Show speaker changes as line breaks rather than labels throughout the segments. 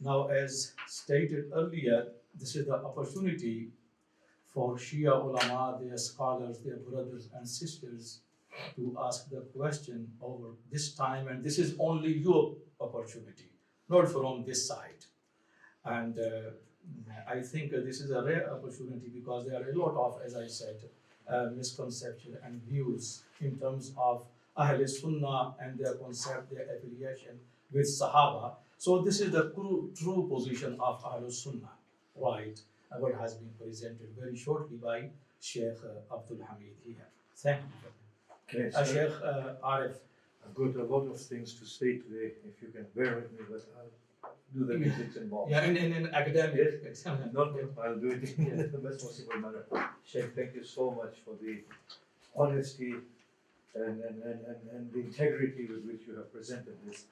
Now, as stated earlier, this is the opportunity for Shia ulama, their scholars, their brothers and sisters, to ask the question over this time, and this is only your opportunity, not from this side. And I think this is a rare opportunity because there are a lot of, as I said, misconceptions and views in terms of Ahle Sunnah and their concept, their affiliation with Sahaba. So this is the true position of Ahle Sunnah, right? What has been presented very shortly by Sheikh Abdul Hamid here. Thank you.
Yes,
Sheikh Arif.
I've got a lot of things to say today, if you can bear with me, but I'll do the basics involved.
Yeah, in academic exam.
No, I'll do it in the best possible manner. Sheikh, thank you so much for the honesty and the integrity with which you have presented this.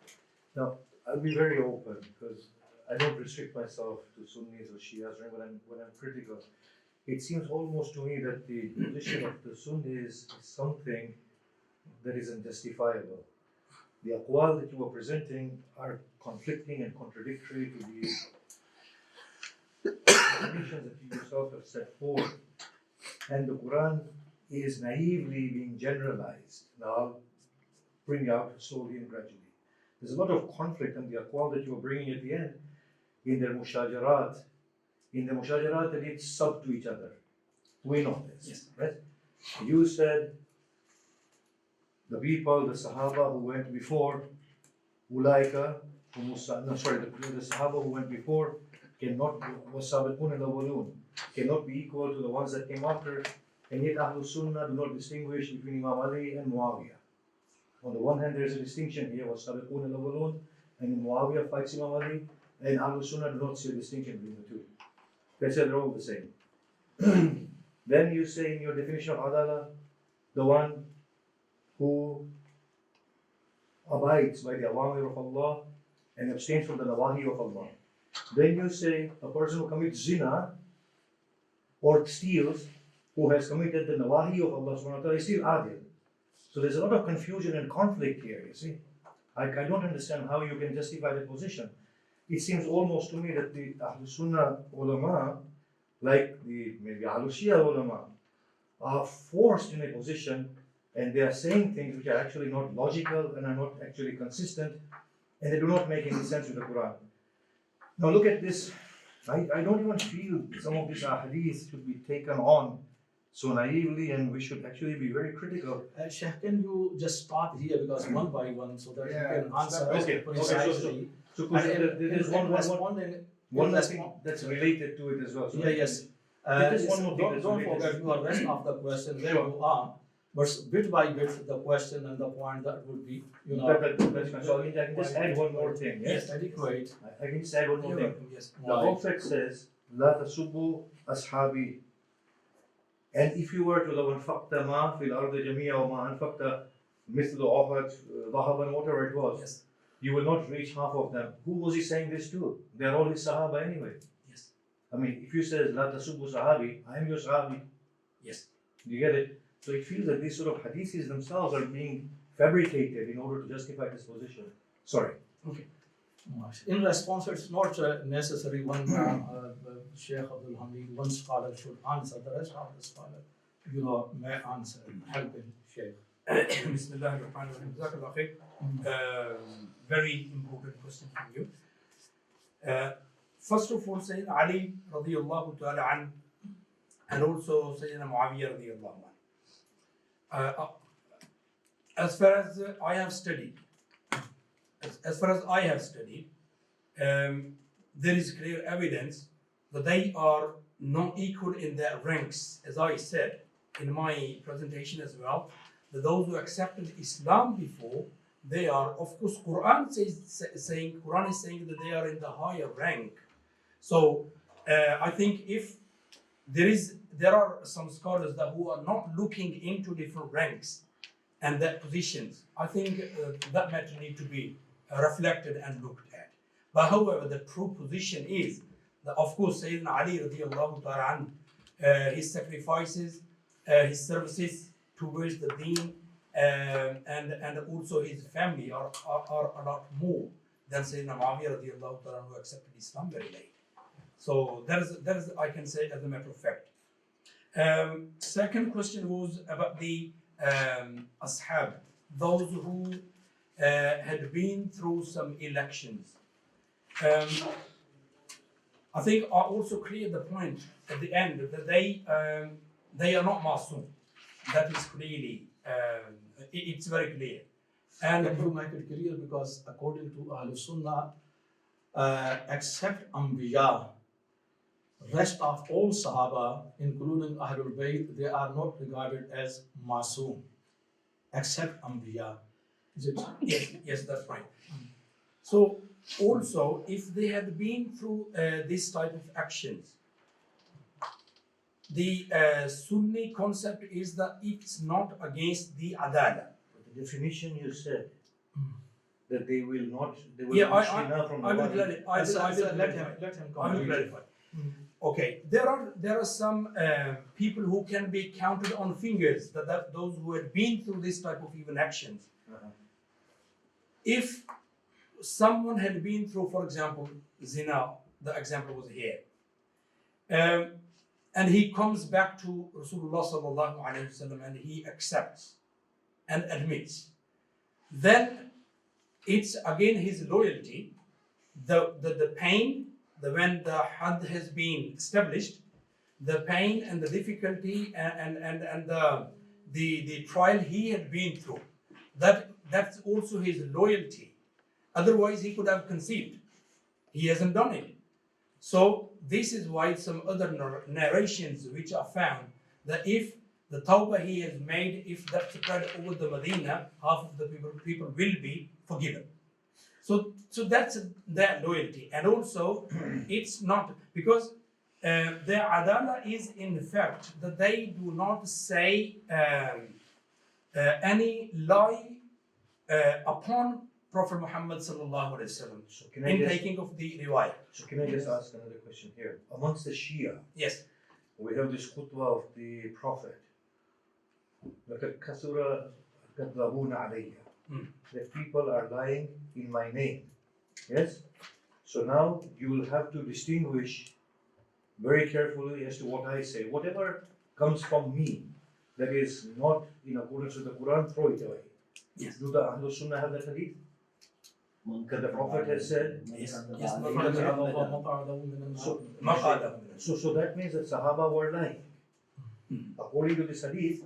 Now, I'll be very open because I don't restrict myself to Sunnis or Shias when I'm critical. It seems almost to me that the position of the Sunnis is something that is unjustifiable. The aqwal that you are presenting are conflicting and contradictory to the definitions that you yourself have set forth. And the Quran is naively being generalized. Now I'll bring you out slowly and gradually. There's a lot of conflict in the aqwal that you are bringing at the end, in their mushajarat. In the mushajarat, they need sub to each other. We know this, yes, right? You said the people, the Sahaba who went before, Ulaika, the Sahaba who went before cannot be equal to the ones that came after, and yet Ahlul Sunnah do not distinguish between Imam Ali and Muawiyah. On the one hand, there is a distinction here, وَالسَّابِقُونَ الْأَوَّلُونَ, and Muawiyah fights Imam Ali, and Ahlul Sunnah do not see a distinction between the two. They say they're all the same. Then you say in your definition of Adalah, the one who abides by the awamir of Allah and abstains from the nawahi of Allah. Then you say a person who commits zina or steals, who has committed the nawahi of Allah subhanahu wa ta'ala, is still adil. So there's a lot of confusion and conflict here, you see. I don't understand how you can justify that position. It seems almost to me that the Ahlul Sunnah ulama, like the maybe Ahlul Shia ulama, are forced in a position and they are saying things which are actually not logical and are not actually consistent, and they do not make any sense with the Quran. Now look at this. I don't even feel some of these ahadith should be taken on so naively, and we should actually be very critical.
Sheikh, can you just start here because one by one so that you can answer precisely.
So there's one that's related to it as well. So
yes. Don't forget your rest of the question where you are. But bit by bit, the question and the point that would be, you know.
That's fine. So I can just add one more thing.
Yes, adequate.
I can just add one more thing.
Yes.
The Prophet says, "La tasubbu ashabi." And if you were to لو أنفقت ما في الأرض جميعا وما أنفقت مثل أحد ذهبا, whatever it was,
yes,
you will not reach half of them. Who was he saying this to? They are all his Sahaba anyway.
Yes.
I mean, if you say "La tasubbu sahabi," I am your Sahabi.
Yes.
You get it? So it feels that these sort of hadiths themselves are being fabricated in order to justify this position. Sorry.
Okay. In response, it's not necessary one Sheikh Abdul Hamid, one scholar should answer, the rest of the scholar, you know, may answer, help him, Sheikh.
Bismillah ar-Rahman ar-Rahim. Jazakallah khair. Very important question from you. First of all, Sayyidina Ali radiyallahu ta'ala an, and also Sayyidina Muawiyah radiyallahu an. As far as I have studied, there is clear evidence that they are not equal in their ranks, as I said in my presentation as well, that those who accepted Islam before, they are, of course, Quran is saying that they are in the higher rank. So I think if there are some scholars that who are not looking into different ranks and their positions, I think that matter need to be reflected and looked at. But however, the true position is that, of course, Sayyidina Ali radiallahu ta'ala an, his sacrifices, his services towards the deen, and also his family are a lot more then Sayyidina Muawiyah radiallahu ta'ala who accepted Islam very late. So that is I can say as a matter of fact. Second question was about the ashab, those who had been through some elections. I think I also cleared the point at the end that they are not masoom. That is clearly, it's very clear. And
Can you make it clear, because according to Ahle Sunnah, except Anbiya, rest of all Sahaba, including Ahlul Bayt, they are not regarded as masoom, except Anbiya. Is it?
yes, that's right. So also, if they had been through this type of actions, the Sunni concept is that it's not against the Adalah.
The definition you said that they will not
Yeah,
from
I will
the
clarify.
Let him
I will clarify. Okay, there are some people who can be counted on fingers, that those who had been through this type of even actions. If someone had been through, for example, zina, the example was here, and he comes back to Rasulullah sallallahu alaihi wasallam and he accepts and admits, then it's again his loyalty, the pain, when the had has been established, the pain and the difficulty and the trial he had been through, that's also his loyalty. Otherwise, he could have conceived. He hasn't done it. So this is why some other narrations which are found that if the tawbah he has made, if that's spread over the Medina, half of the people will be forgiven. So that's their loyalty. And also, it's not, because their adalah is in fact that they do not say any lie upon Prophet Muhammad sallallahu alaihi wasallam in taking of the riwayah.
So can I just ask another question here? Amongst the Shia,
Yes.
we have this khutbah of the Prophet. لَقَدْ كَثُرَ كَذَّبُونَ عَلَيَّ. That people are lying in my name. Yes? So now you will have to distinguish very carefully as to what I say. Whatever comes from me that is not in accordance with the Quran, throw it away.
Yes.
Do the Ahlul Sunnah have that hadith? Because the Prophet has said, so that means that Sahaba were lying. According to this hadith,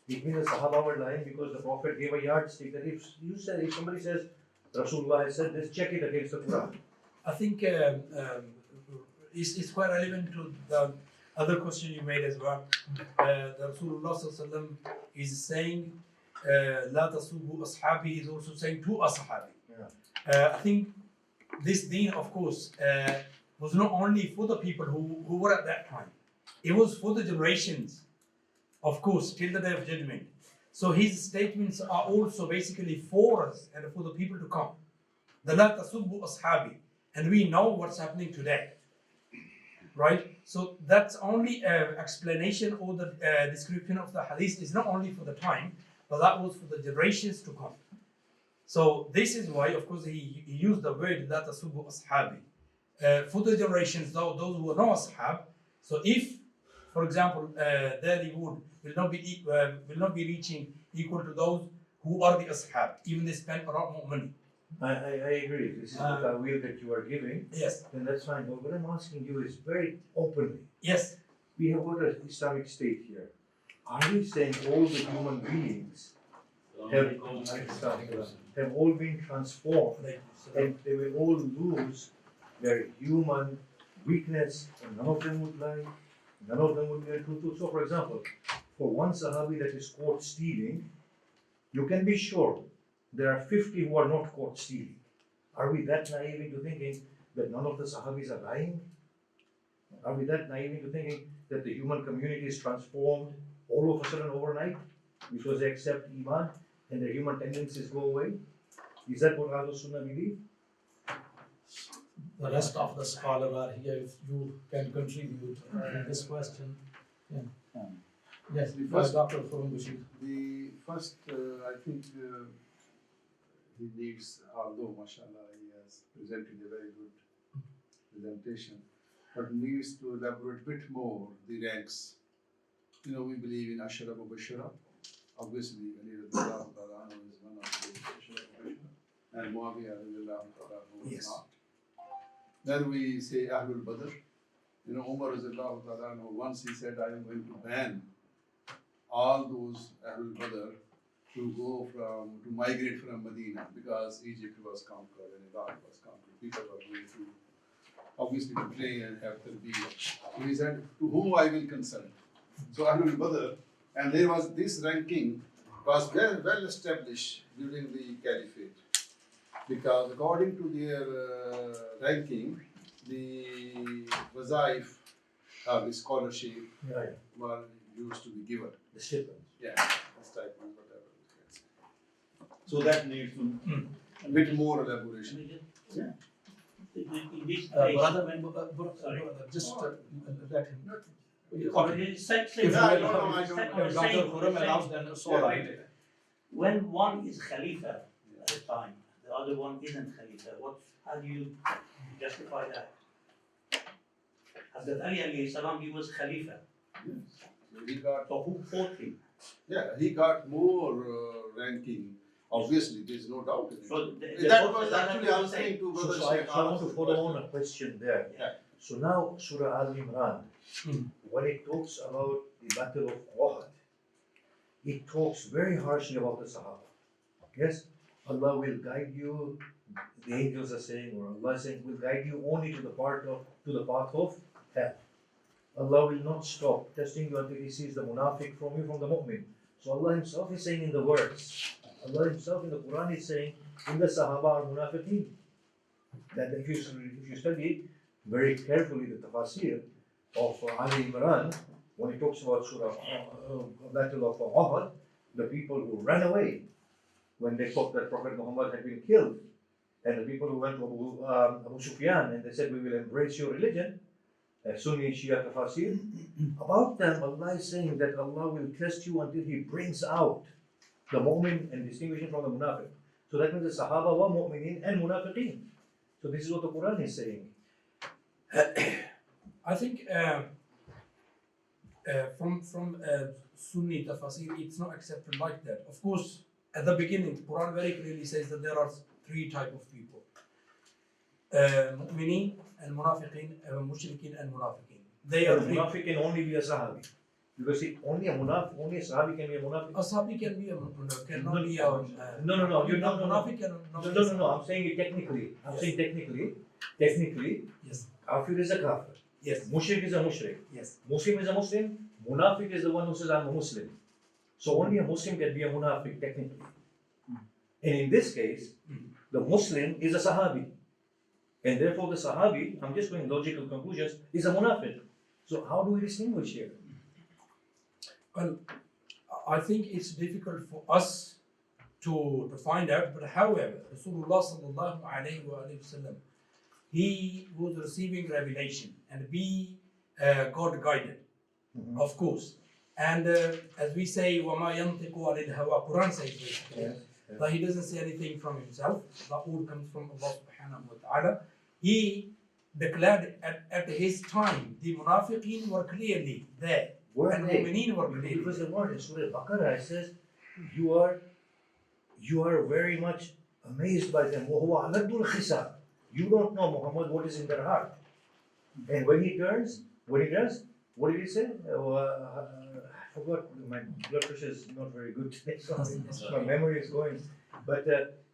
it means that Sahaba were lying because the Prophet gave a yardstick that if somebody says Rasulullah has said this, check it against the Quran.
I think it's quite relevant to the other question you made as well. The Rasulullah sallallahu alaihi wasallam is saying, "La tasubu ashabi." He's also saying to ashabi. I think this deen, of course, was not only for the people who were at that time. It was for the generations, of course, till the day of judgment. So his statements are also basically for us and for the people to come. The la tasubbu ashabi. And we know what's happening today. Right? So that's only explanation or the description of the hadith is not only for the time, but that was for the generations to come. So this is why, of course, he used the word la tasubbu ashabi. For the generations, those who are not ashab. So if, for example, their reward will not be reaching equal to those who are the ashab, even they spend a lot more money.
I agree. This is the will that you are giving.
Yes.
Then that's fine. But what I'm asking you is very openly.
Yes.
We have got an Islamic state here. Are you saying all the human beings have all been transformed and they will all lose their human weakness and none of them would lie, none of them would be truthful? So for example, for one Sahabi that is caught stealing, you can be sure there are 50 who are not caught stealing. Are we that naive into thinking that none of the Sahabis are lying? Are we that naive into thinking that the human community is transformed all of a sudden overnight because they accept Iman and their human tendencies go away? Is that what Ahlul Sunnah believe?
The rest of the scholars are here. If you can contribute in this question. Yeah. Yes,
The first-
Dr. Farooq Bashir.
The first, I think, he needs, although mashallah he has presented a very good presentation, but needs to elaborate a bit more the ranks. You know, we believe in Ashara Mubashara. Obviously, Ali radiallahu ta'ala anhu is one of the Ashara Mubashara, and Muawiyah radiallahu ta'ala anhu is not. Then we say Ahlul Badr. You know, Umar radiallahu ta'ala anhu, once he said, I am going to ban all those Ahlul Badr to migrate from Medina, because Egypt was conquered and Iraq was conquered. People were going to obviously to train and have tarbiyah. So he said, to whom I will consult. So Ahlul Badr, and there was this ranking was well established during the Caliphate, because according to their ranking, the wazaif, the scholarship, were used to be given.
The stipends.
Yeah, this type of whatever.
So that needs to.
A bit more elaboration.
Yeah. In this
Brother,
Sorry.
just let him.
Yeah, I don't know.
If Dr. Khurram allows, then so all right.
When one is Khalifa at the time, the other one isn't Khalifa, how do you justify that? Hazrat Ali alayhi salam, he was Khalifa.
Yes. He got,
So who fought him?
yeah, he got more ranking. Obviously, there is no doubt in it.
So
That was actually answering to
So,
Brother
I
Sheikh
want to
Anas'
follow
question.
on a question there.
Yeah.
So now Surah Al-Imran, when it talks about the battle of Uhud, it talks very harshly about the Sahaba. Yes? Allah will guide you, the angels are saying, or Allah is saying, will guide you only to the path of hell. Allah will not stop testing you until He sees the munafiq from you, from the mu'min. So Allah Himself is saying in the words, Allah Himself in the Quran is saying, in the Sahaba are munafiqeen. That if you study very carefully the tafsir of Ali Imran, when it talks about Surah Battle of Uhud, the people who ran away when they thought that Prophet Muhammad had been killed, and the people who went to Abu Sufyan and they said, we will embrace your religion, Sunni Shia tafsir, about them Allah is saying that Allah will test you until He brings out the mu'min and distinguishing from the munafiq. So that means the Sahaba were mu'minin and munafiqeen. So this is what the Quran is saying.
I think from Sunni tafsir, it's not accepted like that. Of course, at the beginning, the Quran very clearly says that there are three types of people: mu'minin and munafiqin, mushrikeen and munafiqin. They are three.
Munafiq can only be a Sahabi. Because only a Sahabi can be a munafiq.
A sahabi can be cannot be a
No. You're not
munafiq cannot be a
No. I'm saying it technically. Technically.
Yes.
Kafir is a kafir.
Yes.
Mushrik is a mushrik.
Yes.
Muslim is a Muslim. Munafiq is the one who says I'm a Muslim. So only a Muslim can be a munafiq technically. And in this case, the Muslim is a Sahabi. And therefore the Sahabi, I'm just going logical conclusions, is a munafiq. So how do we distinguish here?
Well, I think it's difficult for us to find out, but however, Rasulullah sallallahu alayhi wa sallam, he was receiving revelation and be God guided, of course. And as we say, وَمَا يَنْطِقُ عَنِ الْهَوَىٰ, Quran says basically, that he doesn't say anything from himself, that all comes from Allah subhanahu wa ta'ala. He declared at his time, the munafiqeen were clearly there. And mu'mineen were clearly there.
Because the word in Surah Baqarah it says, you are very much amazed by them. وَهُوَ عَلَدُّ الْخِسَابِ. You don't know, Muhammad, what is in their heart. And when he turns, what did he say? I forgot, my blood pressure is not very good today, so my memory is going. But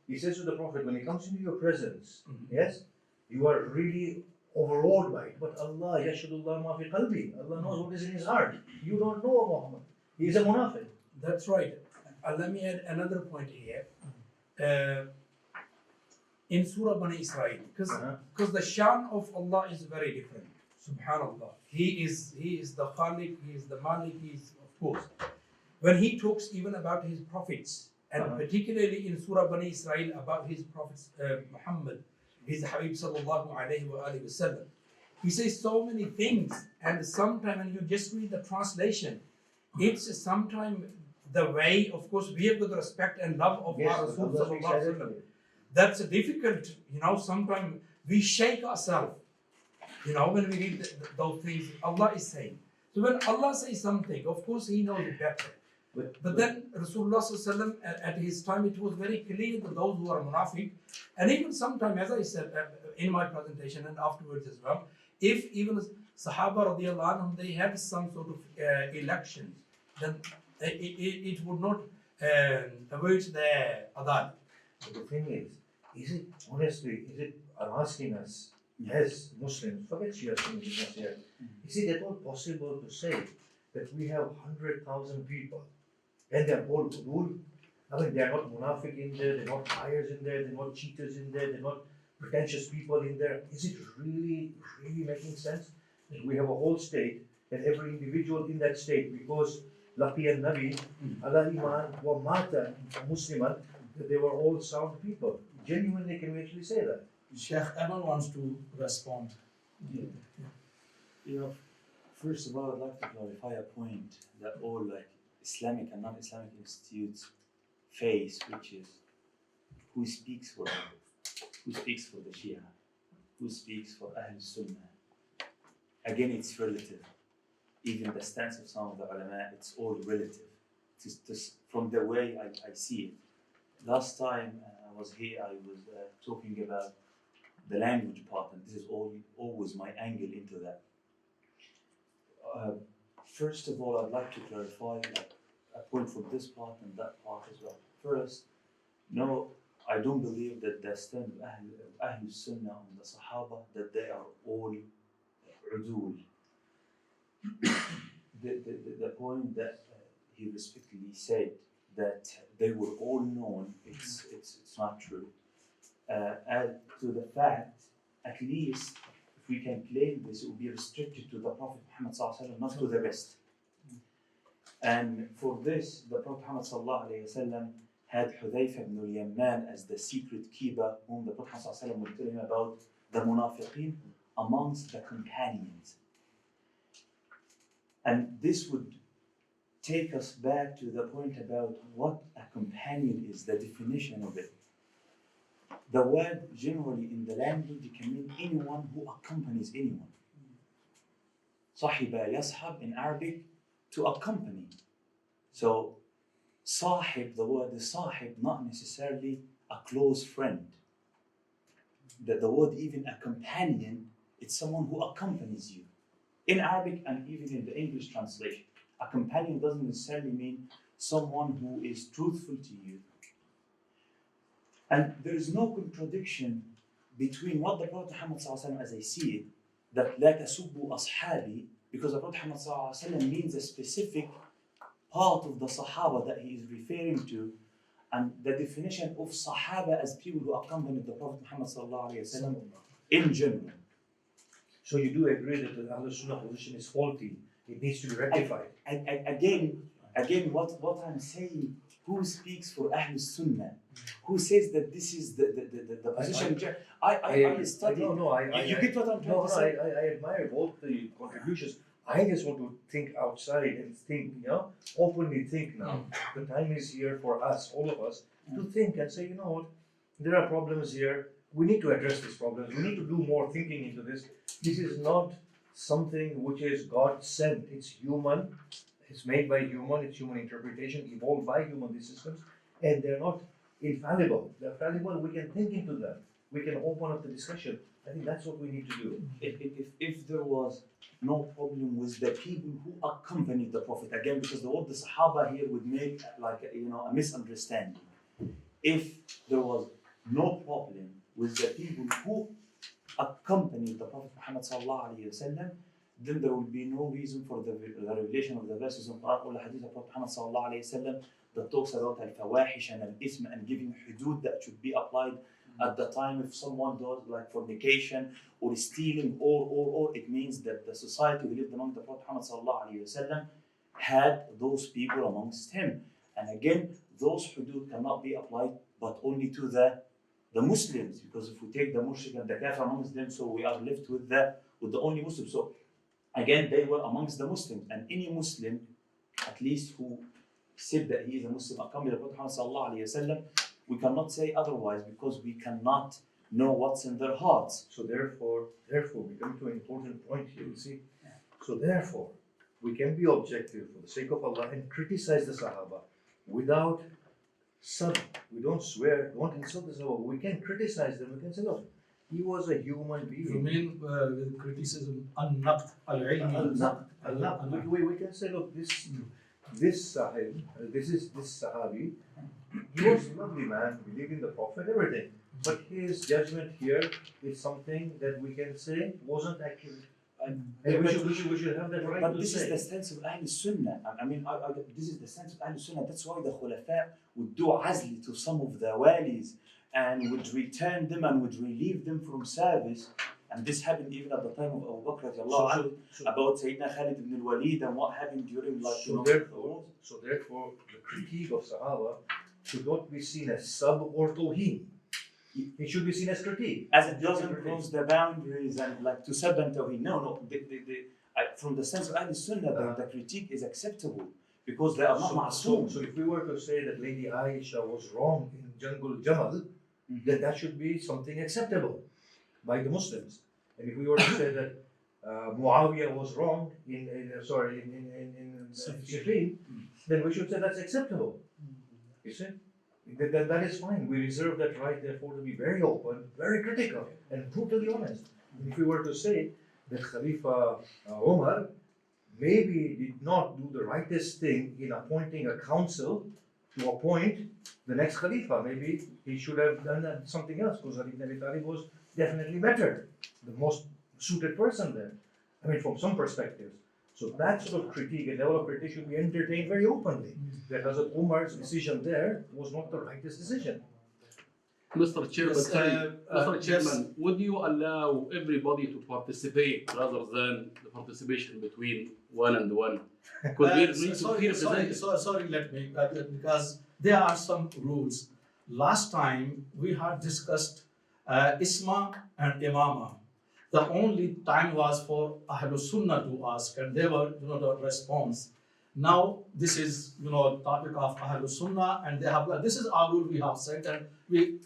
he says to the Prophet, when he comes into your presence, yes, you are really overawed by it. But Allah, yashhadullah ma fi qalbi. Allah knows what is in his heart. You don't know Muhammad. He is a munafiq.
That's right. Let me add another point here. In Surah Bani Israel, because the shan of Allah is very different. Subhanallah. He is the Khaliq, he is the Malik, he is, of course. When he talks even about his prophets, and particularly in Surah Bani Israel about his prophets, Muhammad, his Habib sallallahu alayhi wa alihi wasallam, he says so many things, and sometimes when you just read the translation, it's sometimes the way, of course, we have got the respect and love of
Yes,
our Rasul
Allah speaks
sallallahu alaihi
directly.
wasallam. That's difficult, sometimes we shake ourselves, when we read those things Allah is saying. So when Allah says something, of course He knows it better. But then Rasulullah sallallahu alaihi wasallam, at his time, it was very clear to those who are munafiq, and even sometimes, as I said in my presentation and afterwards as well, if even Sahabah Radiallahu anhum, they had some sort of elections, then it would not avoid the adal.
But the thing is it honestly, I'm asking us as Muslims, forget Shia Sunni business here, is it at all possible to say that we have 100,000 people and they're all rule? I mean, they're not munafiq in there, they're not liars in there, they're not cheaters in there, they're not pretentious people in there. Is it really making sense that we have a whole state and every individual in that state, because Laqiya Nabi, ala iman wa mata musliman, that they were all sound people? Genuinely, can we actually say that?
Sheikh Evan wants to respond.
First of all, I'd like to clarify a point that all Islamic and non-Islamic institutes face, which is who speaks for them, who speaks for the Shia, who speaks for Ahl Sunnah. Again, it's relative. Even the stance of some of the ulama, it's all relative. From the way I see it. Last time I was here, I was talking about the language part, and this is always my angle into that. First of all, I'd like to clarify a point from this part and that part as well. First, no, I don't believe that the stand of Ahl Sunnah and the Sahaba, that they are all udul. The point that he respectfully said that they were all known, it's not true. Add to the fact, at least if we can claim this, it will be restricted to the Prophet Muhammad sallallahu alaihi wasallam, not to the rest. And for this, the Prophet Muhammad sallallahu alaihi wasallam had Hudayfa ibn al-Yamman as the secret keeper, whom the Prophet sallallahu alaihi wasallam would tell him about the munafiqeen amongst the companions. And this would take us back to the point about what a companion is, the definition of it. The word generally in the language can mean anyone who accompanies anyone. Sahiba yashab in Arabic, to accompany. So sahib, the word is sahib, not necessarily a close friend. The word even a companion, it's someone who accompanies you. In Arabic and even in the English translation, a companion doesn't necessarily mean someone who is truthful to you. And there is no contradiction between what the Prophet Muhammad ﷺ, as I see it, that لا تسبوا أصحابي, because the Prophet Muhammad ﷺ means a specific part of the Sahaba that he is referring to, and the definition of Sahaba as people who accompanied the Prophet Muhammad ﷺ in general.
So you do agree that the Ahl Sunnah position is faulty, it needs to be rectified?
Again, what I'm saying, who speaks for Ahl Sunnah? Who says that this is the position? I studied. You get what I'm trying to say?
I admire both the contributions. I just want to think outside and think, openly think now. The time is here for us, all of us, to think and say, what, there are problems here. We need to address these problems. We need to do more thinking into this. This is not something which is God sent. It's human. It's made by human. It's human interpretation, evolved by human, these systems. And they're not infallible. They're fallible. We can think into them. We can open up the discussion. I think that's what we need to do.
If there was no problem with the people who accompanied the Prophet, again, because the word the Sahaba here would make a misunderstanding. If there was no problem with the people who accompanied the Prophet Muhammad sallallahu alaihi wasallam, then there will be no reason for the revelation of the verses in Quran or the hadith of Prophet Muhammad sallallahu alaihi wasallam that talks about al-fawahish and al-ism and giving hudud that should be applied at the time if someone does like fornication or stealing or it means that the society who lived among the Prophet Muhammad sallallahu alaihi wasallam had those people amongst him. And again, those hudud cannot be applied but only to the Muslims, because if we take the mushrik and the kafir amongst them, so we are left with the only Muslims. So again, they were amongst the Muslims, and any Muslim, at least who said that he is a Muslim, accompanied the Prophet Muhammad sallallahu alaihi wasallam, we cannot say otherwise because we cannot know what's in their hearts.
So therefore, we come to an important point here, you see. So therefore, we can be objective for the sake of Allah and criticize the Sahaba without we don't swear, don't insult the Sahaba. We can criticize them. We can say, look, he was a human being.
You mean with criticism, al-naqd, al-ilmi?
We can say, look, this Sahib, this Sahabi, he was a lovely man, believed in the Prophet, everything. But his judgment here is something that we can say wasn't accurate. And we should have that right
But
to
this
say.
is the sense of Ahl Sunnah. I mean, this is the sense of Ahl Sunnah. That's why the Khulafa would do azli to some of the walis and would return them and would relieve them from service. And this happened even at the time of Abu Bakr about Sayyidina Khalid ibn al-Walid and what happened during
So therefore, the critique of Sahaba should not be seen as sub or tawheen. It should be seen as critique.
As it doesn't cross the boundaries and like to sub and tawheen. No. From the sense of Ahl Sunnah, the critique is acceptable because they are not ma'soom.
So if we were to say that Lady Aisha was wrong in Jangul Jamal, then that should be something acceptable by the Muslims. And if we were to say that Muawiyah was wrong in Siffin, then we should say that's acceptable. You see? That is fine. We reserve that right, therefore, to be very open, very critical, and brutally honest. And if we were to say that Khalifa Umar maybe did not do the rightest thing in appointing a council to appoint the next Khalifa, maybe he should have done something else, because Ali ibn Abi Talib was definitely better, the most suited person there. I mean, from some perspectives. So that sort of critique and level of critique should be entertained very openly. That Hazrat Umar's decision there was not the rightest decision.
Mr. Chairman,
Yes,
Mr.
yes.
Chairman, would you allow everybody to participate rather than the participation between one and one? Because we need to be represented.
Sorry, let me, because there are some rules. Last time we had discussed Isma and Imama. The only time was for Ahlul Sunnah to ask, and they were, the response. Now this is, topic of Ahlul Sunnah, and they have. This is our rule we have set, and we.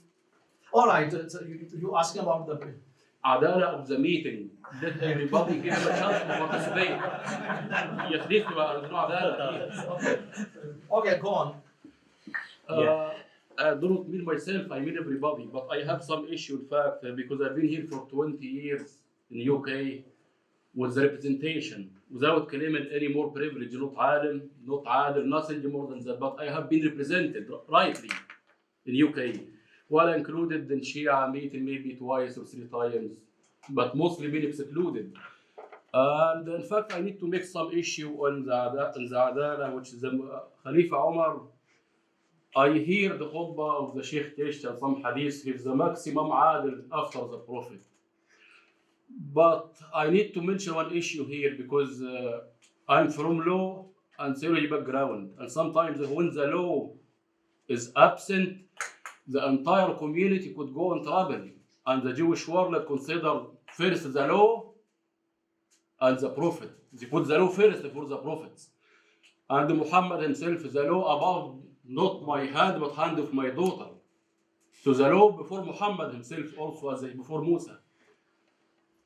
All right, so you asking about the.
Adalah of the meeting. Let everybody give a chance to participate. يخليك عدالة.
Okay, go on.
I don't mean myself, I mean everybody, but I have some issue, in fact, because I've been here for 20 years in the UK with the representation, without claiming any more privilege, not alim, not adil, nothing more than that, but I have been represented rightly in the UK, while included in Shia meeting maybe twice or 3 times, but mostly been excluded. And in fact, I need to make some issue on the Adalah, which is the Khalifa Umar. I hear the khutbah of the Sheikh Tish and some hadith, he's the maximum adil after the Prophet. But I need to mention one issue here because I'm from law and theory background. And sometimes when the law is absent, the entire community could go in trouble. And the Jewish world consider first the law and the Prophet. They put the law first before the prophets. And Muhammad himself, the law above not my hand, but hand of my daughter. So the law before Muhammad himself also as before Musa.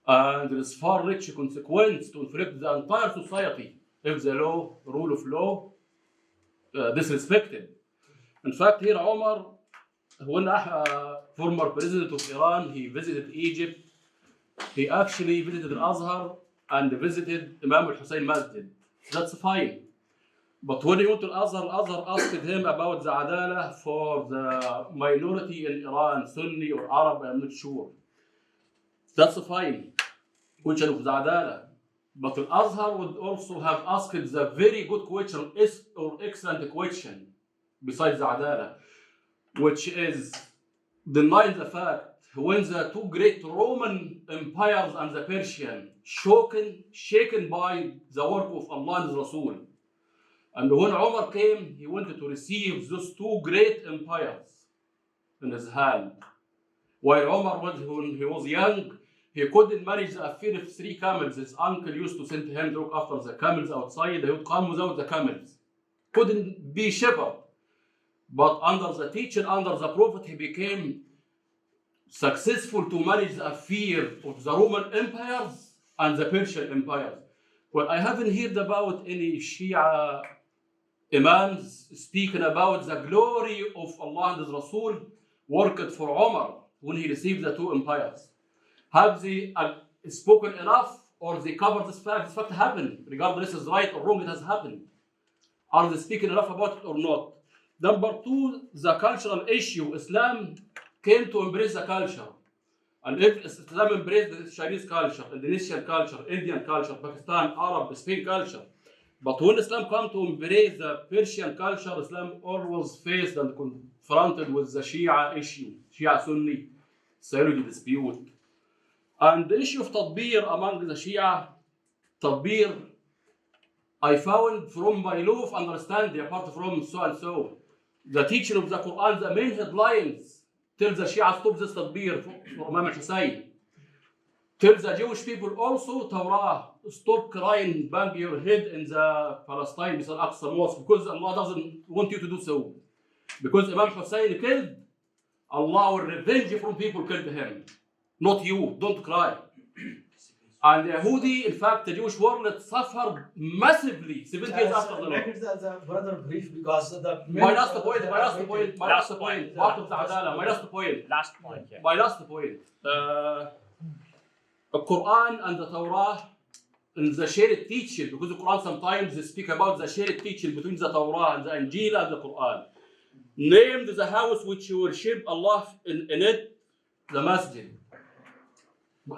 And there is far rich consequence to inflict the entire society if the law, rule of law, disrespected. In fact, here Omar, when former president of Iran, he visited Egypt, he actually visited Al-Azhar and visited Imam al-Hussein Masjid. That's fine. But when he went to Al-Azhar, Al-Azhar asked him about the Adalah for the minority in Iran, Sunni or Arab, I'm not sure. That's fine, question of the Adalah. But Al-Azhar would also have asked the very good question, or excellent question, besides the Adalah, which is denying the fact when the 2 great Roman empires and the Persian shaken by the work of Allah and His Rasul. And when Umar came, he wanted to receive those 2 great empires in his hand. While Umar, when he was young, he couldn't manage the affair of 3 camels. His uncle used to send him to look after the camels outside. He would come without the camels. couldn't be shepherd. But under the teaching, under the Prophet, he became successful to manage the affair of the Roman empires and the Persian empires. Well, I haven't heard about any Shia Imams speaking about the glory of Allah and His Rasul worked for Umar when he received the two empires. Have they spoken enough, or they covered this fact? This fact happened, regardless is right or wrong, it has happened. Are they speaking enough about it or not? Number two, the cultural issue. Islam came to embrace the culture. And if Islam embraced the Chinese culture, Indonesian culture, Indian culture, Pakistan, Arab, Spain culture. But when Islam came to embrace the Persian culture, Islam always faced and confronted with the Shia issue, Shia Sunni, theology dispute. And the issue of Tadbir among the Shia, Tadbir, I found from my law of understanding, apart from so and so, the teaching of the Quran, the main headlines tell the Shia stop this Tadbir for Imam al-Hussein. Tell the Jewish people also, Torah, stop crying, bang your head in the Palestine, Misal Aqsa Mosque, because Allah doesn't want you to do so. Because Imam Hussein killed, Allah will revenge from people killed him. Not you, don't cry. And the Yahudi, in fact, the Jewish world suffered massively 70 years after the law.
Make it the brother brief, because the
My last point, part of the Adalah, my last point.
Last point, yeah.
My last point. The Quran and the Torah and the shared teaching, because the Quran sometimes they speak about the shared teaching between the Torah and the Injil and the Quran. Named the house which you worship Allah in it, the masjid.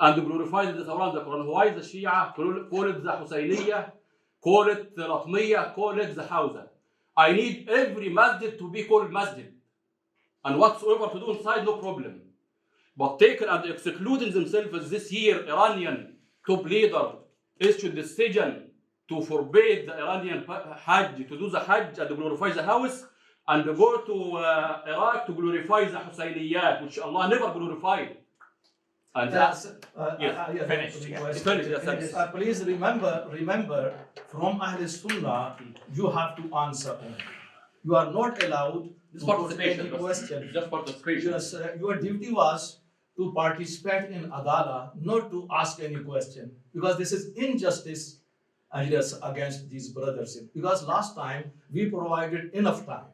And glorified the Torah and the Quran. Why the Shia call it the Husayniyah, call it the Ratmiyah, call it the Hawza? I need every masjid to be called masjid. And whatsoever to do inside, no problem. But taking and excluding themselves this year, Iranian top leader issued decision to forbid the Iranian Hajj, to do the Hajj and glorify the house, and go to Iraq to glorify the Husayniyat, which Allah never glorified. And that's
Finished, yeah.
finished.
Please remember, from Ahle Sunnah, you have to answer. You are not allowed to put any question.
Just participation.
Yes, your duty was to participate in Adalah, not to ask any question, because this is injustice against these brothers. Because last time we provided enough time,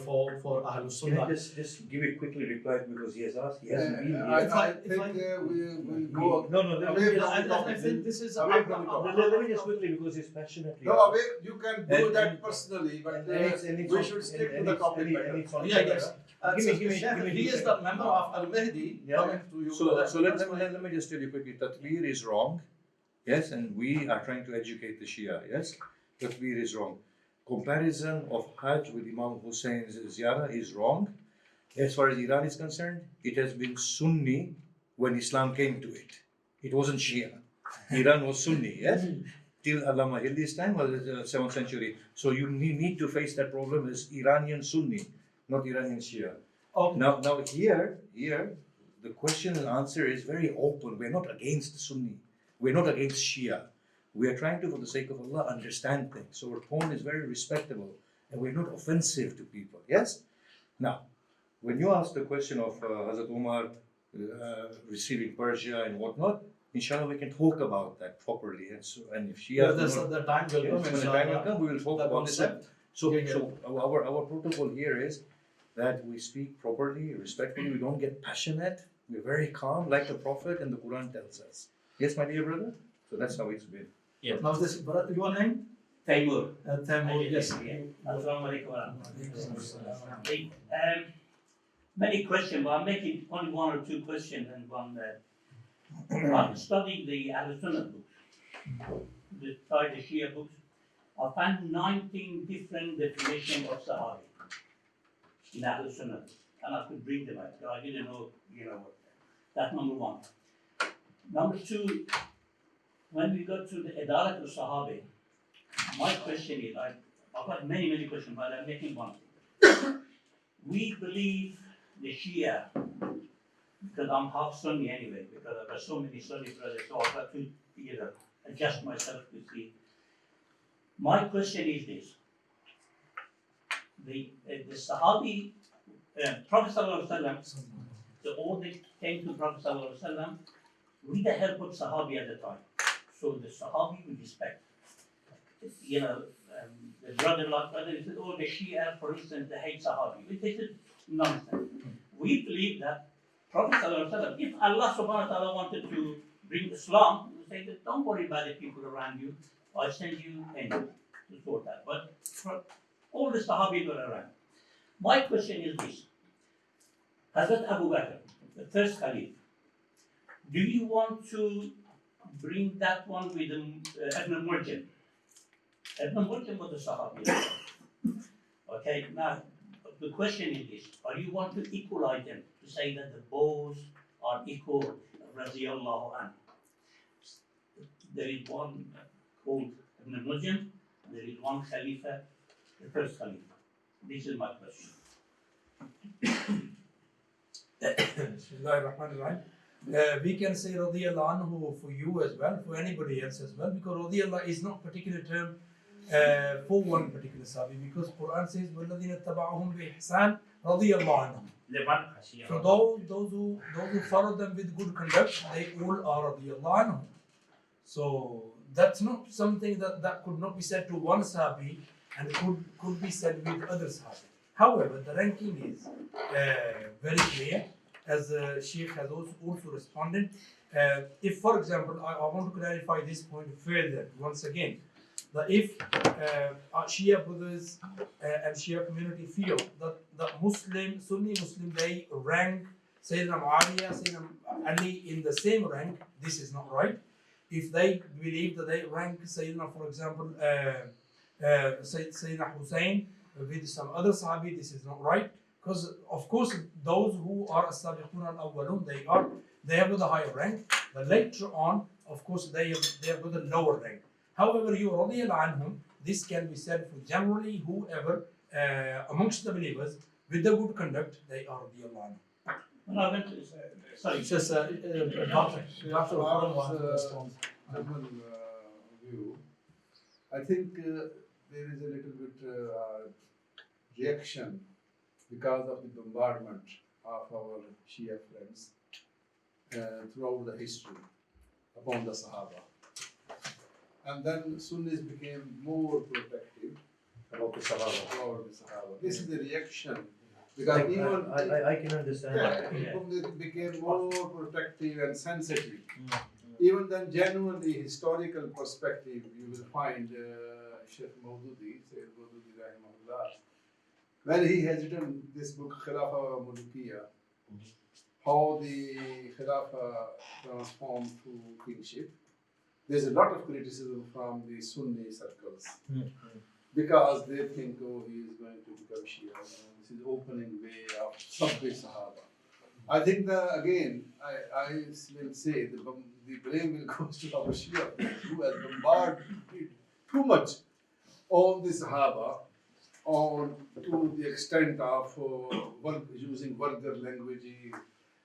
for Ahlul
Can
Sunnah.
I just give a quickly reply, because he has asked, he hasn't been
I
here.
think we go.
No, let me
away
just-
from the
I
topic.
think this is
Away from the topic.
let me just quickly, because he's passionately.
No, away, you can do
And-
that personally, but we should stick to the topic better.
Yeah, yes.
Give me
He is the member of Al-Mahdi
Yeah.
coming to you.
So let me just tell you quickly, Tatbir is wrong, yes, and we are trying to educate the Shia, yes? Tatbir is wrong. Comparison of Hajj with Imam Hussein's ziyarah is wrong. As far as Iran is concerned, it has been Sunni when Islam came to it. It wasn't Shia. Iran was Sunni, yes? Till Allama Hilli's time was the 7th century. So you need to face that problem as Iranian Sunni, not Iranian Shia.
Okay.
Now here, the question and answer is very open. We're not against Sunni. We're not against Shia. We are trying to, for the sake of Allah, understand things. So our tone is very respectable, and we're not offensive to people. Yes? Now, when you ask the question of Hazrat Umar receiving Persia and whatnot, inshallah we can talk about that properly. And if Shia,
The time will come.
when the time will come, we will talk
The
about this.
concept.
So
Yeah.
our protocol here is that we speak properly, respectfully. We don't get passionate. We're very calm, like the Prophet and the Quran tells us. Yes, my dear brother. So that's how it's been.
Now this, brother, your name?
Taimur.
Taimur, yes.
Assalamu alaikum wa rahmatullah. Many questions, but I'm making only one or two questions and one. I'm studying the Ahl Sunnah books, the Shia books. I found 19 different definitions of Sahabi in Ahl Sunnah, and I could bring them out. So I didn't know, that's number one. Number two, when we got to the Adalah al-Sahabi, my question is, I've got many questions, but I'm making one. We believe the Shia, because I'm half Sunni anyway, because I've got so many Sunni brothers, so I've got to adjust myself to see. My question is this: the Sahabi, Prophet Sallallahu Alaihi Wasallam, so all they came to Prophet Sallallahu Alaihi Wasallam with the help of Sahabi at the time. So the Sahabi would respect. You know, the brother, or the Shia, for instance, they hate Sahabi. Which is nonsense. We believe that Prophet Sallallahu Alaihi Wasallam, if Allah Subhanahu wa Taala wanted to bring Islam, he would say that don't worry about the people around you. I send you angels to sort that. But for all the Sahabi were around. My question is this: Hazrat Abu Bakr, the first Caliph, do you want to bring that one with Ibn Murjam? Ibn Murjam was a Sahabi. Okay, now the question is this: Or you want to equalize them to say that the both are equal, radiyallahu anhu? There is one called Ibn Murjam, there is one Khalifa, the first Khalifa. This is my question.
Bismillahirrahmanirrahim. We can say radiyallahu anhu for you as well, for anybody else as well, because radiyallahu is not a particular term for one particular Sahabi, because Quran says وَالَّذِينَ اتَّبَعُهُمْ بِإِحْسَانٍ رَضِيَ اللَّهُ عَنْهُمْ. So those who follow them with good conduct, they all are radiyallahu anhu. So that's not something that could not be said to one Sahabi and could be said with other Sahabi. However, the ranking is very clear, as Sheikh has also responded. If, for example, I want to clarify this point further once again, that if Shia brothers and Shia community feel that Sunni Muslim, they rank Sayyidina Muawiyah, Sayyidina Ali in the same rank, this is not right. If they believe that they rank Sayyidina, for example, Sayyidina Hussein with some other Sahabi, this is not right. Because of course those who are as-sabiqun al-awwalun, they have got a higher rank, but later on, of course, they have got a lower rank. However, you radiyallahu anhum, this can be said for generally whoever amongst the believers with the good conduct, they are radiyallahu anhum.
When I went to, sorry,
It's just Dr. Warren wants to respond.
View, I think there is a little bit reaction because of the bombardment of our Shia friends throughout the history upon the Sahaba. And then Sunnis became more protective
About the Sahaba.
about the Sahaba. This is the reaction. Because even
I can understand that.
it became more protective and sensitive. Even then, genuinely historical perspective, you will find Sheikh Maududi, Sayyid Maududi Rahimahullah, when he has written this book, Khilafah Mulukiya, how the Khilafah transformed to kingship. There's a lot of criticism from the Sunni circles because they think, oh, he is going to become Shia. This is opening way of Sahabah Sahaba. I think that again, I will say the blame will go to our Shia who has bombarded too much on the Sahaba, on to the extent of using vulgar language,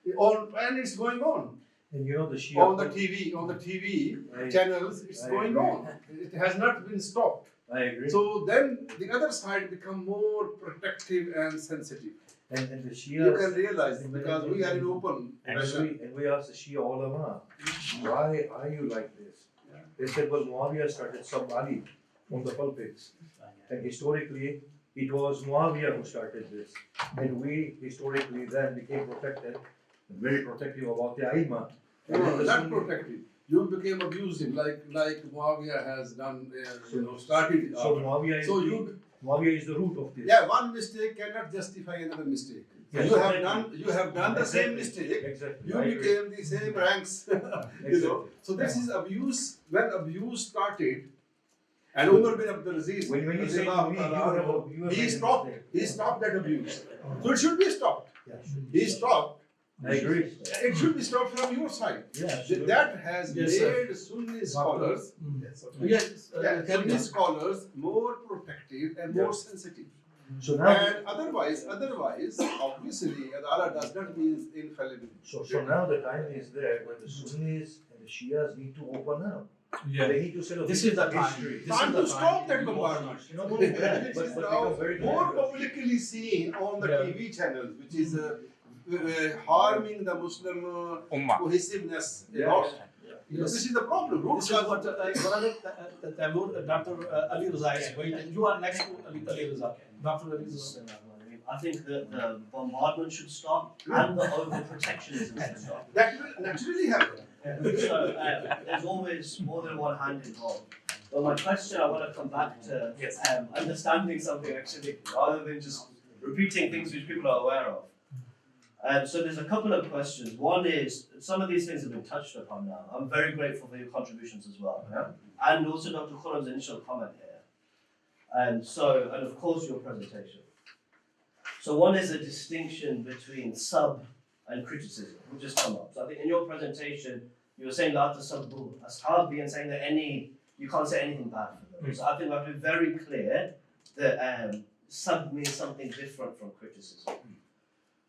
and it's going on.
And you know the Shia
On the TV channels, it's going on. It has not been stopped.
I agree.
So then the other side become more protective and sensitive.
And the Shia,
You can realize it because we are in open discussion.
and we asked the Shia ulama, why are you like this? They said, well, Muawiyah started Sub Ali from the pulpits. And historically, it was Muawiyah who started this. And we historically then became protected, very protective about the Aima.
No, not protective. You became abusive, like Muawiyah has done. Started.
So Muawiyah is, Muawiyah is the root of this.
Yeah, one mistake cannot justify another mistake.
Yes.
You have done the same mistake.
Exactly.
You
I agree.
became the same ranks.
Exactly.
So this is abuse. When abuse started, and Umar bin Abdul Aziz,
When you say to me, you have
he
made a
stopped.
mistake.
He stopped that abuse. So it should be stopped.
Yeah.
He stopped.
I agree.
It should be stopped from your side.
Yeah, absolutely.
That has
Yes, sir.
made Sunni scholars,
Yes,
Sunni scholars more protective and more sensitive.
So now,
And otherwise, obviously, Allah does not mean infallibility.
so now the time is there when the Sunnis and the Shias need to open up.
Yeah.
They need to sort of
This is the time.
history.
This
Time
is the
to stop that
time.
bombardment.
Not
Which
only that,
is
but
now
become very
more
dangerous.
publicly seen on the
Yeah.
TV channels, which is harming the Muslim
Ummah.
cohesiveness a
Yeah,
lot.
Yes.
This is the problem. Root
This is
cause.
what Dr. Ali Raza is waiting. You are next to Ali Raza. Dr. Ali Raza.
I think that the bombardment should stop and the overprotectionism should stop.
That will naturally happen.
So there's always more than one hand involved. But my question, I want to come back to understanding something actually, rather than just repeating things which people are aware of. So there's a couple of questions. One is, some of these things have been touched upon now. I'm very grateful for your contributions as well. Yeah? And also Dr. Khurram's initial comment here. And of course your presentation. So one is a distinction between sub and criticism, which has come up. So I think in your presentation, you were saying La tasabbu ashabi and saying that you can't say anything bad for them. So I think I've been very clear that sub means something different from criticism.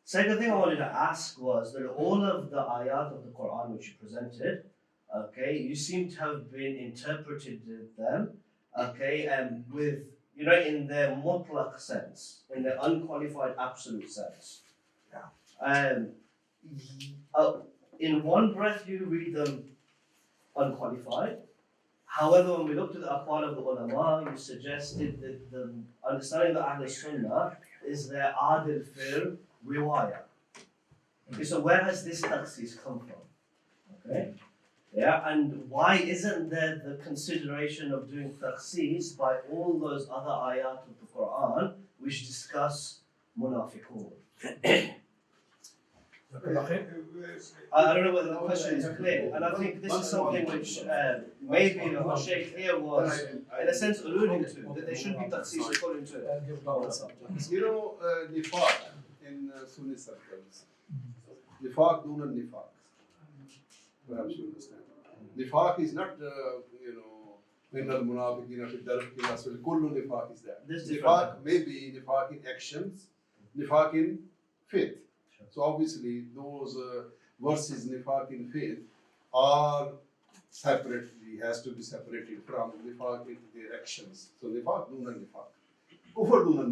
Second thing I wanted to ask was that all of the ayat of the Quran which you presented, okay, you seem to have been interpreted them, okay, with, in their mutlaq sense, in their unqualified absolute sense. In one breath you read them unqualified. However, when we looked at the aqwal of the ulama, you suggested that the understanding of the Ahle Sunnah is their adil fil riwayah. Okay, so where has this takhsis come from? Okay, yeah, and why isn't there the consideration of doing takhsis by all those other ayat of the Quran which discuss munafiqun? I don't know whether the question is clear, and I think this is something which maybe the Shaykh here was, in a sense, alluding to, that there should be takhsis according to it.
Nifaq in Sunni circles. Nifaq duna nifaq. Perhaps you understand. Nifaq is not, min al-munafiqina fi darki al-asfal. Kullu nifaq is that. Nifaq may be nifaq in actions, nifaq in faith. So obviously those verses nifaq in faith are separately, has to be separated from nifaq in their actions. So nifaq duna nifaq. Kufr duna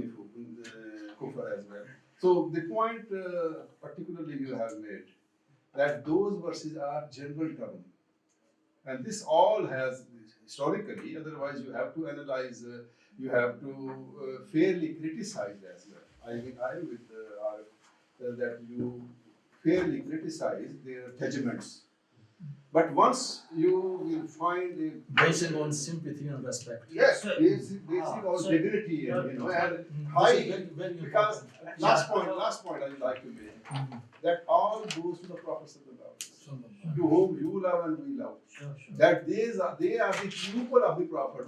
kufr as well. So the point particularly you have made, that those verses are general term. And this all has historically, otherwise you have to analyze, you have to fairly criticize as well. I am with Arif that you fairly criticize their judgments. But once you will find a
Based on sympathy and respect.
yes, basic on dignity and high, because last point I would like to make, that all goes to the Prophet ﷺ, to whom you love and we love. That they are the pupil of the Prophet.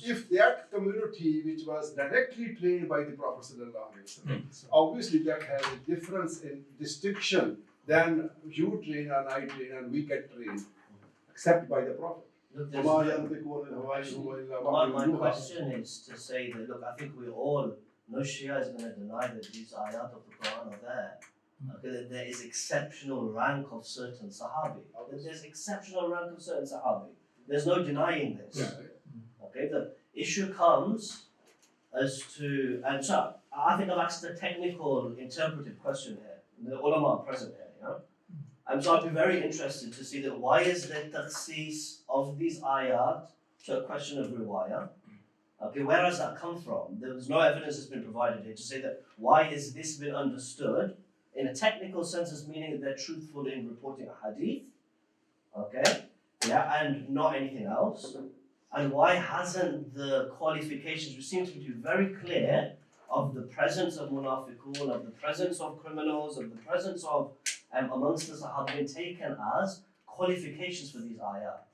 If that community which was directly trained by the Prophet ﷺ, obviously that has a difference in distinction than you train and I train and we get trained, except by the Prophet.
My question is to say that, look, I think we all, no Shia is going to deny that these ayat of the Quran are there. Okay, that there is exceptional rank of certain Sahabi. That there's exceptional rank of certain Sahabi. There's no denying this. Okay, the issue comes as to, and so I think I've asked a technical interpretive question here. The ulama are present here, And so I'd be very interested to see that why is there takhsis of these ayat to a question of riwayah? Okay, where has that come from? There was no evidence that's been provided here to say that why has this been understood in a technical sense as meaning that they're truthful in reporting a hadith, okay, and not anything else. And why hasn't the qualifications, which seem to be very clear, of the presence of munafiqun, of the presence of criminals, of the presence of amongst us have been taken as qualifications for these ayat?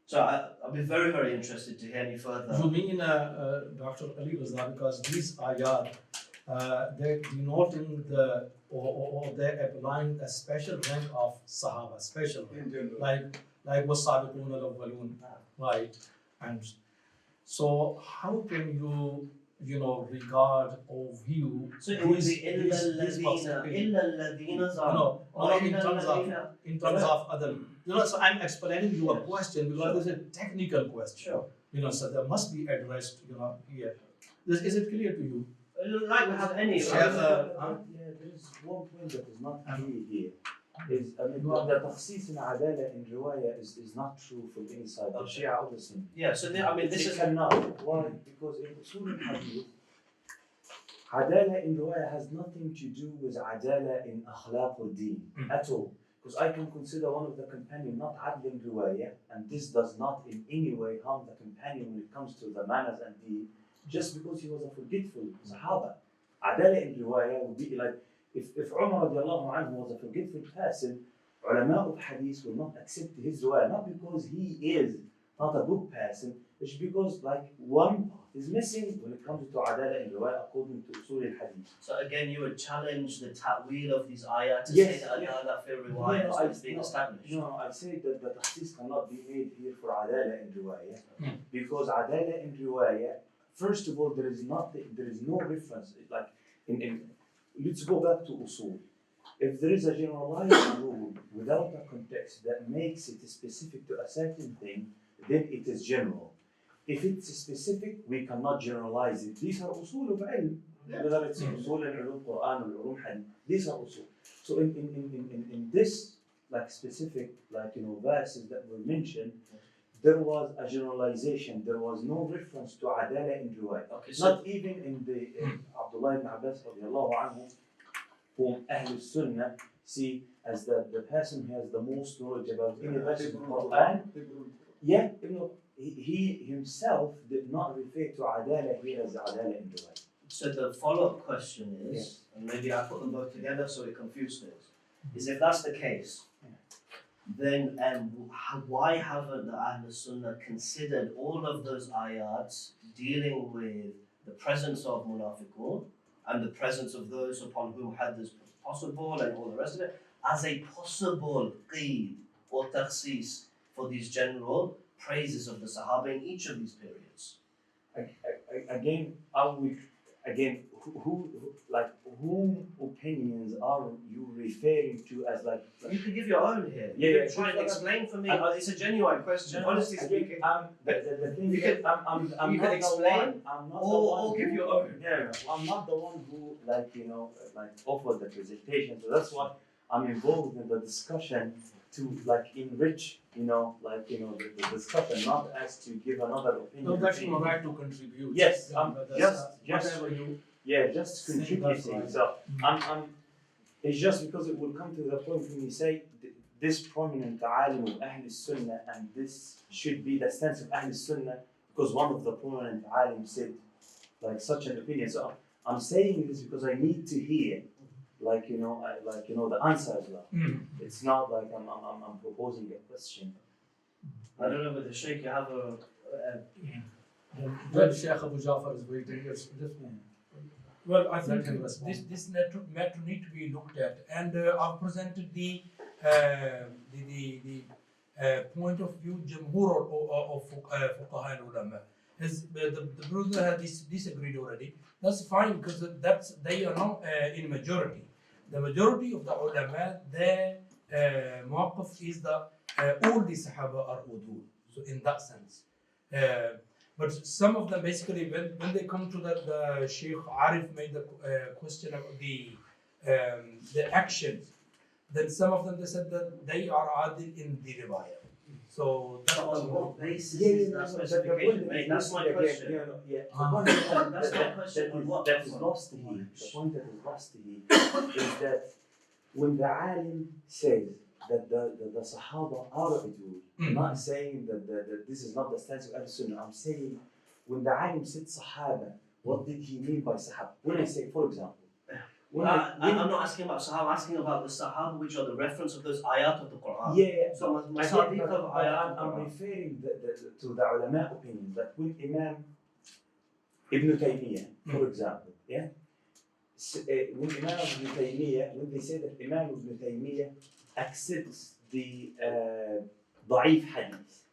So I'll be very, very interested to hear any further.
You mean, Dr. Ali Raza, because these ayat, they're denoting or they're applying a special rank of Sahaba, special rank, like was-sabiqun al-awwalun, right? And so how can you regard or view
So it would be
these
إِلَّا الَّذِينَ زَعَمُوا. Or
in
إِلَّا
terms of
الَّذِينَ.
other. So I'm explaining you a
Yes.
question because
Sure.
there's a technical question.
Sure.
So that must be addressed. Here. Is it clear to you?
Like we have any.
Share
Yeah, there is one point that is not clear here. The تخصيص العدالة in رواية is not true from any side. The Shia or the Sunni.
Yeah, so I mean, this
It
is.
cannot. Why? Because in Usul al-Hadith, عدالة in رواية has nothing to do with عدالة in أخلاق الدين at all. Because I can consider one of the companions not عدل in رواية, and this does not in any way harm the companion when it comes to the manners and deen, just because he was a forgetful Sahaba. عدالة in رواية would be like, if Umar radiallahu anhu was a forgetful person, ulama of hadith will not accept his riwayah, not because he is not a good person, it's because like one part is missing when it comes to adala in riwayah according to usul al-hadith.
So again, you would challenge the ta'wil of these ayat to
Yes,
say that
yeah.
adala fil riwayah is being established.
No, I say that the tahsis cannot be made here for adala in riwayah, because adala in riwayah, first of all, there is no reference, like let's go back to usul. If there is a generalized rule without a context that makes it specific to a certain thing, then it is general. If it's specific, we cannot generalize it. These are usul of ilm. Whether it's usul in ulum Quran or ulum hadith, these are usul. So in this like specific verses that were mentioned, there was a generalization. There was no reference to adala in riwayah.
Okay, so
Not even in the Abdullah ibn Abbas radiallahu anhu, whom Ahle Sunnah see as the person who has the most knowledge about any verse of the Quran. Yeah, he himself did not refer to adala here as adala in riwayah.
So the follow-up question is, and maybe I put them both together so it confused things, is if that's the case, then why haven't the Ahl Sunnah considered all of those ayats dealing with the presence of munafiqun and the presence of those upon whom had this possible and all the rest of it as a possible qeed or takhsis for these general praises of the Sahaba in each of these periods?
Whom opinions are you referring to as like?
You can give your own here.
Yeah,
You can try and explain for me. It's a genuine question. Honestly speaking,
The thing
you
is,
can-
I'm
you
not
can
the
explain
one. I'm not the
or
one
give
who-
your own.
Yeah, I'm not the one who offered the presentation. So that's why I'm involved in the discussion to enrich the discussion, not as to give another opinion.
No, that's your right to contribute.
Yes,
But that's,
just
whatever you.
just
think
contributing.
that's
So it's just because it will come to the point when you say this prominent alim of Ahl Sunnah, and this should be the stance of Ahl Sunnah, because one of the prominent alim said such an opinion. So I'm saying this because I need to hear the answer as well. It's not like I'm proposing a question.
I don't know whether Sheikh you have a
Well, Sheikh Abu Jafar is waiting. Yes,
Well, I think
Let him respond.
this matter need to be looked at, and I've presented the point of view Jamhur of Fuqaha and Ulama. The brother has disagreed already. That's fine because they are not in majority. The majority of the ulama, their mawqif is that all the Sahaba are udul. So in that sense. But some of them basically, when they come to the Sheikh Arif made the question about the actions, then some of them they said that they are adil in the riwayah. So that's
on what basis
Yeah,
is that specification made? That's my question. That's my question. On what
That is lost here. The point that is lost here is that when the alim says that the Sahaba are udul, I'm not saying that this is not the stance of Ahl Sunnah. I'm saying when the alim said Sahaba, what did he mean by Sahaba? When I say, for example,
I'm not asking about Sahaba, I'm asking about the Sahaba, which are the reference of those ayat of the Quran.
yeah,
So
I'm
Masadiq of ayat of the Quran.
referring to the ulama opinion that when Imam Ibn Taymiyyah, for example, when Imam Ibn Taymiyyah, when they say that Imam Ibn Taymiyyah accepts the ضعيف hadith,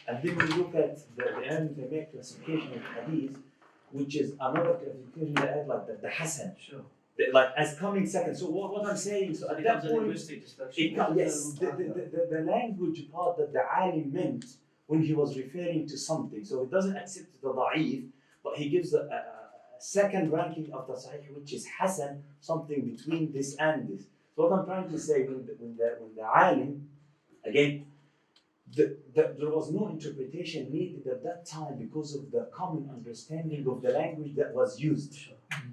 and then we look at the Imam Ibn Taymiyyah classification of hadith, which is another classification they add like the Hasan,
Sure.
like as coming second. So what I'm saying, so
It
at
becomes
that
a
point,
linguistic discussion.
yes, the language part that the alim meant when he was referring to something. So he doesn't accept the da'if, but he gives a second ranking of the sahih, which is Hasan, something between this and this. So what I'm trying to say, when the alim, again, there was no interpretation needed at that time because of the common understanding of the language that was used.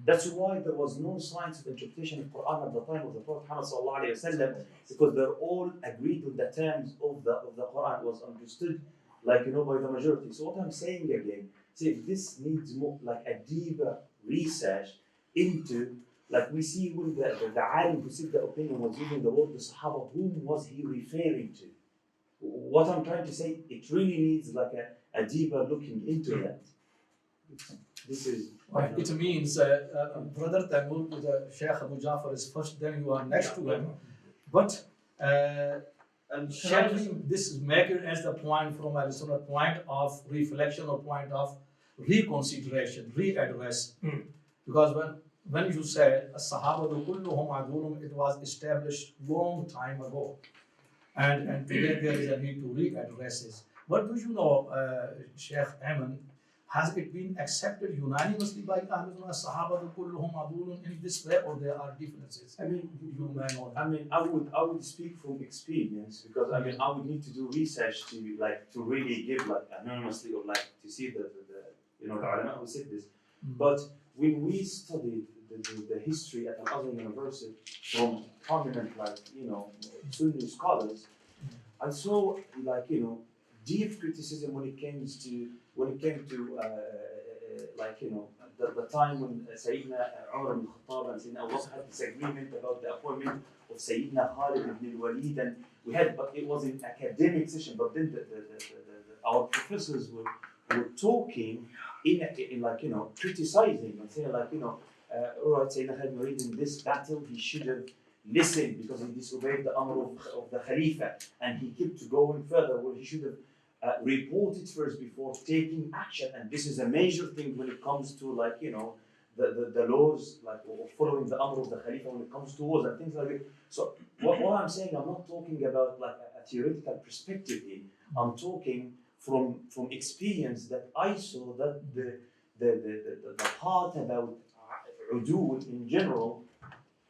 That's why there was no science of interpretation of Quran at the time of the Prophet Muhammad sallallahu alaihi wasallam, because they're all agreed with the terms of the Quran was understood, like by the majority. So what I'm saying again, see, this needs more like a deeper research into, like we see when the alim who said the opinion was using the word the Sahaba, whom was he referring to? What I'm trying to say, it really needs like a deeper looking into that. This is.
It means, Brother Taimur, the Sheikh Abu Jafar is first, then you are next to him. But this is make it as the point from a sort of point of reflection or point of reconsideration, readdress. Because when you say Sahabah Adalah, it was established long time ago. And today there is a need to readdress this. What do you know, Sheikh Ayman? Has it been accepted unanimously by Ahlul Sahabah kulluhum adulun in this way, or there are differences?
I mean,
you may know.
I mean, I would speak from experience, because I mean, I would need to do research to really give like anonymously, or like to see the ulama who said this. But when we studied the history at Al-Azhar University from prominent Sunni scholars, I saw deep criticism when it came to the time when Sayyidina Umar ibn Khattab and Sayyidina Abu Bakr had disagreement about the appointment of Sayyidina Khalid ibn al-Walid, and but it was an academic session, but then our professors were talking in criticizing and saying all right, Sayyidina Khalid ibn al-Walid in this battle he should have listened because he disobeyed the amr of the Khalifa, and he kept going further where he should have reported first before taking action. And this is a major thing when it comes to the laws, or following the amr of the Khalifa when it comes to wars and things like that. So what I'm saying, I'm not talking about a theoretical perspective here. I'm talking from experience that I saw that the part about udul in general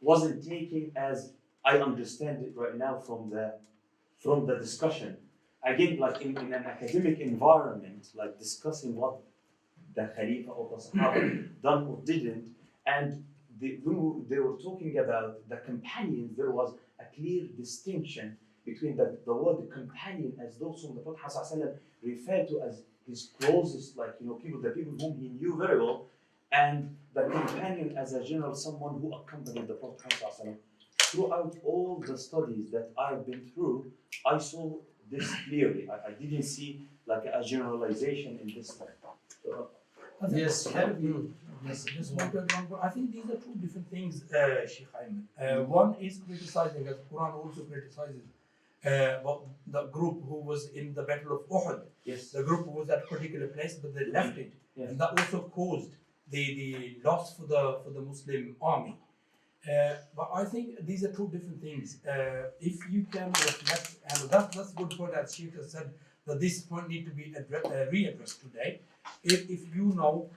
wasn't taken as I understand it right now from the discussion. Again, in an academic environment, discussing what the Khalifa or the Sahaba done or didn't, and when they were talking about the companions, there was a clear distinction between the word companion as those whom the Prophet ﷺ referred to as his closest, people, the people whom he knew very well, and the companion as a general, someone who accompanied the Prophet ﷺ. Throughout all the studies that I've been through, I saw this clearly. I didn't see a generalization in this time. So,
yes,
I think these are two different things, Sheikh Ayman. One is criticizing, as Quran also criticizes, the group who was in the Battle of Uhud.
yes.
The group was at a particular place, but they left it,
Yes.
and that also caused the loss for the Muslim army. But I think these are two different things. If you can reflect, and that's a good point that Sheikh has said, that this point need to be readdressed today. If you know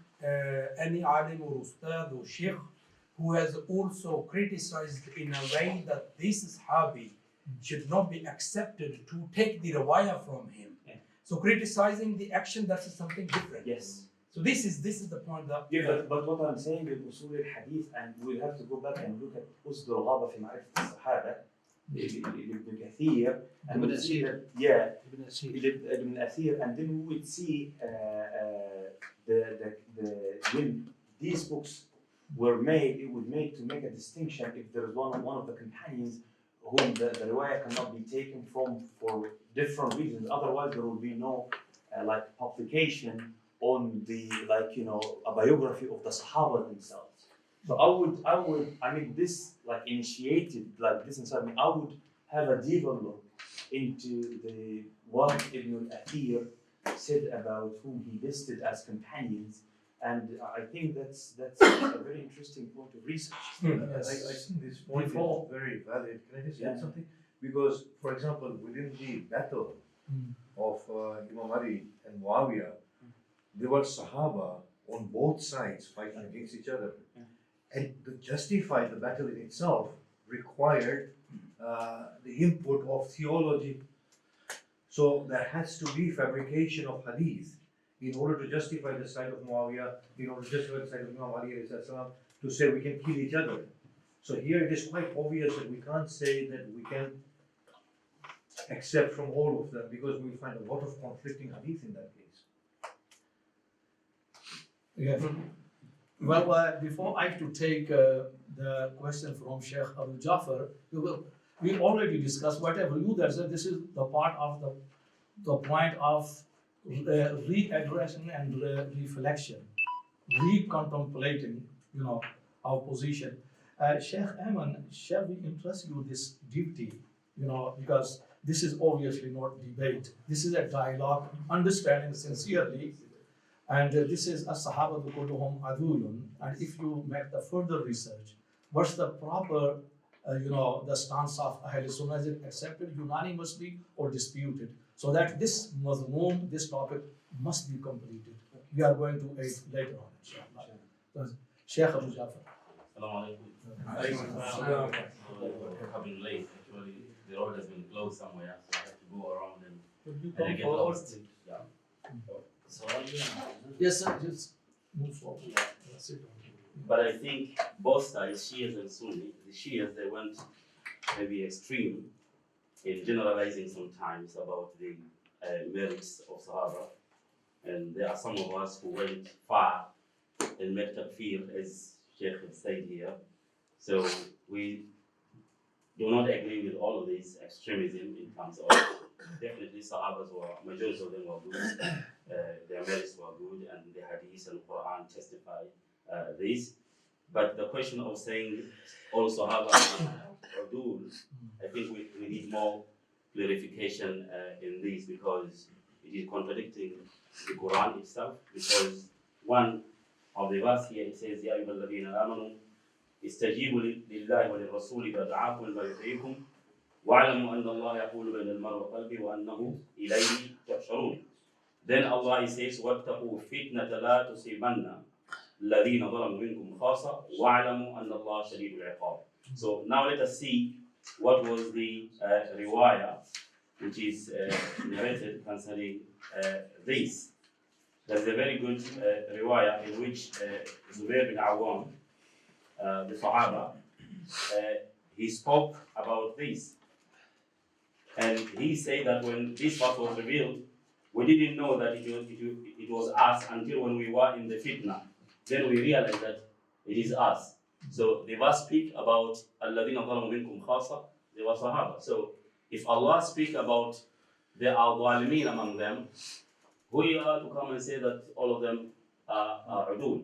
any alim or ustad or sheikh who has also criticized in a way that this sahabi should not be accepted to take the riwayah from him.
Yeah.
So criticizing the action, that's something different.
Yes.
So this is the point that.
Yeah, but what I'm saying in usul al-hadith, and we'll have to go back and look at usd al-ghaba fi ma'rifat al-sahaba, Ibn Kathir, and we'll see that, Ibn Athir, and then we would see when these books were made, it was made to make a distinction if there is one of the companions whom the riwayah cannot be taken from for different reasons. Otherwise, there will be no publication on the a biography of the Sahaba themselves. So I mean this initiated this inside me. I would have a deeper look into what Ibn al-Athir said about whom he listed as companions, And I think that's a very interesting point of research.
I think this point
Before-
is very valid. Can I just
Yeah.
add something? Because, for example, within the battle of Imam Ali and Muawiyah, there were Sahaba on both sides fighting against each other. And to justify the battle in itself required the input of theology. So there has to be fabrication of hadith in order to justify the side of Muawiyah, in order to justify the side of Imam Ali to say we can kill each other. So here it is quite obvious that we can't say that we can accept from all of them, because we find a lot of conflicting hadith in that case.
Yeah. Well, before I to take the question from Sheikh Abu Jafar, we already discussed whatever you there said. This is the part of the point of readdressing and reflection, recontemplating, our position. Sheikh Ayman, shall we interest you this duty? Because this is obviously not debate. This is a dialogue, understanding sincerely. And this is a Sahaba kulluhum adulun. And if you make the further research, what's the proper, the stance of Ahle Sunnah? Is it accepted unanimously or disputed? So that this mazmoom, this topic must be completed. We are going to aid later on, inshallah. So, Sheikh Abu Jafar.
Assalamu alaikum. Coming late, actually, the road has been closed somewhere, so I have to go around and I get lost. Yeah. So,
Yes, sir, just move forward. Sit down.
but I think both sides, Shias and Sunni, the Shias, they went maybe extreme in generalizing sometimes about the merits of Sahaba. And there are some of us who went far and made takfir, as Sheikh has said here. So we do not agree with all of this extremism in terms of definitely Sahabas were, majority of them were good, their merits were good, and the Hadith and Quran testify this. But the question of saying all Sahaba are good, I think we need more clarification in this, because it is contradicting the Quran itself. Because one of the verse here, it says, يَا أَيُّهَا الَّذِينَ آمَنُوا استجيبوا لله وللرسول إذا دعاكم لما يحييكم واعلموا أن الله يحول بين المرء وقلبه وأنه إليه تحشرون. Then Allah says, وَاتَّقُوا فِتْنَةَ لَا تُصِيبَنَّ الَّذِينَ ظَلَمُوا مِنكُمْ خَاصَّةً وَاعْلَمُوا أَنَّ اللَّهَ شَدِيدُ الْعِقَابِ. So now let us see what was the riwayah which is narrated concerning this. There's a very good riwayah in which Zubair bin Awam, the Sahaba, he spoke about this. And he said that when this verse was revealed, we didn't know that it was us until when we were in the fitna. Then we realized that it is us. So the verse speak about الَّذِينَ ظَلَمُوا مِنْكُمْ خَاصَّةً, they were Sahaba. So if Allah speak about there are zalimeen among them, who you are to come and say that all of them are udul?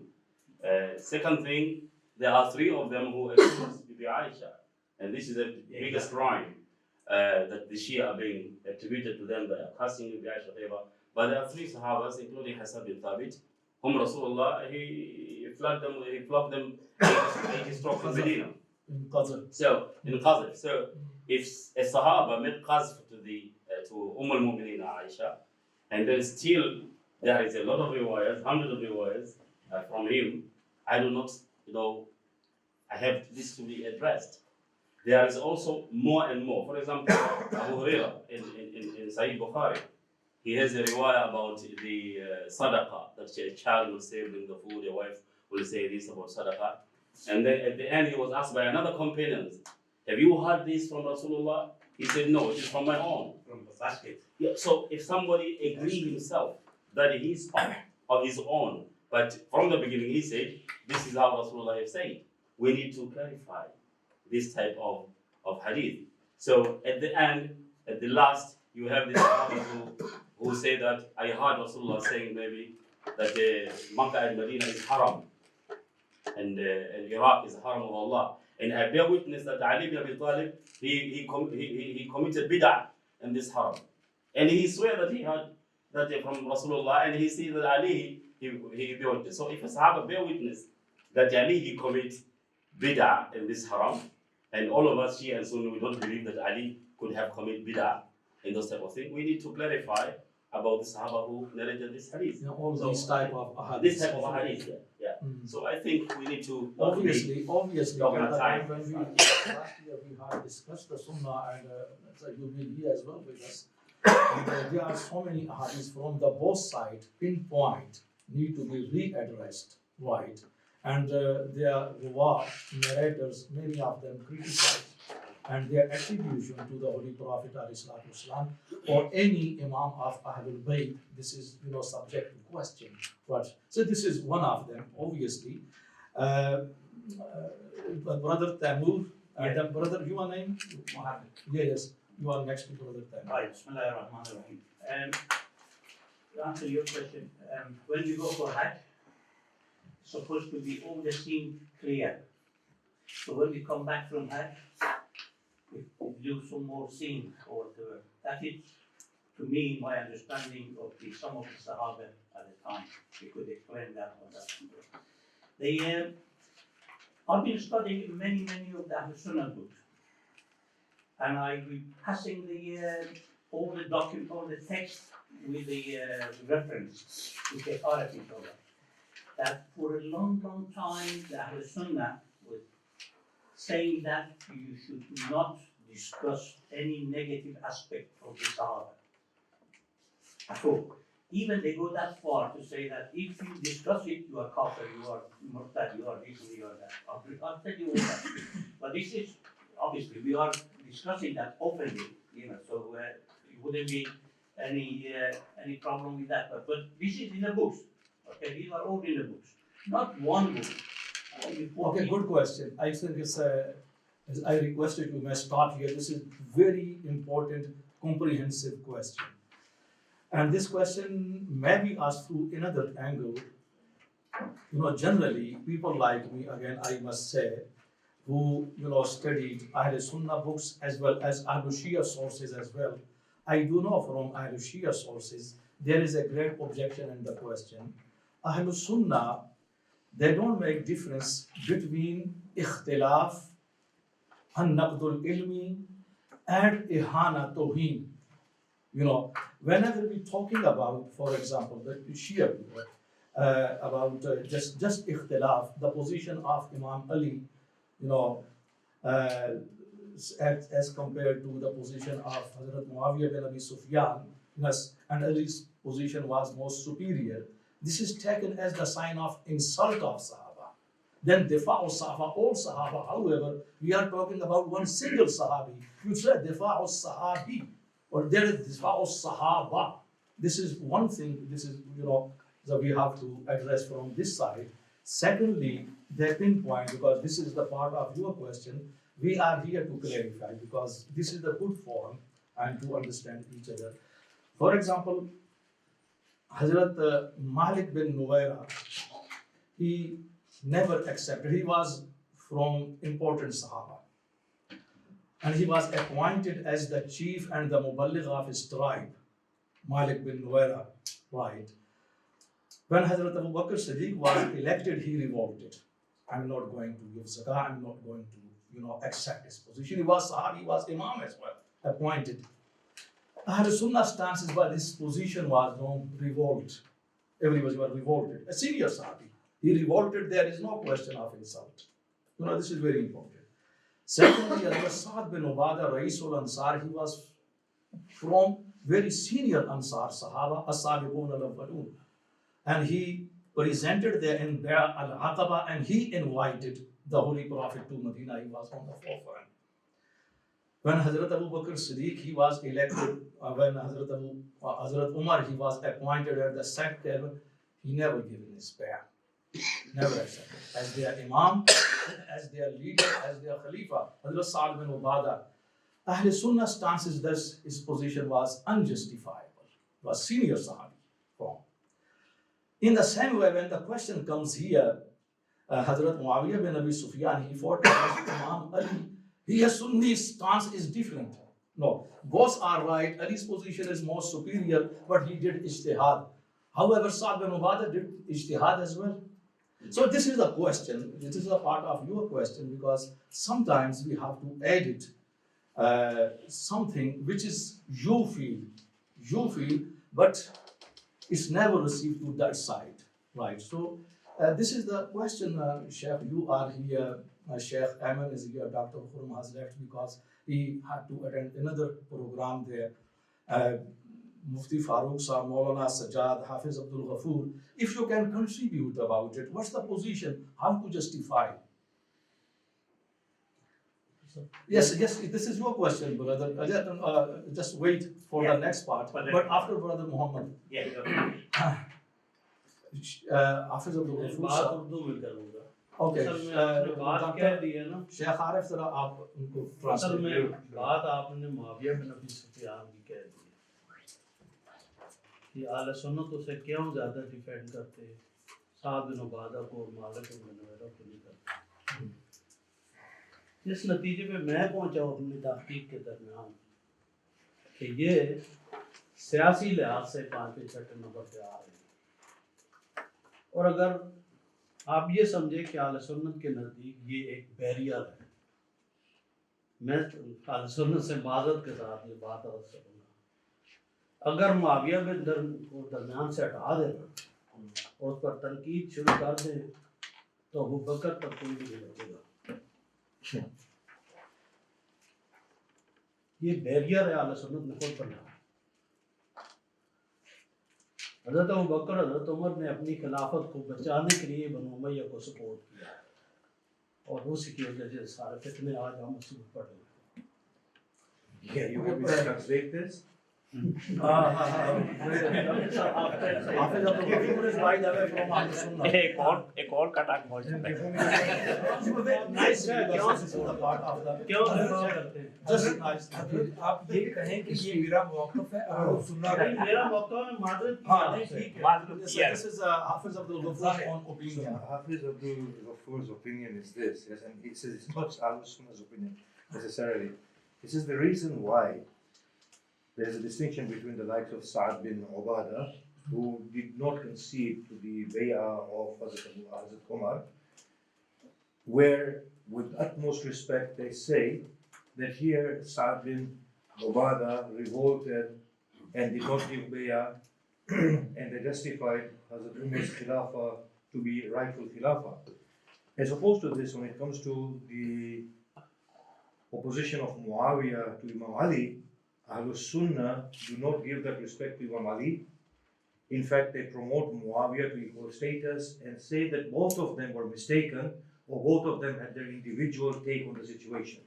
Second thing, there are three of them who accuse Bibi Aisha, and this is the biggest crime that the Shia are being attributed to them. They are cursing Bibi Aisha favor. But there are three Sahabas, including Hassan bin Thabit, whom Rasulullah he flogged them 80 strokes in Medina.
In Qadr.
So in Qadr. So if a Sahaba made qazf to al-Mu'mineen Aisha, and then still there is a lot of riwayas, hundreds of riwayas from him, I do not, I have this to be addressed. There is also more and more. For example, Abu Hurairah in Sahih Bukhari, he has a riwayah about the sadaqah, that a child will say, bring the food, a wife will say this about sadaqah. And then at the end, he was asked by another companion, have you heard this from Rasulullah? He said, no, it is from my own. From the basket. Yeah, so if somebody agrees himself that it is of his own, but from the beginning he said, this is how Rasulullah has said, we need to clarify this type of hadith. So at the end, at the last, you have this who say that I heard Rasulullah saying maybe that Makkah and Medina is haram, and Iraq is the haram of Allah. And I bear witness that Ali bin Abi Talib, he committed bid'ah in this haram. And he swear that he heard that from Rasulullah, and he said that Ali, he bear witness. So if a Sahaba bear witness that Ali he commit bid'ah in this haram, and all of us Shia and Sunni we don't believe that Ali could have committed bid'ah in those type of things, we need to clarify about the Sahaba who narrated this hadith.
You know, all
So,
these type of ahadith.
This type of hadith, yeah.
Mm.
So I think we need to
Obviously,
dogmatize.
when we last year we had discussed the Sunnah, and so you've been here as well with us. And, there are so many ahadiths from the both sides, pinpoint, need to be readdressed, right? And their narrators, many of them criticize, and their attribution to the Holy Prophet ﷺ or any Imam of Ahlul Bayt, this is subject to question. Right? So this is one of them, obviously. Brother Tamur, and then brother, your name?
Mohammed.
Yes, you are next to brother Tamur.
Right, Bismillah ar-Rahman ar-Rahim. To answer your question, when we go for Hajj, it's supposed to be all the scene clear. So when we come back from Hajj, we do some more scene or whatever. That is, to me, my understanding of some of the Sahaba at the time. We could explain that or that. I've been studying many of the Ahl Sunnah books, and I've been passing all the document, all the text with the reference to the authority of it. That for a long time, the Ahl Sunnah was saying that you should not discuss any negative aspect of the Sahaba at all. Even they go that far to say that if you discuss it, you are kafir, you are murtad, you are this, you are that. I'll tell you all that. But this is, obviously, we are discussing that openly, so it wouldn't be any problem with that. But this is in the books. Okay, these are all in the books. Not one book.
Okay, good question. I think it's as I requested, you may stop here. This is very important, comprehensive question. And this question may be asked through another angle. Generally, people like me, again, I must say, who, studied Ahl Sunnah books as well as Ahl Shia sources as well. I do know from Ahl Shia sources, there is a great objection in the question. Ahl Sunnah, they don't make difference between ikhtilaf, an-naqdul ilmi, and ihana toheen. Whenever we're talking about, for example, the Shia people, about just ikhtilaf, the position of Imam Ali, as compared to the position of Hazrat Muawiyah bin Abi Sufyan, and Ali's position was most superior. This is taken as the sign of insult of Sahaba. Then Difa'u Sahaba, all Sahaba, however, we are talking about one single Sahabi. You said Difa'u Sahabi, or there is Difa'u Sahaba. This is one thing, this is, that we have to address from this side. Secondly, they pinpoint, because this is the part of your question, we are here to clarify, because this is the good forum and to understand each other. For example, Hazrat Malik bin Nuwaira, he never accepted. He was from important Sahaba. And he was appointed as the chief and the muballigh of his tribe, Malik bin Nuwaira, right? When Hazrat Abu Bakr Siddiq was elected, he revolted. I'm not going to give zakah, I'm not going to, accept his position. He was Sahabi, he was Imam as well, appointed. Ahl Sunnah stance is why this position was revolt. Everybody was revolted. A senior Sahabi. He revolted, there is no question of insult. This is very important. Secondly, Hazrat Sa'd bin Ubadah, Raisul Ansar, he was from very senior Ansar Sahaba, As-Sabiqun al-Awwalun. And he presented there in Bay'a al-Aqaba, and he invited the Holy Prophet to Medina. He was on the forefront. When Hazrat Abu Bakr Siddiq, he was elected, when Hazrat Umar, he was appointed at the second term, he never given his bay'ah. Never accepted. As their Imam, as their leader, as their Khalifa, Hazrat Sa'd bin Ubadah. Ahl Sunnah stance is this, his position was unjustifiable. Was senior Sahabi from. In the same way, when the question comes here, Hazrat Muawiyah bin Abi Sufyan, he fought against Imam Ali. Here Sunni's stance is different. No, both are right. Ali's position is more superior, but he did ijtihad. However, Sa'd bin Ubadah did ijtihad as well. So this is the question, this is a part of your question, because sometimes we have to edit something which is you feel, but it's never received to that side, right? So this is the question, Sheikh, you are here, Sheikh Ayman is here, Dr. Khurram has left because he had to attend another program there. Mufti Farooq Sahab, Maulana Sajjad, Hafiz Abdul Ghafoor, if you can contribute about it, what's the position, how to justify? Yes, this is your question, brother. Just wait for the next part, but after Brother Muhammad.
Yeah,
Hafiz Abdul Ghafoor Sahab. Okay, Sheikh Arif जरा आप उनको
असल में
translate
बात आपने मुआविया बिन अबी सुफियान की कह दी कि आले सुन्नत उसे क्यों ज़्यादा डिफेंड करते हैं, साद बिन उबादा को और मालिक बिन नवेरा को नहीं करते। इस नतीजे पे मैं पहुंचा अपनी तहकीक के दरमियान कि ये सियासी लिहाज से 5वें छठे नंबर पे आ रहे हैं, और अगर आप ये समझे कि आले सुन्नत के नज़दीक ये एक बैरियर है, मैं आले सुन्नत से माज़रत के साथ ये बात अर्ज़ करूँगा, अगर मुआविया बिन को दरमियान से हटा देना और उस पर तनकीद शुरू कर दें तो अबू बकर तक कोई नहीं बचेगा। ये बैरियर है आले सुन्नत ने खुद बनाया। हज़रत अबू बकर हज़रत उमर ने अपनी खिलाफत को बचाने के लिए बनु उमय्या को सपोर्ट किया और उसी की वजह से सारे फितने आज हम मुसीबत पड़ गए।
Yeah, you want me to translate this?
Hafiz Abdul Ghafoor is by the way from Ahl Sunnah.
एक और कटा पहुंच सकता है।
Nice, because this is the part of the
क्यों ऐसा करते हैं?
just nice.
आप ये कहें कि ये मेरा मौक़िफ़ है और सुन्ना का
नहीं, मेरा मौका है मादरत की
हाँ,
बात
नहीं,
से।
ठीक है।
मालूम
Yes,
किया
this is Hafiz Abdul Ghafoor's own opinion.
Hafiz Abdul Ghafoor's opinion is this, yes, and he says it's not Ahl Sunnah's opinion necessarily. This is the reason why there's a distinction between the likes of Sa'd bin Ubadah, who did not concede to the bay'ah of Hazrat Umar, where with utmost respect they say that here Sa'd bin Ubadah revolted and did not give bay'ah and they justified Hazrat Umar's khilafah to be rightful khilafah. As opposed to this, when it comes to the opposition of Muawiyah to Imam Ali, Ahlul Sunnah do not give that respect to Imam Ali. In fact, they promote Muawiyah to equal status and say that both of them were mistaken or both of them had their individual take on the situation.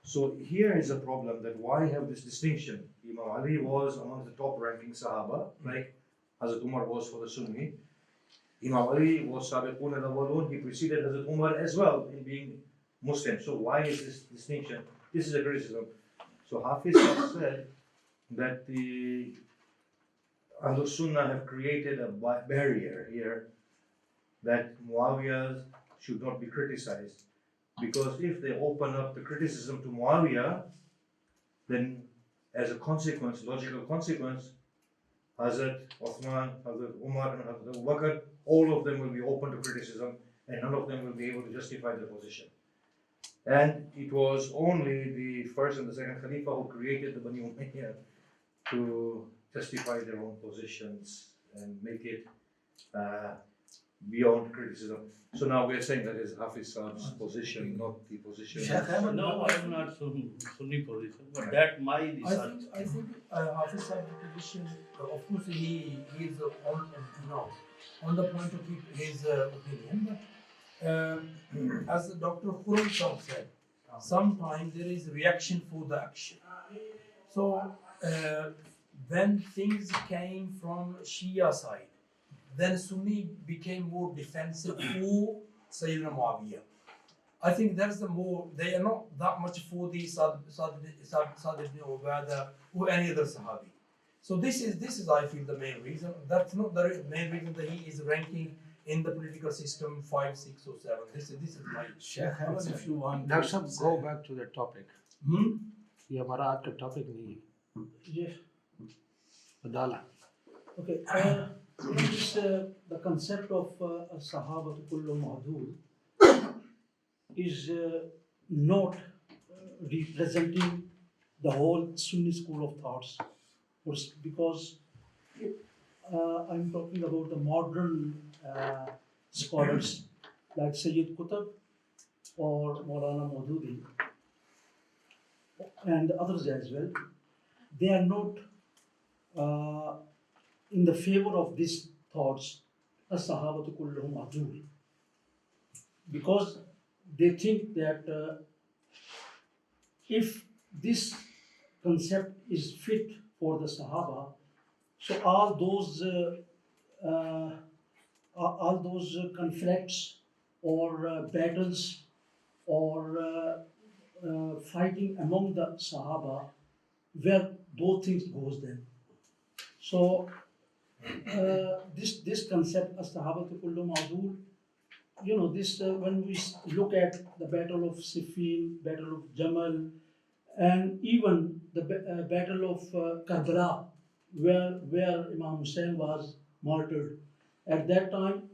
So here is a problem, that why have this distinction? Imam Ali was among the top ranking Sahaba, like Hazrat Umar was for the Sunni. Imam Ali was Sabiqun al-Awwalun, he preceded Hazrat Umar as well in being Muslim. So why is this distinction? This is a criticism. So Hafiz has said that the Ahlul Sunnah have created a barrier here that Muawiyah should not be criticized, because if they open up the criticism to Muawiyah, then as a consequence, logical consequence, Hazrat Uthman, Hazrat Umar and Hazrat Abu Bakr, all of them will be open to criticism and none of them will be able to justify their position. And it was only the first and the second Khalifa who created the Bani Umayyah to justify their own positions and make it beyond criticism. So now we are saying that is Hafiz Saab's position, not the position.
No, I'm not Sunni position, but that my research.
I think Hafiz Saab's position, of course, he is on the point to keep his opinion. But as Dr. Khurram Saab said, sometimes there is reaction for the action. So when things came from Shia side, then Sunni became more defensive for Sayyidina Muawiyah. I think that's the more, they are not that much for the Sa'd ibn Ubadah or any other Sahabi. So this is I feel the main reason. That's not the main reason that he is ranking in the political system 5, 6 or 7. This is my
Sheikh Hamad, if you want
Now, some go back to the topic. ये हमारा आज का topic नहीं है
ये
अदाला
Okay, the concept of Sahaba kullu Mahdud is not representing the whole Sunni school of thoughts, because I'm talking about the modern scholars like Sayyid Qutb or Maulana Maududi and others as well. They are not in the favor of these thoughts, as-sahabatu kulluhum adul, because they think that if this concept is fit for the Sahaba, so all those conflicts or battles or fighting among the Sahaba, where those things goes then. So this concept as Sahabatu kullu ma'dul, this when we look at the Battle of Siffin, Battle of Jamal, and even the Battle of Karbala, where Imam Hussein was martyred. At that time,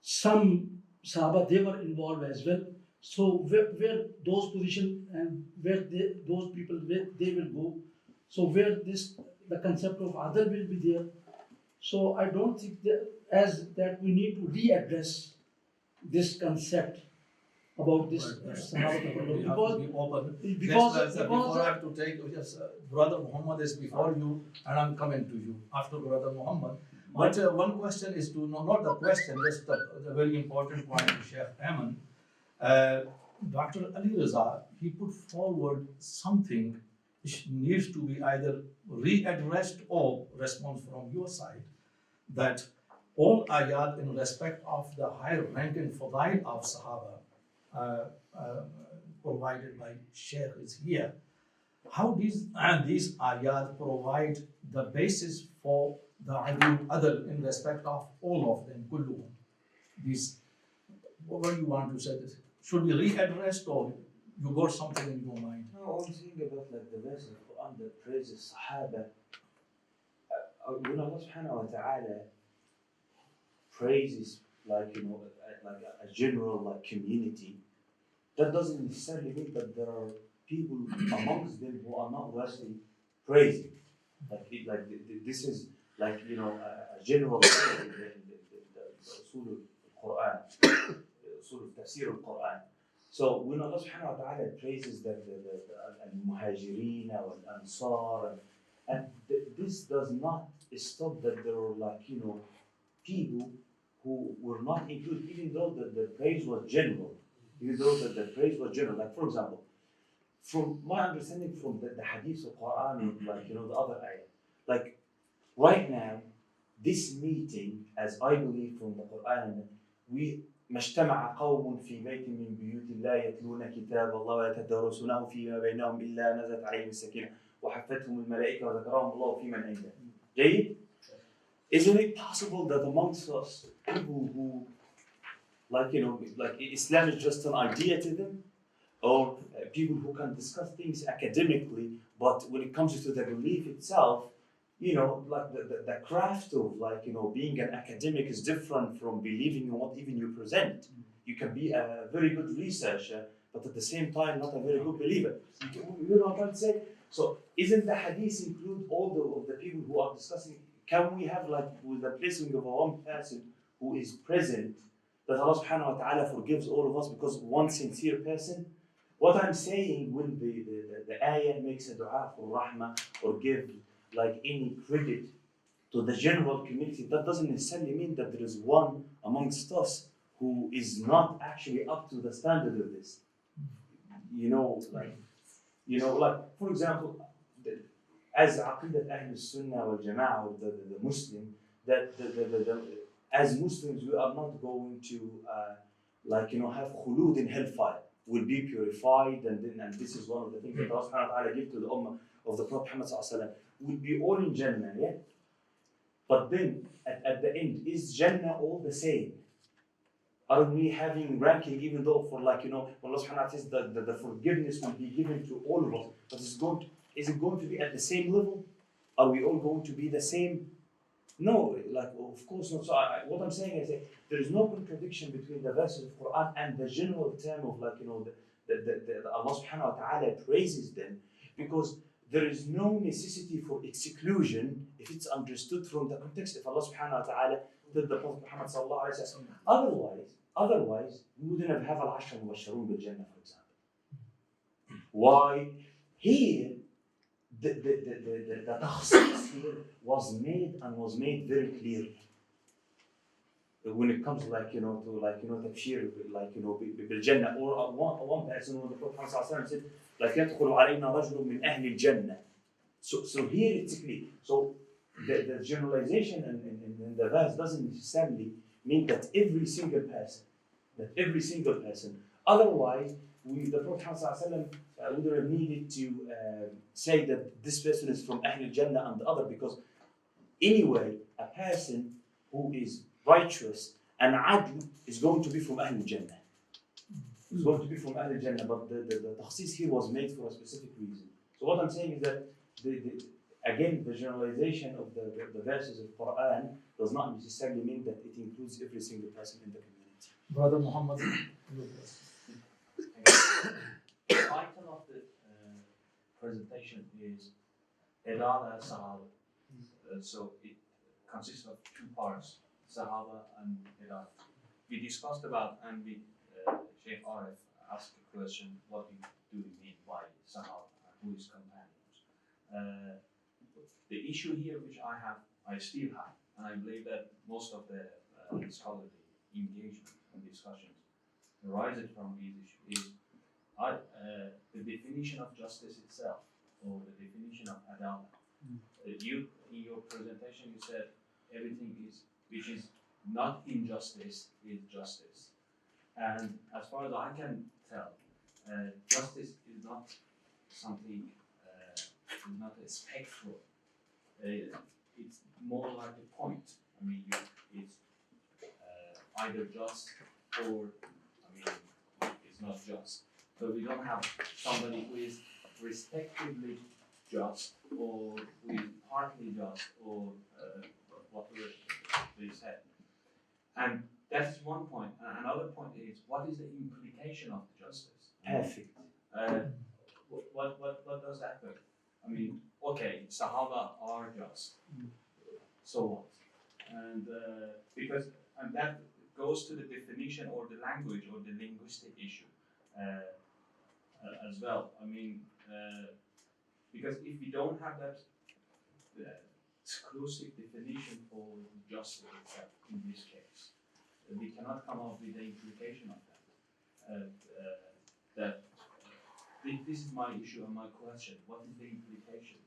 some Sahaba, they were involved as well. So where those positions and where those people, where they will go, so where the concept of other will be there. So I don't think that we need to readdress this concept about this Sahaba, because
I have to take Brother Muhammad is before you, and I'm coming to you after Brother Muhammad. But one question is to not the question, just the very important point to Sheikh Ayman. Dr. Ali Raza, he put forward something which needs to be either readdressed or response from your side, that all ayat in respect of the higher rank and fadail of Sahaba provided by Sheikh is here. How these ayat provide the basis for the other in respect of all of them, kulluhum. What do you want to say? This should be readdressed, or you got something in your mind?
No, I'm thinking about like the verse of Quran that praises Sahaba. When Allah subhanahu wa ta'ala praises like a general like community, that doesn't necessarily mean that there are people amongst them who are not worthy praising. This is like a general thing in the usul al-Quran, usul al-tafsir al-Quran. So when Allah subhanahu wa ta'ala praises the al-muhajirin or al-ansar, and this does not stop that there are people who were not included, even though the praise was general. Like for example, from my understanding from the hadith of Quran and the other ayah, like right now, this meeting, as I believe from the Quran, we ما اجتمع قوم في بيت من بيوت الله يتلون كتاب الله ويتدارسونه فيما بينهم إلا نزلت عليهم السكينة وحفتهم الملائكة وذكرهم الله في من عنده. جيد? Isn't it possible that amongst us, people who, like Islam is just an idea to them, or people who can discuss things academically, but when it comes to the belief itself, like the craft of being an academic is different from believing in what even you present. You can be a very good researcher, but at the same time not a very good believer. You know what I'm trying to say? So isn't the hadith include all of the people who are discussing? Can we have with the placing of one person who is present, that Allah subhanahu wa ta'ala forgives all of us because one sincere person? What I'm saying, when the ayah makes a dua for rahmah or give any credit to the general community, that doesn't necessarily mean that there is one amongst us who is not actually up to the standard of this. For example, as Aqidat Ahl Sunnah wal Jama'ah, or the Muslim, that as Muslims we are not going to have khulud in hellfire. We'll be purified, and this is one of the things that Allah subhanahu wa ta'ala gave to the ummah of the Prophet Muhammad sallallahu alaihi wasallam. We'll be all in Jannah, yeah? But then, at the end, is Jannah all the same? Are we having ranking, even though for Allah subhanahu wa ta'ala says that the forgiveness will be given to all of us, but is it going to be at the same level? Are we all going to be the same? No, like of course not. So what I'm saying is that there is no contradiction between the verses of Quran and the general term of like the Allah Subhanahu wa Taala praises them, because there is no necessity for exclusion if it's understood from the context. If Allah Subhanahu wa Taala did the Prophet Muhammad sallallahu alaihi wasallam, otherwise we wouldn't have al-ashra mubashsharun bil Jannah, for example. Why? Here the takhsis here was made very clearly. When it comes to tabshir, bil Jannah, or one person when the Prophet Muhammad said, like يدخل علينا رجل من أهل الجنة. So here it's clear. So the generalization in the verse doesn't necessarily mean that every single person. Otherwise, the Prophet ﷺ would have needed to say that this person is from Ahl al-Jannah and the other, because anyway, a person who is righteous and adl is going to be from Ahl al-Jannah. It's going to be from Ahl al-Jannah, but the takhsis here was made for a specific reason. So what I'm saying is that again, the generalization of the verses of Quran does not necessarily mean that it includes every single person in the community.
Brother Muhammad.
The title of the presentation is Adalah Sahabah. So it consists of two parts, Sahabah and Adalah. We discussed about, and Sheikh Arif asked a question, what do you mean by Sahabah, who is companions? The issue here which I still have, and I believe that most of the scholarly engagement and discussions arises from these issues, is the definition of justice itself, or the definition of Adalah. You, in your presentation, you said everything which is not injustice is justice. And as far as I can tell, justice is not something, is not a spectral. It's more like a point. I mean, it's either just or, it's not just. So we don't have somebody who is respectively just, or who is partly just, or whatever they said. And that's one point. And another point is, what is the implication of justice?
Perfect.
What does that mean? I mean, okay, Sahaba are just. So what? And and that goes to the definition or the language or the linguistic issue as well. I mean, because if we don't have that exclusive definition for justice itself in this case, we cannot come up with the implication of that. This is my issue and my question. What is the implication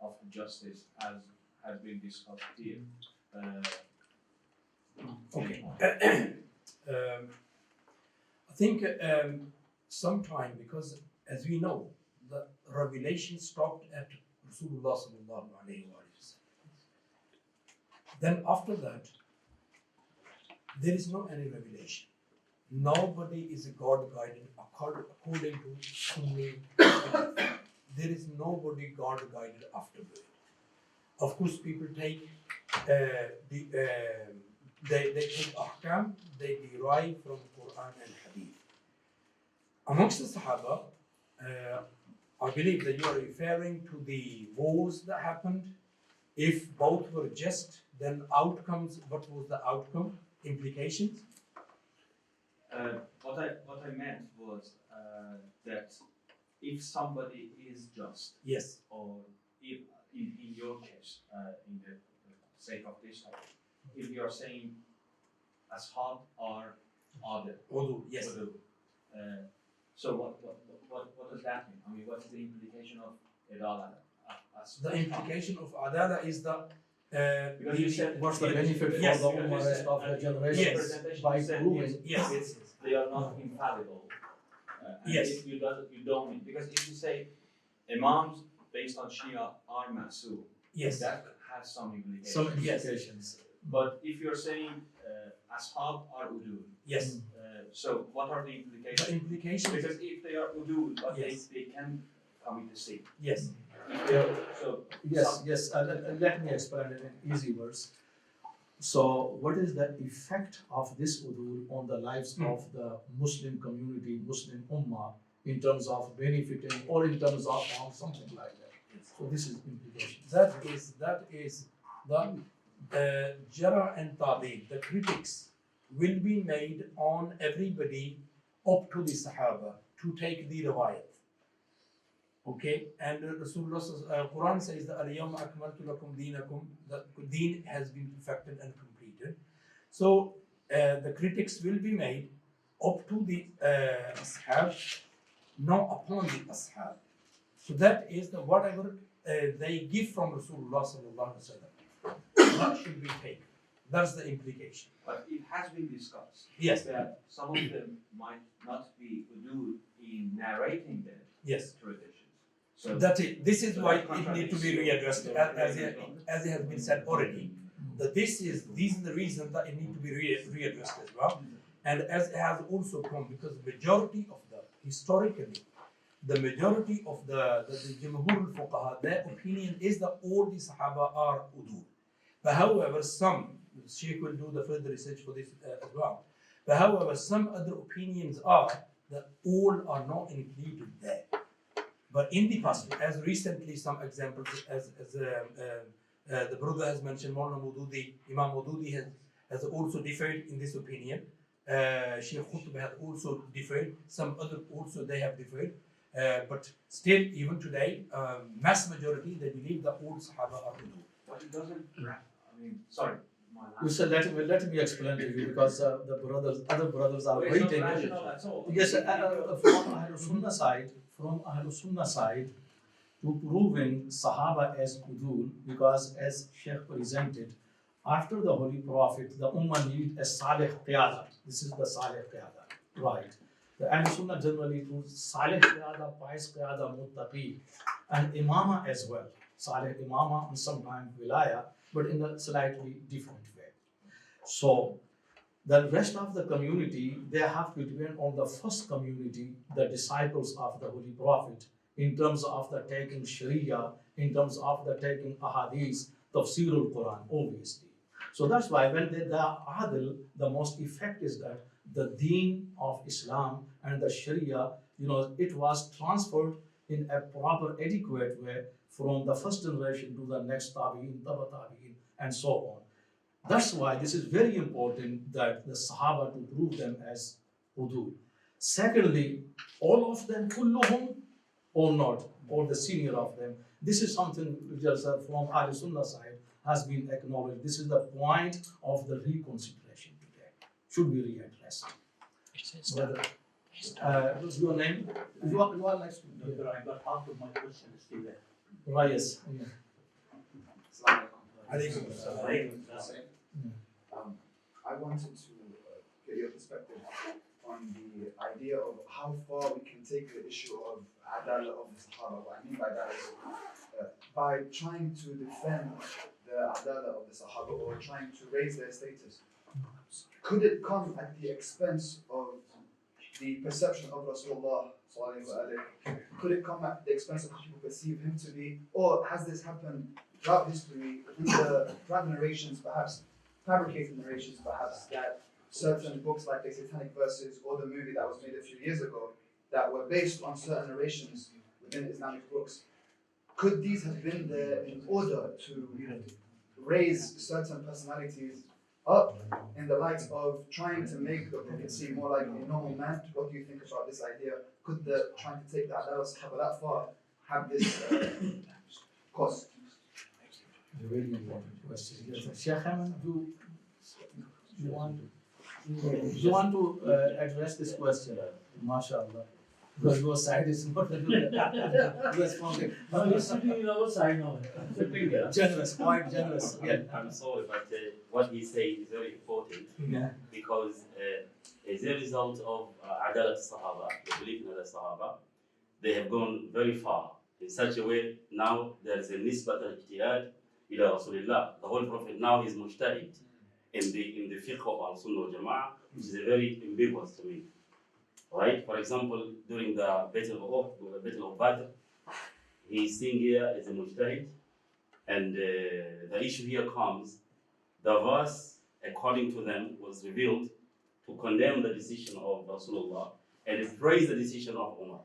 of justice as has been discussed here?
Okay. I think sometime, because as we know, the revelation stopped at Rasulullah sallallahu alaihi wasallam. Then after that, there is no any revelation. Nobody is God guided according to Sunni. There is nobody God guided after that. Of course, people take they take ahkam, they derive from Quran and Hadith. Amongst the Sahaba, I believe that you are referring to the wars that happened. If both were just, then outcomes. What was the outcome? Implications?
What I meant was that if somebody is just,
yes,
or if in your case, in the sake of this topic, if you are saying ashab are Ahle,
yes.
So what does that mean? I mean, what's the implication of Adalah?
The implication of Adalah is that
because you said
what's the benefit for the Ummah rest of the generation by proving
they are not infallible. If you don't mean, because if you say Imams based on Shia are Mas'ud, that has some implications. But if you're saying Ashab are Udul, so what are the implications?
The implications,
because if they are Udul, but they can commit a sin.
Yes. Let me explain it in easy words. So what is the effect of this udul on the lives of the Muslim community, Muslim ummah, in terms of benefiting or in terms of harm, something like that? So this is implication.
That is the Jara and Tabi, the critics will be made on everybody up to the Sahaba to take the riwayat. Okay, and Rasulullah's Quran says that Al-Yawma akmaltu lakum deenakum, the deen has been perfected and completed. So the critics will be made up to the Ashab, not upon the Ashab. So that is the whatever they give from Rasulullah sallallahu alaihi wasallam, that should be taken. That's the implication.
But it has been discussed.
Yes.
That some of them might not be udul in narrating the
Yes.
traditions. So
That is, this is
so
why
that
it needs to be readdressed, as it has been said already. That these are the reasons that it needs to be readdressed as well. And as it has also come, because majority of historically, the majority of the Jumhur al-Fuqaha, their opinion is that all the Sahaba are udul. But however, some, Sheikh will do the further research for this as well. But however, some other opinions are that all are not included there. But in the past, as recently some examples, as the brother has mentioned, Maulana Maududi, Imam Maududi has also differed in this opinion. Sheikh Qutb has also differed. Some other also they have differed. But still, even today, mass majority, they believe that all Sahaba are udul.
but it doesn't. I mean, sorry.
You said let me explain to you because the other brothers are
It's not
waiting.
rational at all.
Yes, from Ahlul Sunnah side, to proving Sahaba as udul, because as Sheikh presented, after the Holy Prophet, the Ummah need a Salih Qiyada. This is the Salih Qiyada, right? The Ahlul Sunnah generally do Salih Qiyada, Pious Qiyada, Muttaqi, and Imama as well. Salih Imama and sometimes Wilaya, but in a slightly different way. So, the rest of the community, they have to depend on the first community, the disciples of the Holy Prophet, in terms of the taking Sharia, in terms of the taking Ahadith, Tafsir al-Quran, obviously. So that's why when they are Adil, the most effect is that the deen of Islam and the Sharia, it was transferred in a proper, adequate way from the first generation to the next Tabi'in, Taba Tabi'in, and so on. That's why this is very important that the Sahaba to prove them as udul. Secondly, all of them, kulluhum or not, or the senior of them. This is something just from Ahlul Sunnah side has been acknowledged. This is the point of the reconsideration today. Should be readdressed. What's your name? You are next to me.
Doctor, I got half of my question still there.
Right, yes.
I wanted to get your perspective on the idea of how far we can take the issue of Adalah of the Sahaba. What I mean by that is by trying to defend the Adalah of the Sahaba or trying to raise their status, could it come at the expense of the perception of Rasulullah? Could it come at the expense of how people perceive him to be? Or has this happened throughout history, throughout narrations, perhaps fabricated narrations, perhaps, that certain books like the Satanic Verses or the movie that was made a few years ago that were based on certain narrations within Islamic books, could these have been there in order to raise certain personalities up in the light of trying to make the Prophet seem more like a normal man? What do you think about this idea? Could the trying to take the Adalah Sahaba that far have this cost?
A very important question. Sheikh Haman, do you want to address this question? MashaAllah. Because your side is not responding.
No, you're sitting in our side now.
Generous, quite generous. Yeah.
I'm sorry, but what he said is very important.
Yeah.
Because as a result of Adalat Sahaba, the belief in the Sahaba, they have gone very far in such a way. Now there is a nisbat al-ijtihad ila Rasulillah. The whole Prophet now is mujtahid in the fiqh of al-Sunnah wal Jama'ah, which is a very ambiguous to me. Right? For example, during the Battle of Badr, he is seen here as a mujtahid, and the issue here comes the verse, according to them, was revealed to condemn the decision of Rasulullah and praise the decision of Umar.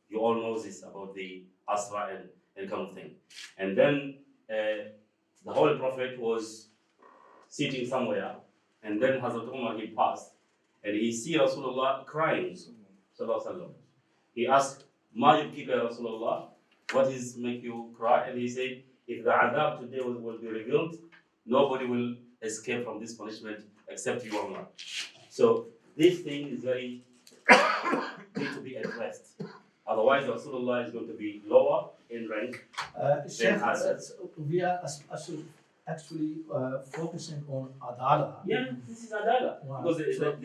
You all know this about the Asra and kind of thing. And then the Holy Prophet was sitting somewhere, and then Hazrat Umar, he passed, and he see Rasulullah crying. He asked, Ma yubkika ya Rasulullah, what is make you cry? And he said, if the adab today will be revealed, nobody will escape from this punishment except you, Umar. So this thing is very need to be addressed. Otherwise, Rasulullah is going to be lower in rank
Sheikh,
than us.
we are actually focusing on Adalah.
Yeah, this is Adalah.
Wow.
Because
So-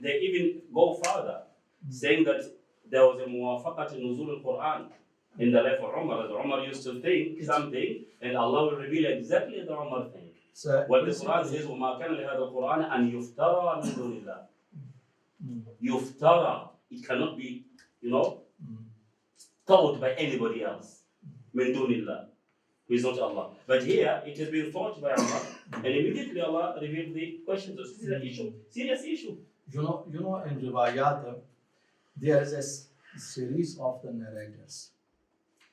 they even go further, saying that there was a muwafaqat in nuzul al-Quran in the life of Umar. That Umar used to think something, and Allah will reveal exactly the Umar thing.
So,
What the Quran says, وَمَا كَانَ لِهَذَا الْقُرْآنَ أَنْ يُفْتَرَى مِنْ دُونِ اللَّهِ. Yuftara. It cannot be, taught by anybody else. مِنْ دُونِ اللَّهِ. Who is not Allah. But here, it has been taught by Allah, and immediately Allah revealed the question. So this is an issue, serious issue.
you know, in Riwayat, there is a series of the narrators.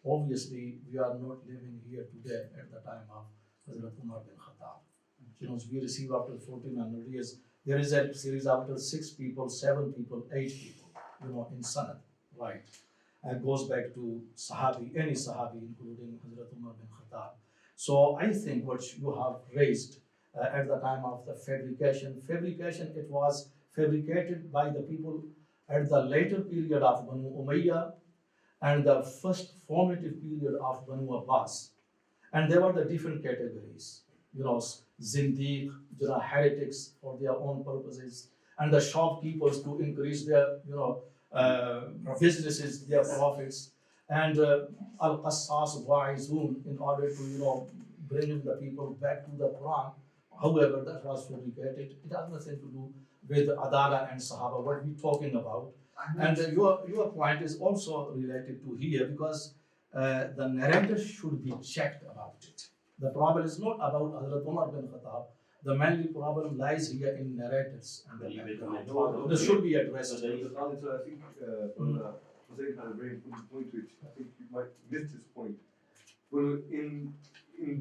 Obviously, we are not living here today at the time of Hazrat Umar bin Khattab. We receive after 1400 years. There is a series after 6 people, 7 people, 8 people, in Sanad, right? And goes back to Sahabi, any Sahabi, including Hazrat Umar bin Khattab. So I think what you have raised at the time of the fabrication, it was fabricated by the people at the later period of Banu Umayyah and the first formative period of Banu Abbas. And there were the different categories, Zindiq, heretics for their own purposes, and the shopkeepers to increase their, businesses, their profits, and Al-Qassas Wa'izun in order to, bring the people back to the Quran. However, that was fabricated. It has nothing to do with Adalah and Sahaba, what we're talking about. And your point is also related to here because the narrators should be checked about it. The problem is not about Hazrat Umar bin Khattab. The mainly problem lies here in narrators. And this should be addressed.
I think Hussein had a very important point, which I think you might miss this point. Well, in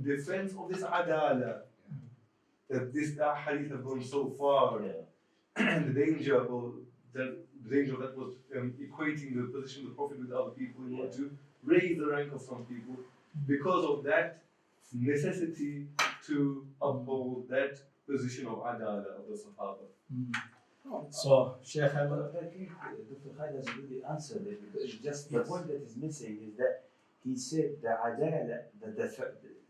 defense of this Adalah, that this hadith have gone so far, and the danger that was equating the position of the Prophet with other people in order to raise the rank of some people. Because of that necessity to uphold that position of Adalah of the Sahaba.
So, Sheikh
I think Dr. Khalid has really answered it because just the point that is missing is that he said the Adalah,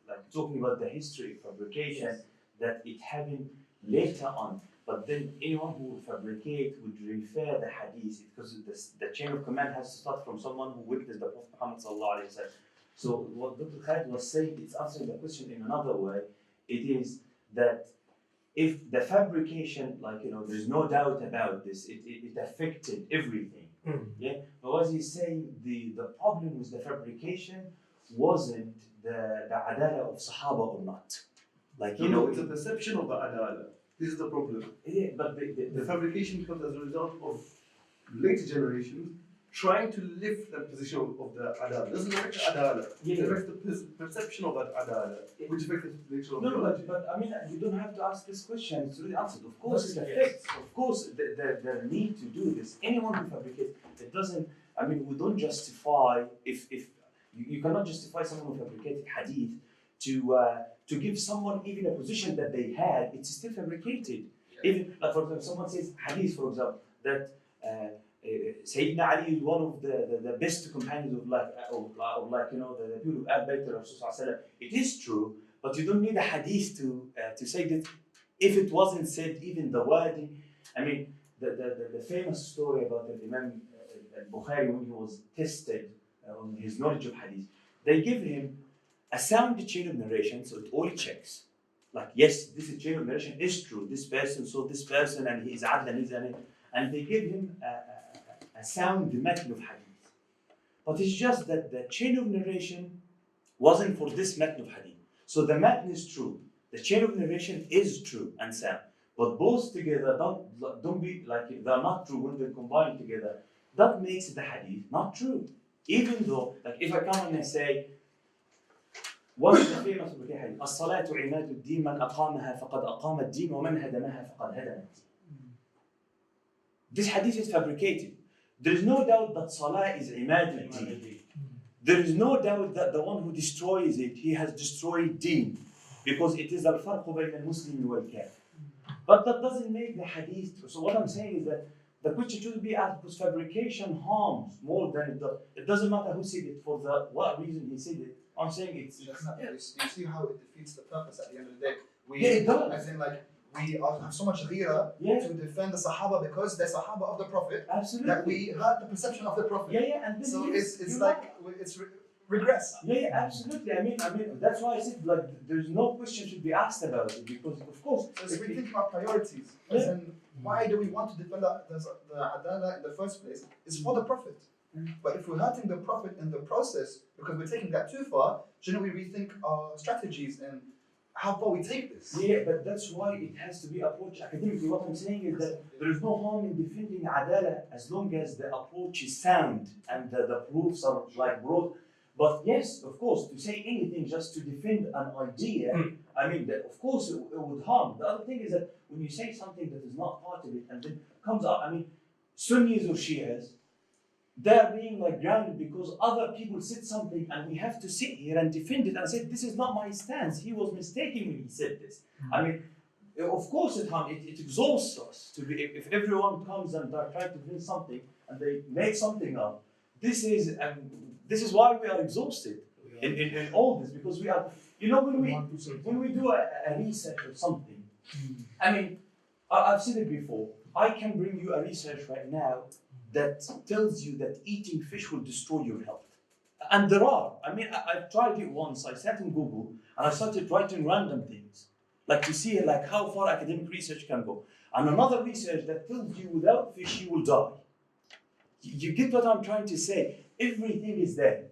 like talking about the history of fabrication, that it happened later on. But then anyone who would fabricate would refer the hadith because the chain of command has to start from someone who witnessed the Prophet Muhammad sallallahu alaihi wasallam. So what Dr. Khalid was saying, it's answering the question in another way. It is that if the fabrication, there's no doubt about this, it affected everything. Yeah. But what he's saying, the problem with the fabrication wasn't the Adalah of Sahaba or not.
It's a perception of the Adalah. This is the problem.
Yeah, but
the fabrication comes as a result of later generations trying to lift the position of the Adalah. It doesn't affect the Adalah. It affects the perception of that Adalah, which affects the nature of the religion.
But I mean, you don't have to ask this question. It's really answered. Of course, it affects. Of course, the need to do this. Anyone who fabricates, it doesn't. I mean, we don't justify if you cannot justify someone who fabricated hadith to give someone even a position that they had. It's still fabricated. Even for example, someone says hadith, for example, that Sayyidina Ali is one of the best companions of the people of Al-Bayt of Rasulullah. It is true, but you don't need a hadith to say that. If it wasn't said, even the wording. I mean, the famous story about the Imam al-Bukhari when he was tested on his knowledge of hadith, they give him a sound chain of narration, so it all checks. Yes, this chain of narration is true. This person saw this person, and he is adl and he's an. And they give him a sound matn of hadith. But it's just that the chain of narration wasn't for this matn of hadith. So the matn is true, The chain of narration is true and sound, but both together don't be like they're not true when they're combined together. That makes the hadith not true. Even though, like if I come and I say, what is the famous hadith? الصلاة عماد الدين من أقامها فقد أقام الدين ومن هدمها فقد هدم الدين. This hadith is fabricated. There is no doubt that Salah is Imad al-Din. There is no doubt that the one who destroys it, he has destroyed Deen. Because it is al-farq bayna al-Muslim wal-Kafir. But that doesn't make the hadith true. So what I'm saying is that the question should be asked because fabrication harms more than it does. It doesn't matter who said it, for what reason he said it. I'm saying it's...
That's not, you see how it defeats the purpose at the end of the day?
Yeah, it does.
As in like, we have so much ghira to defend the Sahaba because they're Sahaba of the Prophet.
Absolutely.
That we had the perception of the Prophet.
And
so it's like, it's regress.
Absolutely. I mean, that's why I said like there's no question should be asked about it because of course.
So we think about priorities. As in, why do we want to defend the Adalah in the first place? It's for the Prophet. But if we're hurting the Prophet in the process because we're taking that too far, shouldn't we rethink our strategies and how far we take this?
Yeah, but that's why it has to be approached academically. What I'm saying is that there is no harm in defending Adalah as long as the approach is sound and the proofs are like broad. But yes, of course, to say anything just to defend an idea, I mean, of course it would harm. The other thing is that when you say something that is not part of it and then comes up, I mean, Sunnis or Shias, they're being like grounded because other people said something and we have to sit here and defend it and say, this is not my stance. He was mistaken when he said this. I mean, of course it exhausts us to be, if everyone comes and they're trying to defend something and they make something up, this is why we are exhausted in all this because we are, you know, when we do a research or something, I mean, I've said it before, I can bring you a research right now that tells you that eating fish will destroy your health. And there are. I mean, I've tried it once. I sat in Google and I started writing random things, like to see like how far academic research can go. And another research that tells you without fish you will die. You get what I'm trying to say? Everything is there.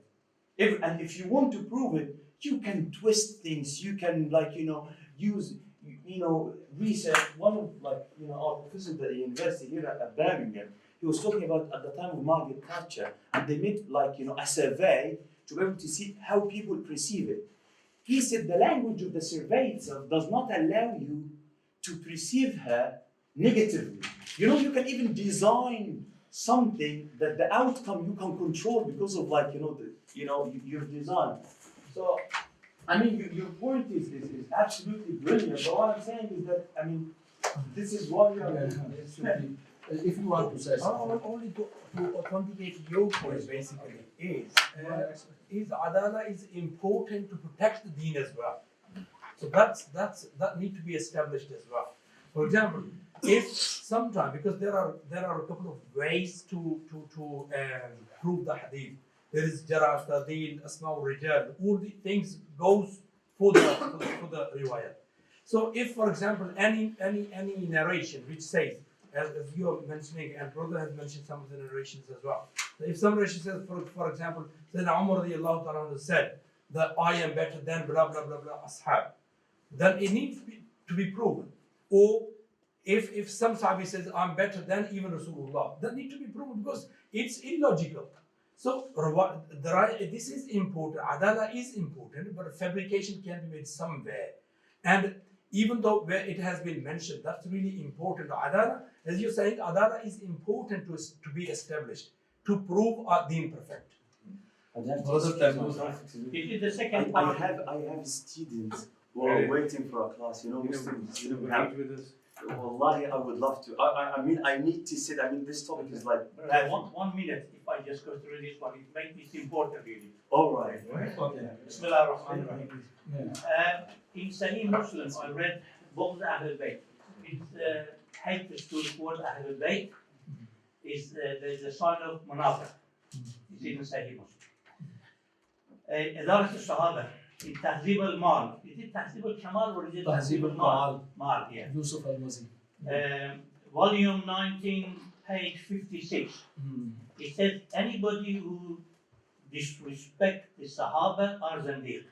And if you want to prove it, you can twist things. You can use research. One of our professors at the university here at Birmingham, he was talking about at the time of Margaret Thatcher, and they made a survey to be able to see how people perceive it. He said the language of the survey itself does not allow you to perceive her negatively. You can even design something that the outcome you can control because of your design. So, I mean, your point is absolutely brilliant. But what I'm saying is that, I mean, this is what we are.
If you want to say something.
Only to authenticate your point basically is Adalah is important to protect the deen as well. So that need to be established as well. For example, if sometime, because there are a couple of ways to prove the hadith. There is Jarah, Tadil, Asma Rijal, all the things goes for the riwayat. So if, for example, any narration which says, as you are mentioning, and brother has mentioned some of the narrations as well. So if some narration says, for example, Sayyidina Umar radiallahu ta'ala said that I am better than blah blah blah blah ashab, then it needs to be proven. Or if some Sahabi says I'm better than even Rasulullah, that needs to be proven because it's illogical. So this is important. Adalah is important, but fabrication can be made somewhere. And even though where it has been mentioned, that's really important. Adalah, as you're saying, Adalah is important to be established, to prove our deen perfect.
It is the second part.
I have students who are waiting for a class, Muslims. Wallahi, I would love to. I mean, I need to sit. I mean, this topic is like.
1 minute, if I just go through this one, it makes this important really.
All right.
Okay. Bismillah ar-Rahman ar-Rahim. In Sahih Muslim, I read Bughd Ahl al-Bayt. It's hatred towards Ahl al-Bayt is the sign of Munafiq. It's in Sahih Muslim. Adalat al-Sahaba in Tahzib al-Mal. Is it Tahzib al-Kamal or is it
Tahzib al-Kamal?
Mal, yeah.
Yusuf al-Mazi.
Volume 19, page 56. It says anybody who disrespects the Sahaba are Zandiq.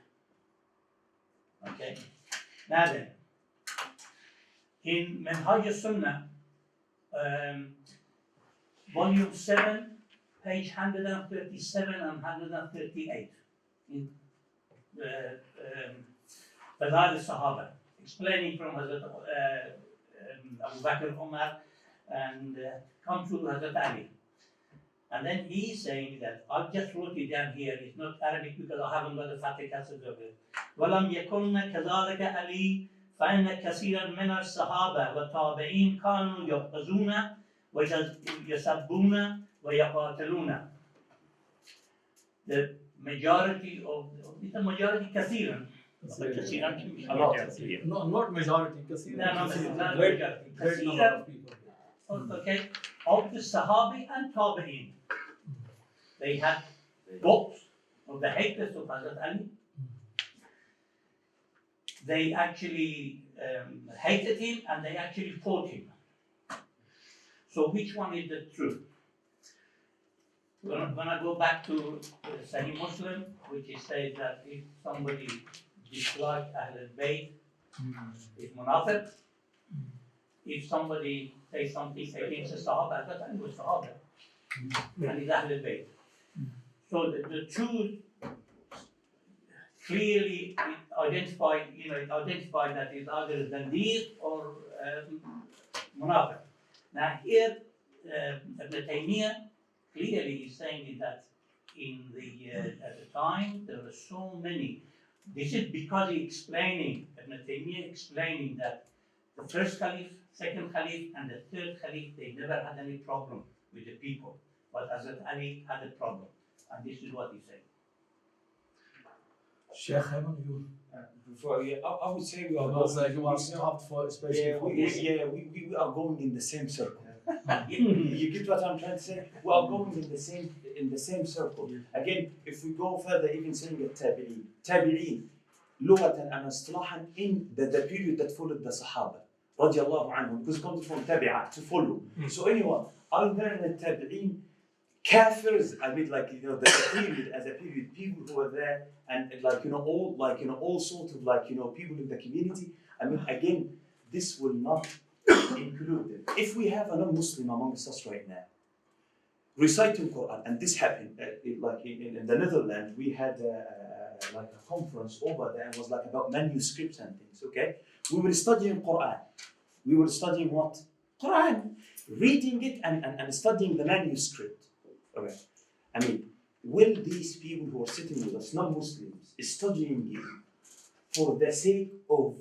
Okay. Now then, in Minhaj Sunnah, volume 7, page 137 and 138, in Fadail al-Sahaba, explaining from Hazrat Abu Bakr, Umar, and come to Hazrat Ali. And then he's saying that, I've just wrote it down here, it's not Arabic because I haven't got the Fatih cassette of it. وَلَمْ يَكُنَّ كَذَلِكَ عَلِي فَإِنَّ كَثِيرًا مِنَ الصَّحَابَةِ وَالتَّابِعِينَ كَانُوا يَبْغَضُونَ وَيَسَبُّونَ وَيَقَاتِلُونَ. The majority of, it's a majority كثيرا.
A lot. No, not majority, كثير.
No, not
Great,
majority.
great number of people.
Okay, of the Sahabi and Tabi'in. They had books of the hatred of Hazrat Ali. They actually hated him and they actually fought him. So which one is the truth? When I go back to Sahih Muslim, which is says that if somebody dislikes Ahle Bayt, it's munafiq. If somebody says something against the Sahaba, that time was Sahaba, and it's Ahle Bayt. So the truth clearly identified, it identified that it's either Zandiq or Munafiq. Now here, Ibn Taymiyyah clearly is saying that in the at the time there were so many. This is because he explaining, Ibn Taymiyyah explaining that the first Caliph, second Caliph, and the third Caliph, they never had any problem with the people. But Hazrat Ali had a problem. And this is what he said.
Sheikh Haman, you.
Before, I would say we are
Because
going.
you are stopped for especially for this.
We are going in the same circle. You get what I'm trying to say? We are going in the same circle. Again, if we go further, even saying it tabi'in, لغة and اصطلاحا in the period that followed the Sahaba, radiallahu anhum, because it comes from tabi'ah, to follow. So anyone, other than the tabi'in, kafirs, I mean, the period as a period, people who were there, and all sorts of people in the community. I mean, again, this will not include them. If we have a non-Muslim amongst us right now, reciting Quran, and this happened, in the Netherlands, we had a conference over there, and was about manuscripts and things. Okay, we were studying Quran. We were studying what? Quran, reading it and studying the manuscript. Okay, I mean, will these people who are sitting with us, non-Muslims, studying it for the sake of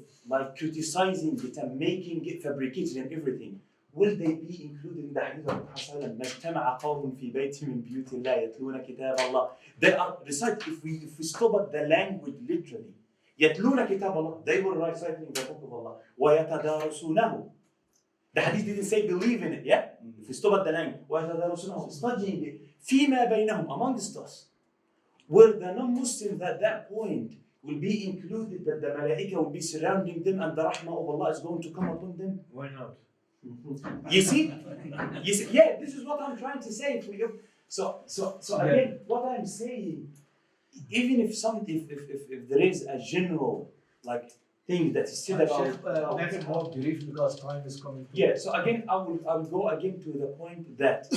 criticizing it and making it fabricated and everything, will they be included in the hadith of Prophet مَجْتَمَعَ قَوْمٌ فِي بَيْتٍ مِّن بِيُوتِ اللَّهِ يَتْلُونَ كِتَابَ اللَّهِ. They are recite, if we stop at the language literally, يَتْلُونَ كِتَابَ اللَّهِ, they were reciting the book of Allah. وَيَتَدَارُسُونَهُ. The hadith didn't say believe in it, yeah? If we stop at the language, وَيَتَدَارُسُونَهُ, studying it, فِيمَا بَيْنَهُم, amongst us. Were the non-Muslims at that point will be included, that the malaika will be surrounding them and the rahmah of Allah is going to come upon them?
Why not?
You see? Yeah, this is what I'm trying to say for you. So again, what I'm saying, even if there is a general thing that is said about
Make it more brief because time is coming.
Yeah, so again, I will go again to the point that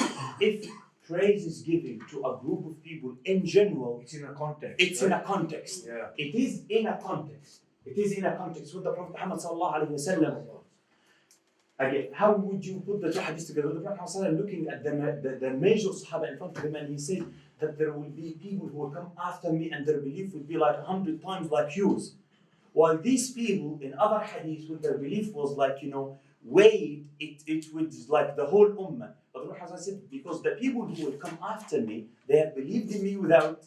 if praise is given to a group of people in general,
It's in a context.
it's in a context.
Yeah.
It is in a context. It is in a context with the Prophet Muhammad sallallahu alaihi wasallam. Again, how would you put the two hadiths together? The Prophet Muhammad looking at the major Sahaba in front of him, and he said that there will be people who will come after me and their belief will be 100 times like yours. While these people in other hadiths, with their belief was weighed, it was like the whole ummah. But the Prophet said, because the people who will come after me, they have believed in me without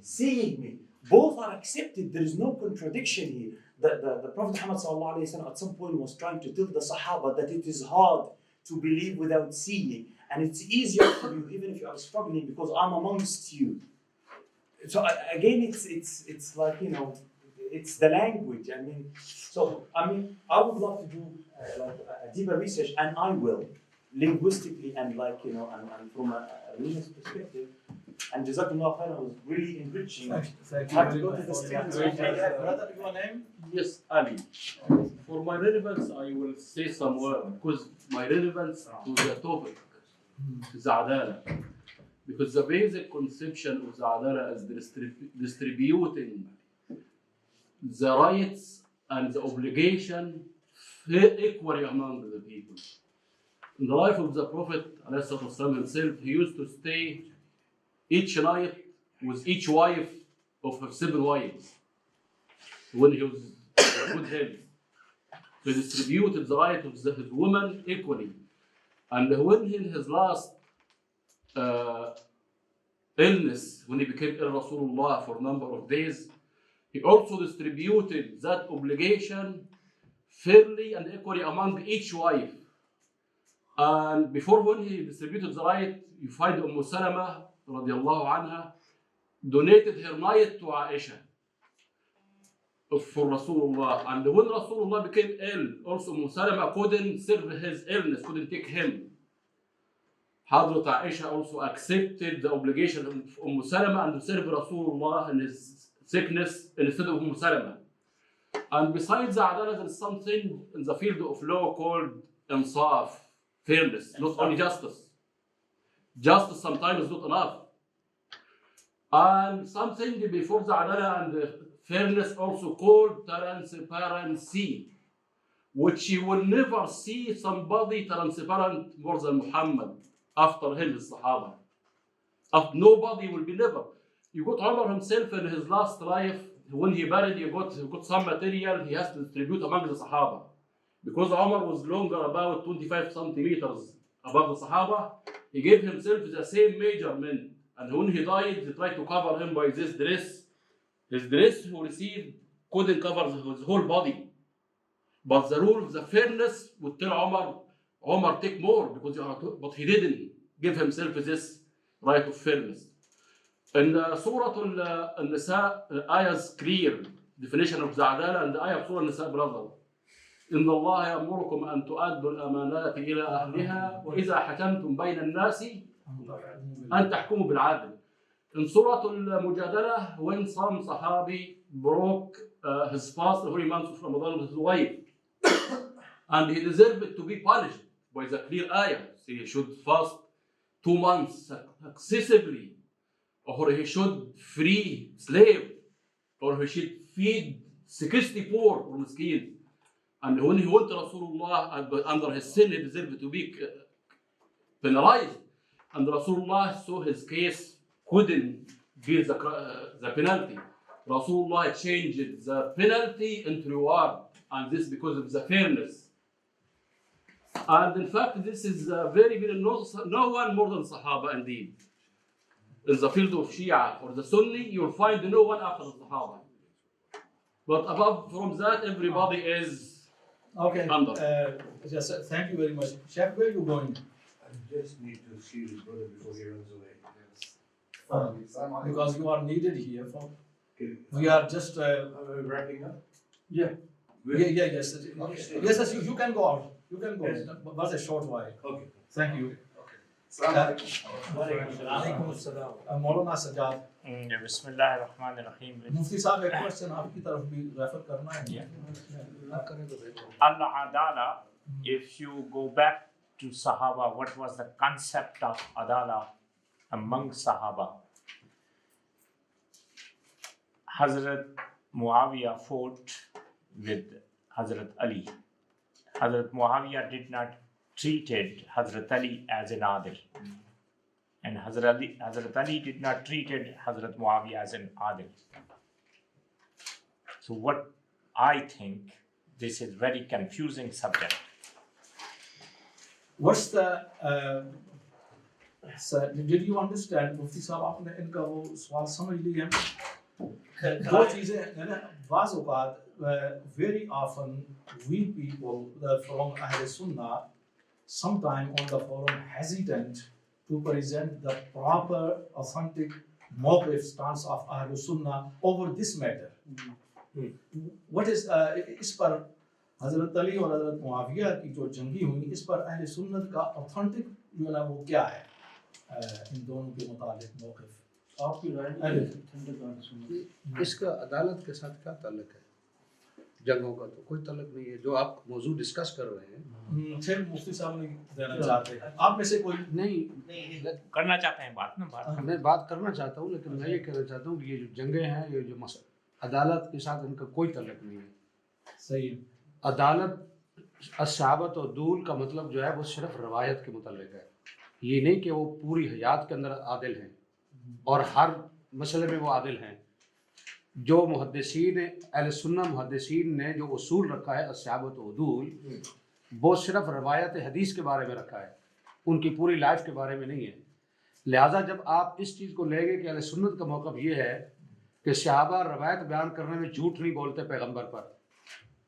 seeing me. Both are accepted. There is no contradiction here. The Prophet Muhammad at some point was trying to tell the Sahaba that it is hard to believe without seeing, and it's easier for you even if you are struggling because I'm amongst you. So again, it's it's the language. I would love to do a deeper research, and I will linguistically and and from a religious perspective And Jazakallah khairan was really enriching.
Thank you
Have to
very
go
much
to the
for
students.
your brother, your name?
Yes, Ali. For my relevance, I will say some word because my relevance to the topic is Adalah. Because the basic conception of the Adalah is distributing the rights and the obligation equally among the people. In the life of the Prophet ﷺ himself, he used to stay each night with each wife of her 7 wives when he was in good health. So he distributed the right of his women equally. And when he in his last illness, when he became ill Rasulullah for a number of days, he also distributed that obligation fairly and equally among each wife. And before when he distributed the right, you find Salama radiallahu anha donated her night to Aisha for Rasulullah. And when Rasulullah became ill, also Salama couldn't serve his illness, couldn't take him. Hadrat Aisha also accepted the obligation of Salama and to serve Rasulullah in his sickness instead of Salama. And besides the Adalah, there is something in the field of law called insaf, fairness, not only justice. Justice sometimes is not enough. And something before the Adalah and the fairness also called transparency, which you will never see somebody transparent more than Muhammad after him, the Sahaba. Nobody will be never. You got Umar himself in his last life, when he buried, he got some material he has to distribute among the Sahaba. Because Umar was longer, about 25 centimeters above the Sahaba, he gave himself the same measurement. And when he died, they tried to cover him by this dress. His dress he received couldn't cover his whole body. But the rule of the fairness would tell Umar take more, because but he didn't give himself this right of fairness. In Surah Al-Nisa, ayah's clear definition of the Adalah, and the ayah of Surah Al-Nisa, brother. إن الله يأمركم أن تؤدوا الأمانات إلى أهلها وإذا حكمتم بين الناس أن تحكموا بالعدل. In Surah Al-Mujadalah, when some Sahabi broke his fast, the holy month of Ramadan with his wife, and he deserved to be punished by the clear ayah. So he should fast 2 months excessively, or he should free slave, or he should feed 60 poor or miskin. And when he went to Rasulullah under his sin, he deserved to be penalized. And Rasulullah saw his case couldn't bear the penalty. Rasulullah changed the penalty into reward, and this because of the fairness. And in fact, this is very, very no one more than Sahaba indeed. In the field of Shia or the Sunni, you'll find no one after the Sahaba. But above from that, everybody is under.
Yes, thank you very much. Sheikh, where are you going?
I just need to see his brother before he runs away.
Because you are needed here. We are just
wrapping up?
yes. Yes, you can go out. You can go. But a short while.
Okay.
Thank you. Maulana Sajjad.
Bismillahirrahmanirrahim.
Mufti Sahab, a question आपकी तरफ भी refer करना है.
Al-Adalah, if you go back to Sahaba, what was the concept of Adalah among Sahaba? Hazrat Muawiyah fought with Hazrat Ali. Hazrat Muawiyah did not treated Hazrat Ali as an adil. And Hazrat Ali did not treated Hazrat Muawiyah as an adil. So what I think, this is very confusing subject.
What's the did you understand Mufti साहब आपने इनका वो सवाल समझ लिया? दो चीजें बाज़ औक़ात very often we people from Ahle Sunnah sometime on the forum hesitant to present the proper authentic mawqif stance of Ahle Sunnah over this matter. What is इस पर हजरत अली और हजरत मुआविया की जो जंगी हुई इस पर अहले सुन्नत का ऑथेंटिक जो है वो क्या है इन दोनों के मुताबिक मौक़िफ़? आपकी राय
इसका अदालत के साथ क्या ताल्लुक है? जंगों का तो कोई ताल्लुक नहीं है, जो आप मौजूद डिस्कस कर रहे हैं।
फिर मुफ्ती साहब नहीं देना चाहते हैं, आप में से कोई
नहीं
करना चाहते हैं बात ना बात
मैं बात करना चाहता हूँ, लेकिन मैं ये कहना चाहता हूँ कि ये जो जंगें हैं, ये जो अदालत के साथ इनका कोई ताल्लुक नहीं है।
सही।
अदालत असहाबत और दूल का मतलब जो है वो सिर्फ रवायत के मुतालिक है, ये नहीं कि वो पूरी हयात के अंदर आदिल हैं और हर मसले में वो आदिल हैं। जो मुहद्दिसीन अहले सुन्नह मुहद्दिसीन ने जो उसूल रखा है असहाबत और दूल, वो सिर्फ रवायत हदीस के बारे में रखा है, उनकी पूरी लाइफ के बारे में नहीं है। लिहाजा जब आप इस चीज़ को लेंगे कि अहले सुन्नत का मौक़िफ़ ये है कि सहाबा रवायत बयान करने में झूठ नहीं बोलते पैगंबर पर,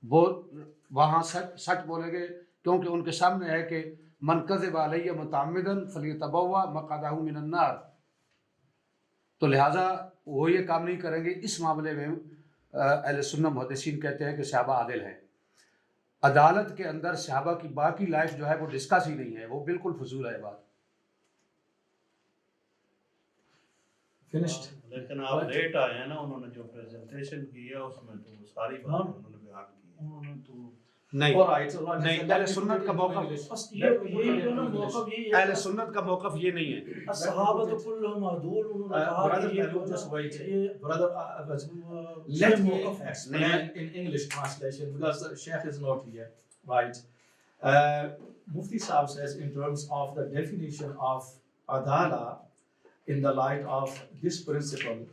वो वहाँ सच बोलेंगे, क्योंकि उनके सामने है कि मन कज़िब अलैया मुतअम्मिदन फलियतबव्वा मक़अदहु मिनन नार। तो लिहाजा वो ये काम नहीं करेंगे। इस मामले में अहले सुन्नह मुहद्दिसीन कहते हैं कि सहाबा आदिल हैं। अदालत के अंदर सहाबा की बाकी लाइफ जो है वो डिस्कस ही नहीं है, वो बिल्कुल फजूल है बात।
फिनिश्ड।
लेकिन आप लेट आए हैं ना, उन्होंने जो प्रेजेंटेशन की है उसमें तो वो सारी बातें उन्होंने बयान की है।
उन्होंने तो
नहीं
नहीं,
अहले सुन्नत का मौक़िफ़ अहले सुन्नत का मौक़िफ़ ये नहीं है।
Brother, let me explain in English translation because the Sheikh is not here, right? Mufti Saab says in terms of the definition of Adalah in the light of this principle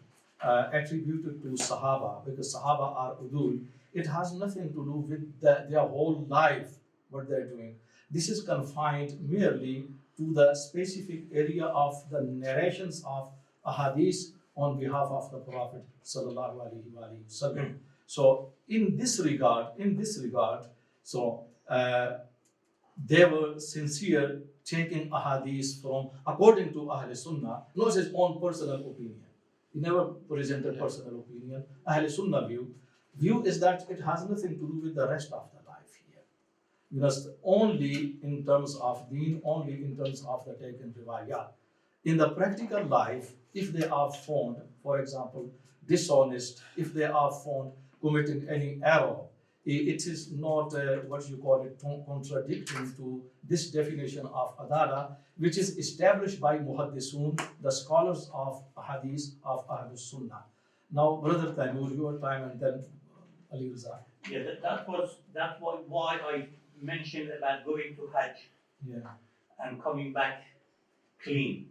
attributed to Sahaba, because Sahaba are Udul, it has nothing to do with their whole life, what they're doing. This is confined merely to the specific area of the narrations of ahadith on behalf of the Prophet sallallahu alaihi wasallam. So in this regard, so they were sincere taking ahadith from according to Ahle Sunnah, not his own personal opinion. He never presented personal opinion. Ahle Sunnah view is that it has nothing to do with the rest of the life here. Because only in terms of deen, only in terms of the taken riwayat. In the practical life, if they are found, for example, dishonest, if they are found committing any error, it is not what you call it contradicting to this definition of Adalah, which is established by Muhaddisun, the scholars of Hadith of Ahlus Sunnah. Now, Brother Taimur, your time, and then Ali Riza.
Yeah, that's why I mentioned about going to Hajj and coming back clean.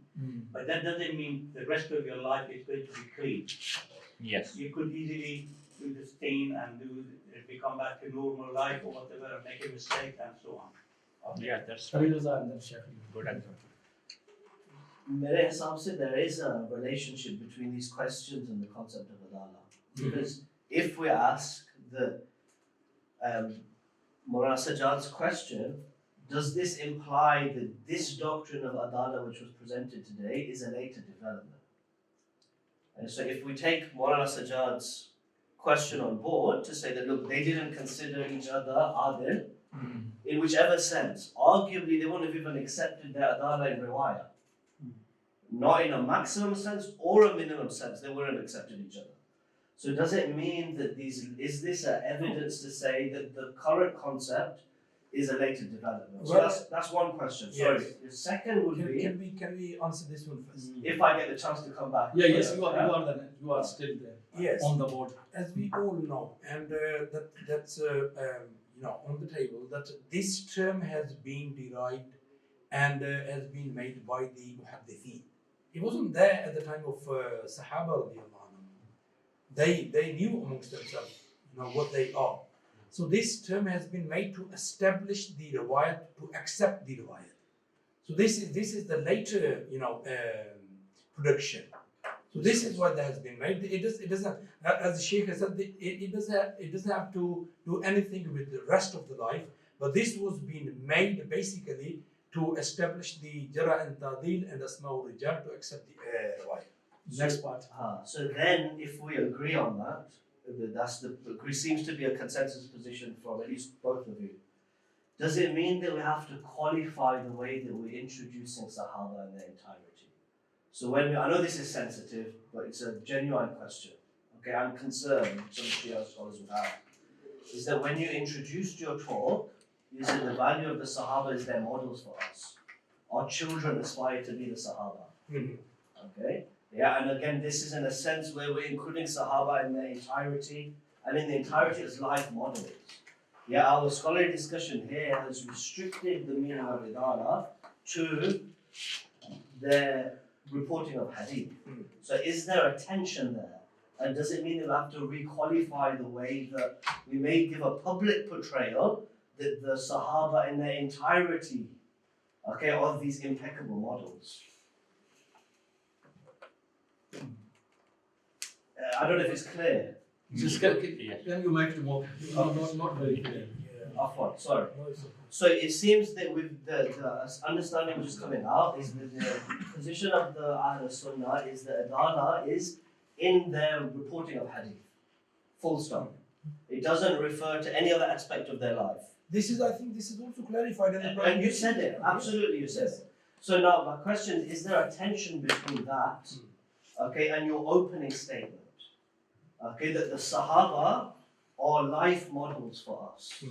But that doesn't mean the rest of your life is going to be clean.
Yes.
You could easily do the stain and become back to normal life or whatever and make a mistake and so on.
Yeah, that's
Ali Riza and then Sheikh.
good answer.
मेरे हिसाब से there is a relationship between these questions and the concept of Adalah. Because if we ask the Maulana Sajjad's question, does this imply that this doctrine of Adalah which was presented today is a later development? And so if we take Maulana Sajjad's question on board to say that, look, they didn't consider each other adil, in whichever sense, arguably they wouldn't have even accepted their Adalah in Riwayah. Not in a maximum sense or a minimum sense, they wouldn't have accepted each other. So does it mean that is this evidence to say that the current concept is a later development? So that's one question. Sorry. The second would be,
Can we answer this one first?
if I get the chance to come back.
Yes, you are still there.
Yes.
On the board.
As we all know, and that's on the table, that this term has been derived and has been made by the Muhaddithin. It wasn't there at the time of Sahaba radiallahu anhum. They knew amongst themselves, what they are. So this term has been made to establish the riwayat, to accept the riwayat. So this is the later, production. So this is what has been made. It doesn't, as the Sheikh has said, it doesn't have to do anything with the rest of the life. But this was being made basically to establish the Jara and Tadil and Asma ul Rijal to accept the riwayat.
Next part.
So then, if we agree on that, seems to be a consensus position from at least both of you. Does it mean that we have to qualify the way that we're introducing Sahaba in their entirety? So when I know this is sensitive, but it's a genuine question. Okay, I'm concerned, some Shia scholars would have, is that when you introduced your talk, you said the value of the Sahaba is their models for us. Our children aspire to be the Sahaba. Okay? Yeah, and again, this is in a sense where we're including Sahaba in their entirety, and in the entirety as life models. Yeah, our scholarly discussion here has restricted the meaning of Idana to their reporting of hadith. So is there a tension there? And does it mean that we have to re-qualify the way that we may give a public portrayal that the Sahaba in their entirety, okay, are these impeccable models? I don't know if it's clear.
Just can you make it more not very clear?
Afwan, sorry. So it seems that with the understanding which is coming out is that the position of the Ahle Sunnah is that Adana is in their reporting of hadith. Full stop. It doesn't refer to any other aspect of their life.
I think this is also clarified in the
And you said it, absolutely you said it. So now my question is there a tension between that, okay, and your opening statement? Okay, that the Sahaba are life models for us.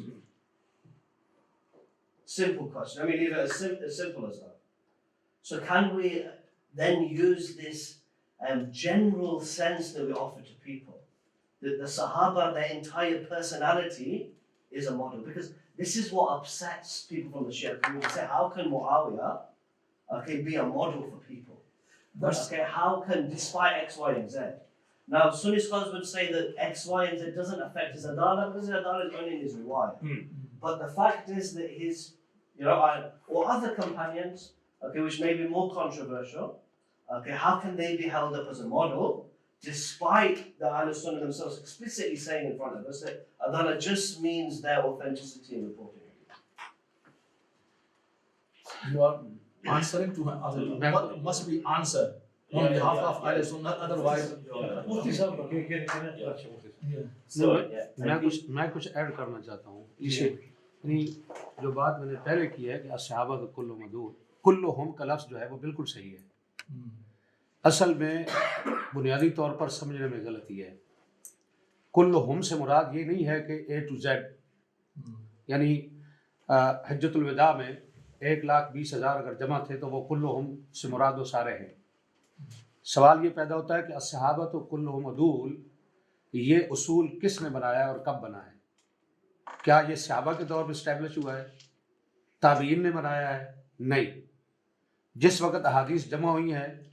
Simple question. Let me leave it as simple as that. So can we then use this general sense that we offer to people, that the Sahaba, their entire personality is a model? Because this is what upsets people from the Shia community. Say, how can Muawiyah, okay, be a model for people? Okay, how can, despite X, Y, and Z? Now, Sunni scholars would say that X, Y, and Z doesn't affect his Adalah because his Adalah is only in his riwayah. But the fact is that his, or other companions, okay, which may be more controversial, okay, how can they be held up as a model despite the Ahl Sunnah themselves explicitly saying in front of us that Adalah just means their authenticity in reporting?
You are answering to what must be answered on behalf of Ahl Sunnah, otherwise.
मैं कुछ add करना चाहता हूँ इसे, यानी जो बात मैंने पहले की है कि अस्हाबा तो कुल्लु मदूर, कुल्लु हम का लफ्ज़ जो है वो बिल्कुल सही है। असल में बुनियादी तौर पर समझने में गलती है। कुल्लु हम से मुराद ये नहीं है कि A to Z, यानी हज्जतुल विदा में 1,20,000 अगर जमा थे तो वो कुल्लु हम से मुराद वो सारे हैं। सवाल ये पैदा होता है कि अस्हाबा तो कुल्लु हम अदूल, ये उसूल किसने बनाया और कब बना है? क्या ये सहाबा के दौर में इस्टेब्लिश हुआ है? ताबीन ने बनाया है? नहीं। जिस वक़्त अहादीस जमा हुई हैं,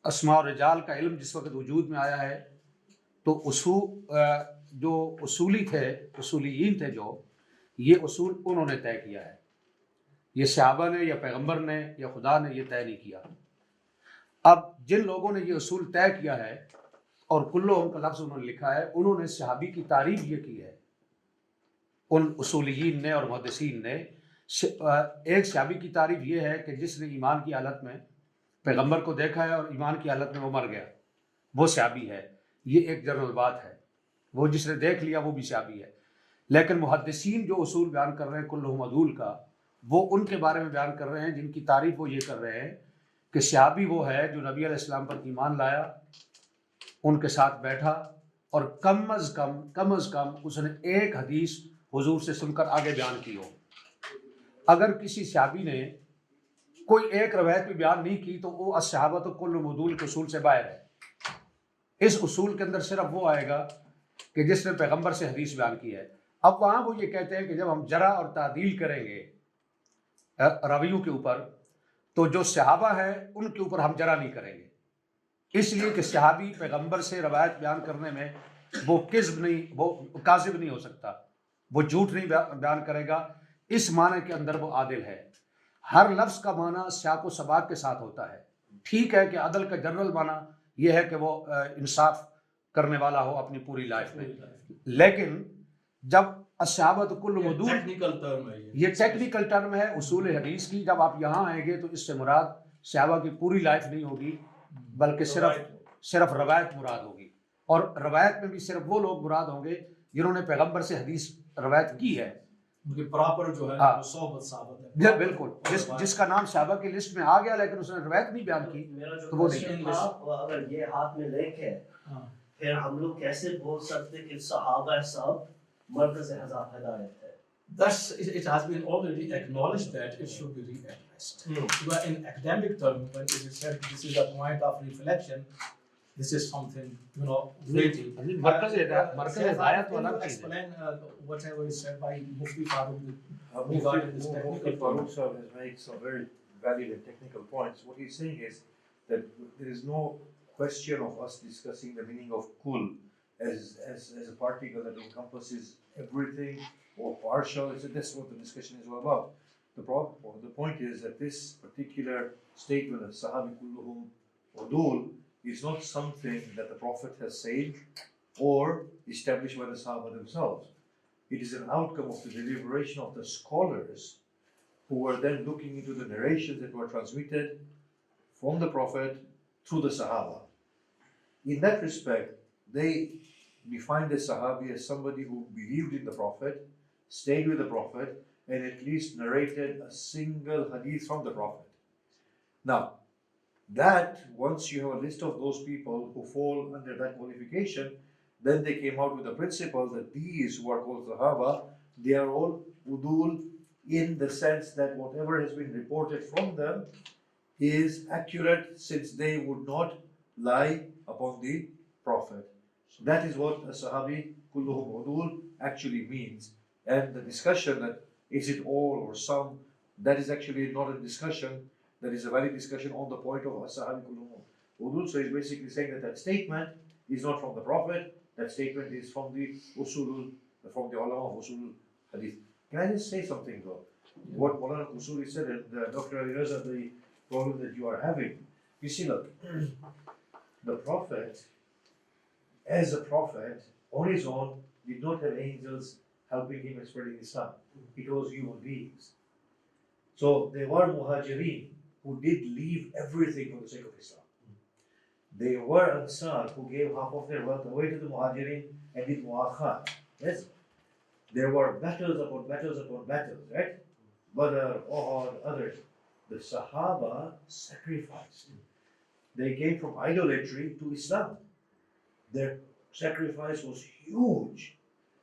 अस्मा और रिजाल का इल्म जिस वक़्त वजूद में आया है, तो जो उसूली थे, उसूलियीन थे जो, ये उसूल उन्होंने तय किया है। ये सहाबा ने या पैगंबर ने या खुदा ने ये तय नहीं किया। अब जिन लोगों ने ये उसूल तय किया है और कुल्लो हम का लफ्ज़ उन्होंने लिखा है, उन्होंने सहाबी की तारीफ ये की है, उन उसूलियीन ने और मुहद्दिसीन ने। एक सहाबी की तारीफ ये है कि जिसने ईमान की हालत में पैगंबर को देखा है और ईमान की हालत में वो मर गया, वो सहाबी है। ये एक जनरल बात है, वो जिसने देख लिया वो भी सहाबी है। लेकिन मुहद्दिसीन जो उसूल बयान कर रहे हैं कुल्लुहुम अदूल का, वो उनके बारे में बयान कर रहे हैं जिनकी तारीफ वो ये कर रहे हैं कि सहाबी वो है जो नबी अलैहिस्सलाम पर ईमान लाया, उनके साथ बैठा और कम अज़ कम उसने एक हदीस हुजूर से सुनकर आगे बयान की हो। अगर किसी सहाबी ने कोई एक रवायत भी बयान नहीं की तो वो अस्हाबा तो कुल्लुहुम अदूल के उसूल से बाहर है। इस उसूल के अंदर सिर्फ वो आएगा कि जिसने पैगंबर से हदीस बयान की है। अब वहाँ वो ये कहते हैं कि जब हम जरा और तादील करेंगे रवियों के ऊपर, तो जो सहाबा है उनके ऊपर हम जरा नहीं करेंगे, इसलिए कि सहाबी पैगंबर से रवायत बयान करने में वो काज़िब नहीं हो सकता, वो झूठ नहीं बयान करेगा। इस माने के अंदर वो आदिल है। हर लफ्ज़ का माना सियाक़ व सबाक़ के साथ होता है। ठीक है कि अदल का जनरल माना ये है कि वो इंसाफ करने वाला हो अपनी पूरी लाइफ में, लेकिन जब अस्हाबा तो कुल्लुहुम अदूल,
टेक्निकल टर्म है
ये टेक्निकल टर्म है उसूल हदीस की। जब आप यहाँ आएंगे तो इससे मुराद सहाबा की पूरी लाइफ नहीं होगी, बल्कि सिर्फ रवायत मुराद होगी। और रवायत में भी सिर्फ वो लोग मुराद होंगे जिन्होंने पैगंबर से हदीस रवायत की है।
उनके प्रॉपर जो है
हाँ।
वो सोहबत साहबत है।
या बिल्कुल जिसका नाम साहबा की लिस्ट में आ गया लेकिन उसने रवायत नहीं बयान की
मेरा जो
तो वो नहीं।
क्वेश्चन था वो अगर ये हाथ में लेके
हाँ।
फिर हम लोग कैसे बोल सकते कि सहाबा सब मरकज़ हिदायत है?
Thus, it has been already acknowledged that it should be readdressed. But in academic terms, when it is said this is a point of reflection, this is something, you know, weighty.
मरकज़ हिदायत तो अलग चीज़ है।
Explain whatever is said by Mufti Farooq
Mufti
regarding this technical
Farooq
point.
Sahib has made some very valid and technical points. What he's saying is that there is no question of us discussing the meaning of kul as a particle that encompasses everything or partial. So that's what the discussion is all about. The point is that this particular statement of Sahabi kulluhum udul is not something that the Prophet has said or established by the Sahaba themselves. It is an outcome of the deliberation of the scholars who were then looking into the narrations that were transmitted from the Prophet through the Sahaba. In that respect, they defined the Sahabi as somebody who believed in the Prophet, stayed with the Prophet, and at least narrated a single hadith from the Prophet. Now, that once you have a list of those people who fall under that qualification, then they came out with the principle that these who are called Sahaba, they are all udul in the sense that whatever has been reported from them is accurate since they would not lie upon the Prophet. So that is what a Sahabi kulluhum udul actually means. And the discussion that is it all or some, that is actually not a discussion, that is a valid discussion on the point of a Sahabi kulluhum udul. So he's basically saying that that statement is not from the Prophet, that statement is from the usulul, from the ulama of usul hadith. Can I just say something though? What Maulana Qusuri said, and Dr. Ali Raza, the problem that you are having. You see, look, the Prophet, as a Prophet, on his own, did not have angels helping him in spreading Islam. It was human beings. So there were muhajirin who did leave everything for the sake of Islam. There were Ansar who gave half of their wealth away to the muhajirin and did mu'akhat. Yes? There were battles upon battles upon battles, right? Badr, Uhud, others. The Sahaba sacrificed. They came from idolatry to Islam. Their sacrifice was huge.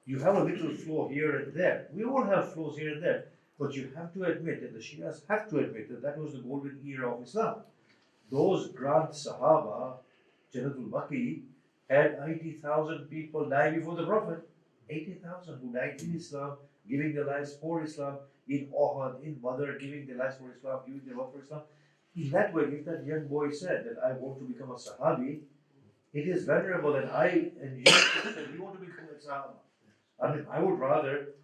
You have a little flaw here and there. We all have flaws here and there. But you have to admit, and the Shias have to admit, that that was the golden era of Islam. Those grand Sahaba, Jannatul Baqi, had 80,000 people die before the Prophet. 80,000 who died in Islam, giving their lives for Islam, in Uhud, in Badr, giving their lives for Islam, giving their life for Islam. In that way, if that young boy said that I want to become a Sahabi, it is venerable, and you said you want to become a Sahaba. I mean, I would rather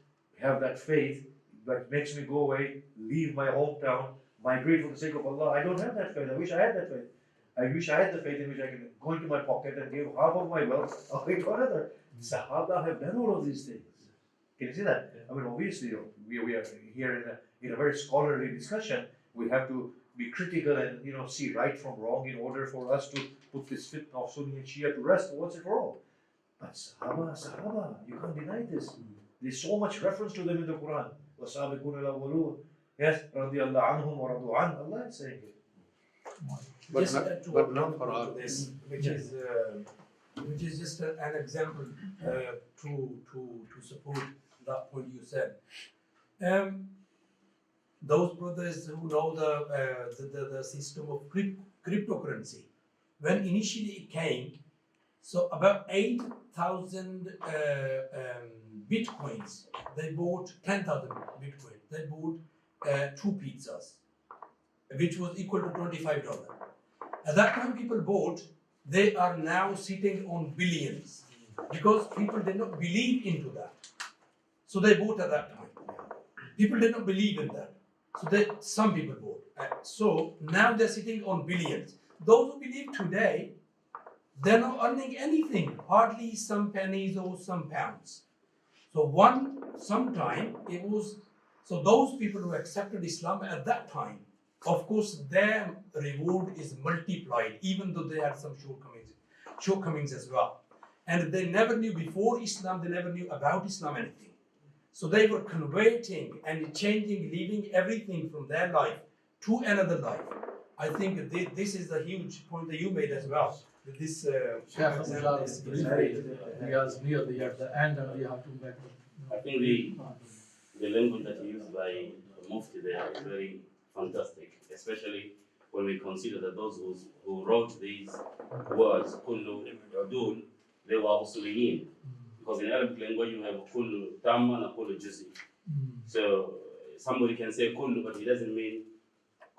have that faith that makes me go away, leave my hometown, migrate for the sake of Allah. I don't have that faith. I wish I had that faith. I wish I had the faith in which I can go into my pocket and give half of my wealth away to another. Sahaba have done all of these things. Can you see that? I mean, obviously, we are here in a very scholarly discussion. We have to be critical and see right from wrong in order for us to put this fitna of Sunni and Shia to rest once and for all. But Sahaba, you can't deny this. There's so much reference to them in the Quran. وَسَابِقُونَ الْأَوَّلُونَ. Yes, رَضِيَ اللَّهُ عَنْهُمْ وَرَضُوا عَنْهُ. Allah is saying it.
But not for all
this, which is just an example to support that point you said. Those brothers who know the system of cryptocurrency, when initially it came, so about 8,000 bitcoins, they bought 10,000 bitcoins. They bought 2 pizzas, which was equal to $25. At that time, people bought. They are now sitting on billions because people did not believe into that. So they bought at that time. People did not believe in that. So some people bought. So now they're sitting on billions. Those who believe today, they're not earning anything, hardly some pennies or some pounds. So sometime it was, so those people who accepted Islam at that time, of course, their reward is multiplied, even though they had some shortcomings as well. And they never knew before Islam, they never knew about Islam anything. So they were converting and changing, leaving everything from their life to another life. I think this is the huge point that you made as well. That this
Sheikh Abdullah is briefly, we are nearly at the end and we have to make
I think the language that used by the Mufti there is very fantastic, especially when we consider that those who wrote these words, kullu udul, they were usuliyin. Because in Arabic language you have kullu tamma and kullu juzi. So somebody can say kullu, but he doesn't mean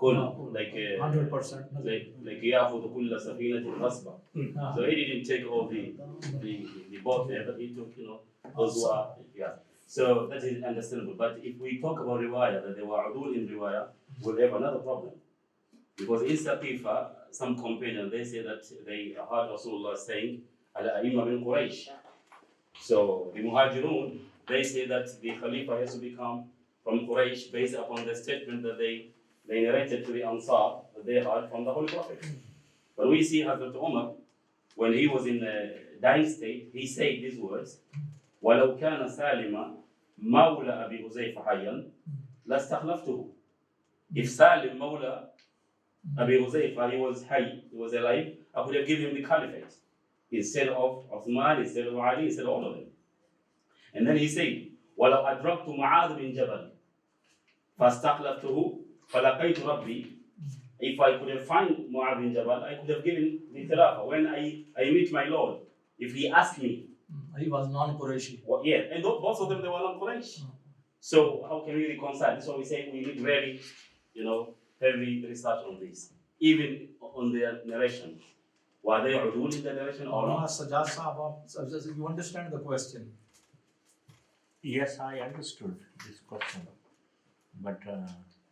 kullu, like
100%.
like ya'khudhu kulla safinatin ghasba. So he didn't take all the boat there, but he took, those who are, yeah. So that is understandable. But if we talk about riwayah, that there were udul in riwayah, we'll have another problem. Because in Saqifa, some companions, they say that they heard Rasulullah saying, Al-A'imma min Quraysh. So the Muhajirun, they say that the Khalifa has to become from Quraysh based upon the statement that they narrated to the Ansar that they heard from the Holy Prophet. But we see Hazrat Umar, when he was in a dying state, he said these words, وَلَوْ كَانَ سَالِمًا مَوْلَى أَبِي حُذَيْفَةَ حَيًّا لَاسْتَخْلَفْتُهُ. If Salim, Mawla Abi Huzaifa, he was hayy, he was alive, I could have given him the caliphate instead of Uthman, instead of Ali, instead of all of them. And then he said, وَلَوْ أَدْرَكْتُ مُعَاذ بِن جَبَلٍ فَاسْتَخْلَفْتُهُ فَلَقَيْتُ رَبِّي. If I could have found Mu'adh bin Jabal, I could have given the Khilafah. When I meet my Lord, if he asked me.
He was non-Qurayshi.
Well, yeah, and both of them, they were non-Quraysh. So how can we reconcile? That's why we say we need very, heavy research on this. Even on their narration. Were they udul in the narration or not?
Sajjad Sahab, you understand the question?
Yes, I understood this question, but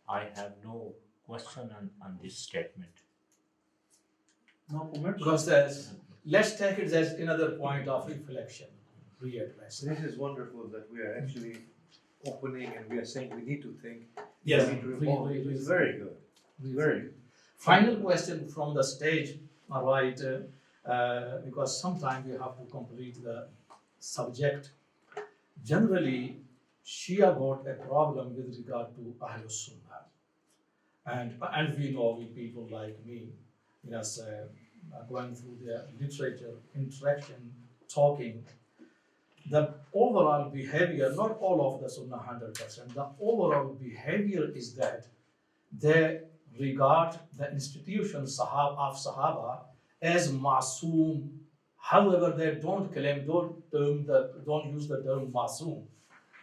I have no question on this statement.
No comment? Because let's take it as another point of reflection.
This is wonderful that we are actually opening and we are saying we need to think.
Yes,
we need to evolve. It's very good. Very good.
Final question from the stage, all right, because sometimes we have to complete the subject. Generally, Shia got a problem with regard to Ahle Sunnah. And we know, people like me, going through their literature, interaction, talking, the overall behavior, not all of the Sunnah 100%, the overall behavior is that they regard the institution of Sahaba as masoom. However, they don't claim, don't use the term masoom,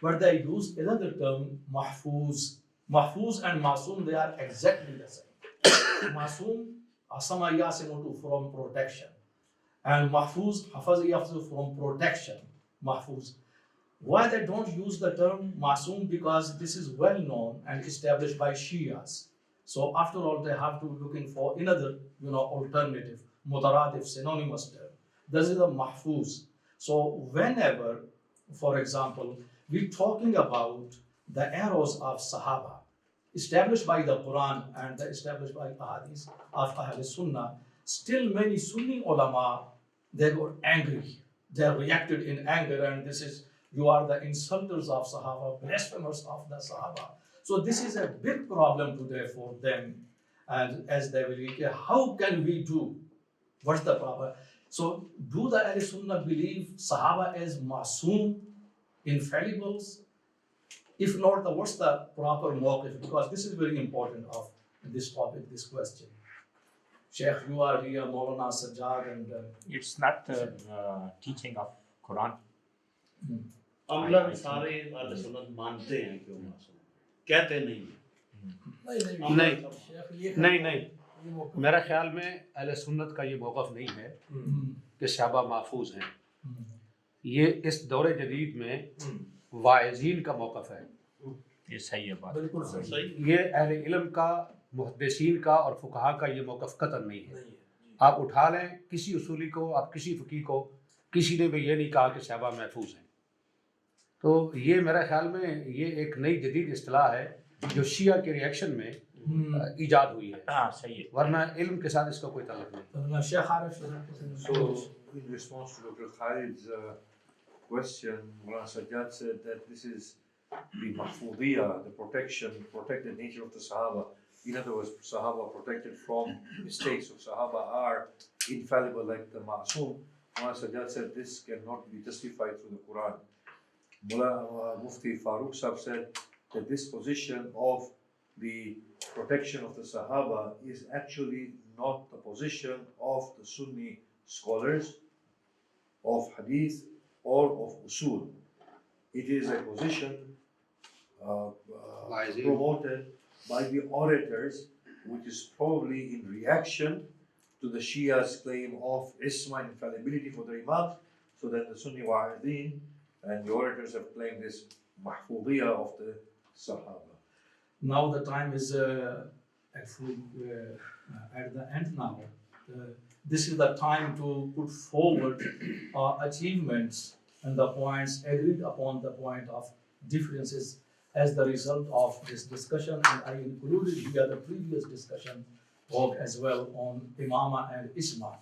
but they use another term, mahfuz. Mahfuz and masoom, they are exactly the same. Masoom, asama yasimutu, from protection. And mahfuz, hafaz yafzu, from protection. Mahfuz. Why they don't use the term masoom? Because this is well known and established by Shias. So after all, they have to looking for another, alternative, mutaradif, synonymous term. This is the mahfuz. So whenever, for example, we're talking about the arrows of Sahaba, established by the Quran and established by Ahadith of Ahle Sunnah, still many Sunni ulama, they got angry. They reacted in anger, and this is, you are the insulters of Sahaba, blasphemers of the Sahaba. So this is a big problem today for them, and as they will, how can we do? What's the problem? So do the Ahle Sunnah believe Sahaba as masoom, infallibles? If not, what's the proper mawqif? Because this is very important of this topic, this question. Sheikh, you are here, Maulana Sajjad, and
it's not the teaching of Quran.
हम लोग सारे अहले सुन्नत मानते हैं क्यों मासूम कहते
नहीं मेरा ख्याल में अहले सुन्नत का ये मौक़िफ़ नहीं है कि सहाबा महफूज हैं। ये इस दौरे जदीद में वाइज़ीन का मौक़िफ़ है।
ये सही है बात,
बिल्कुल सही। ये अहले इल्म का, मुहद्दिसीन का और फुक़हा का ये मौक़िफ़ कतई नहीं है। आप उठा लें किसी उसूली को, आप किसी फ़क़ीह को, किसी ने भी ये नहीं कहा कि सहाबा महफूज हैं। तो ये मेरा ख्याल में ये एक नई जदीद इस्तिलाह है जो शिया के रिएक्शन में ईजाद हुई है।
हाँ सही है,
वरना इल्म के साथ इसका कोई ताल्लुक नहीं।
So in response to Dr. Khalid's question, Mullah Sajjad said that this is the mahfudiyya, the protected nature of the Sahaba. In other words, Sahaba protected from mistakes, so Sahaba are infallible like the Ma'soom. Mullah Sajjad said this cannot be justified through the Quran. Mullah Mufti Farooq Sahib said that this position of the protection of the Sahaba is actually not the position of the Sunni scholars of Hadith or of Usul. It is a position promoted by the orators, which is probably in reaction to the Shia's claim of Isma, infallibility for the Imam. So that the Sunni Wa'idin and the orators have claimed this mahfudiyya of the Sahaba.
Now the time is actually at the end now. This is the time to put forward our achievements and the points agreed upon, the point of differences as the result of this discussion. And I included here the previous discussion talk as well on Imama and Isma.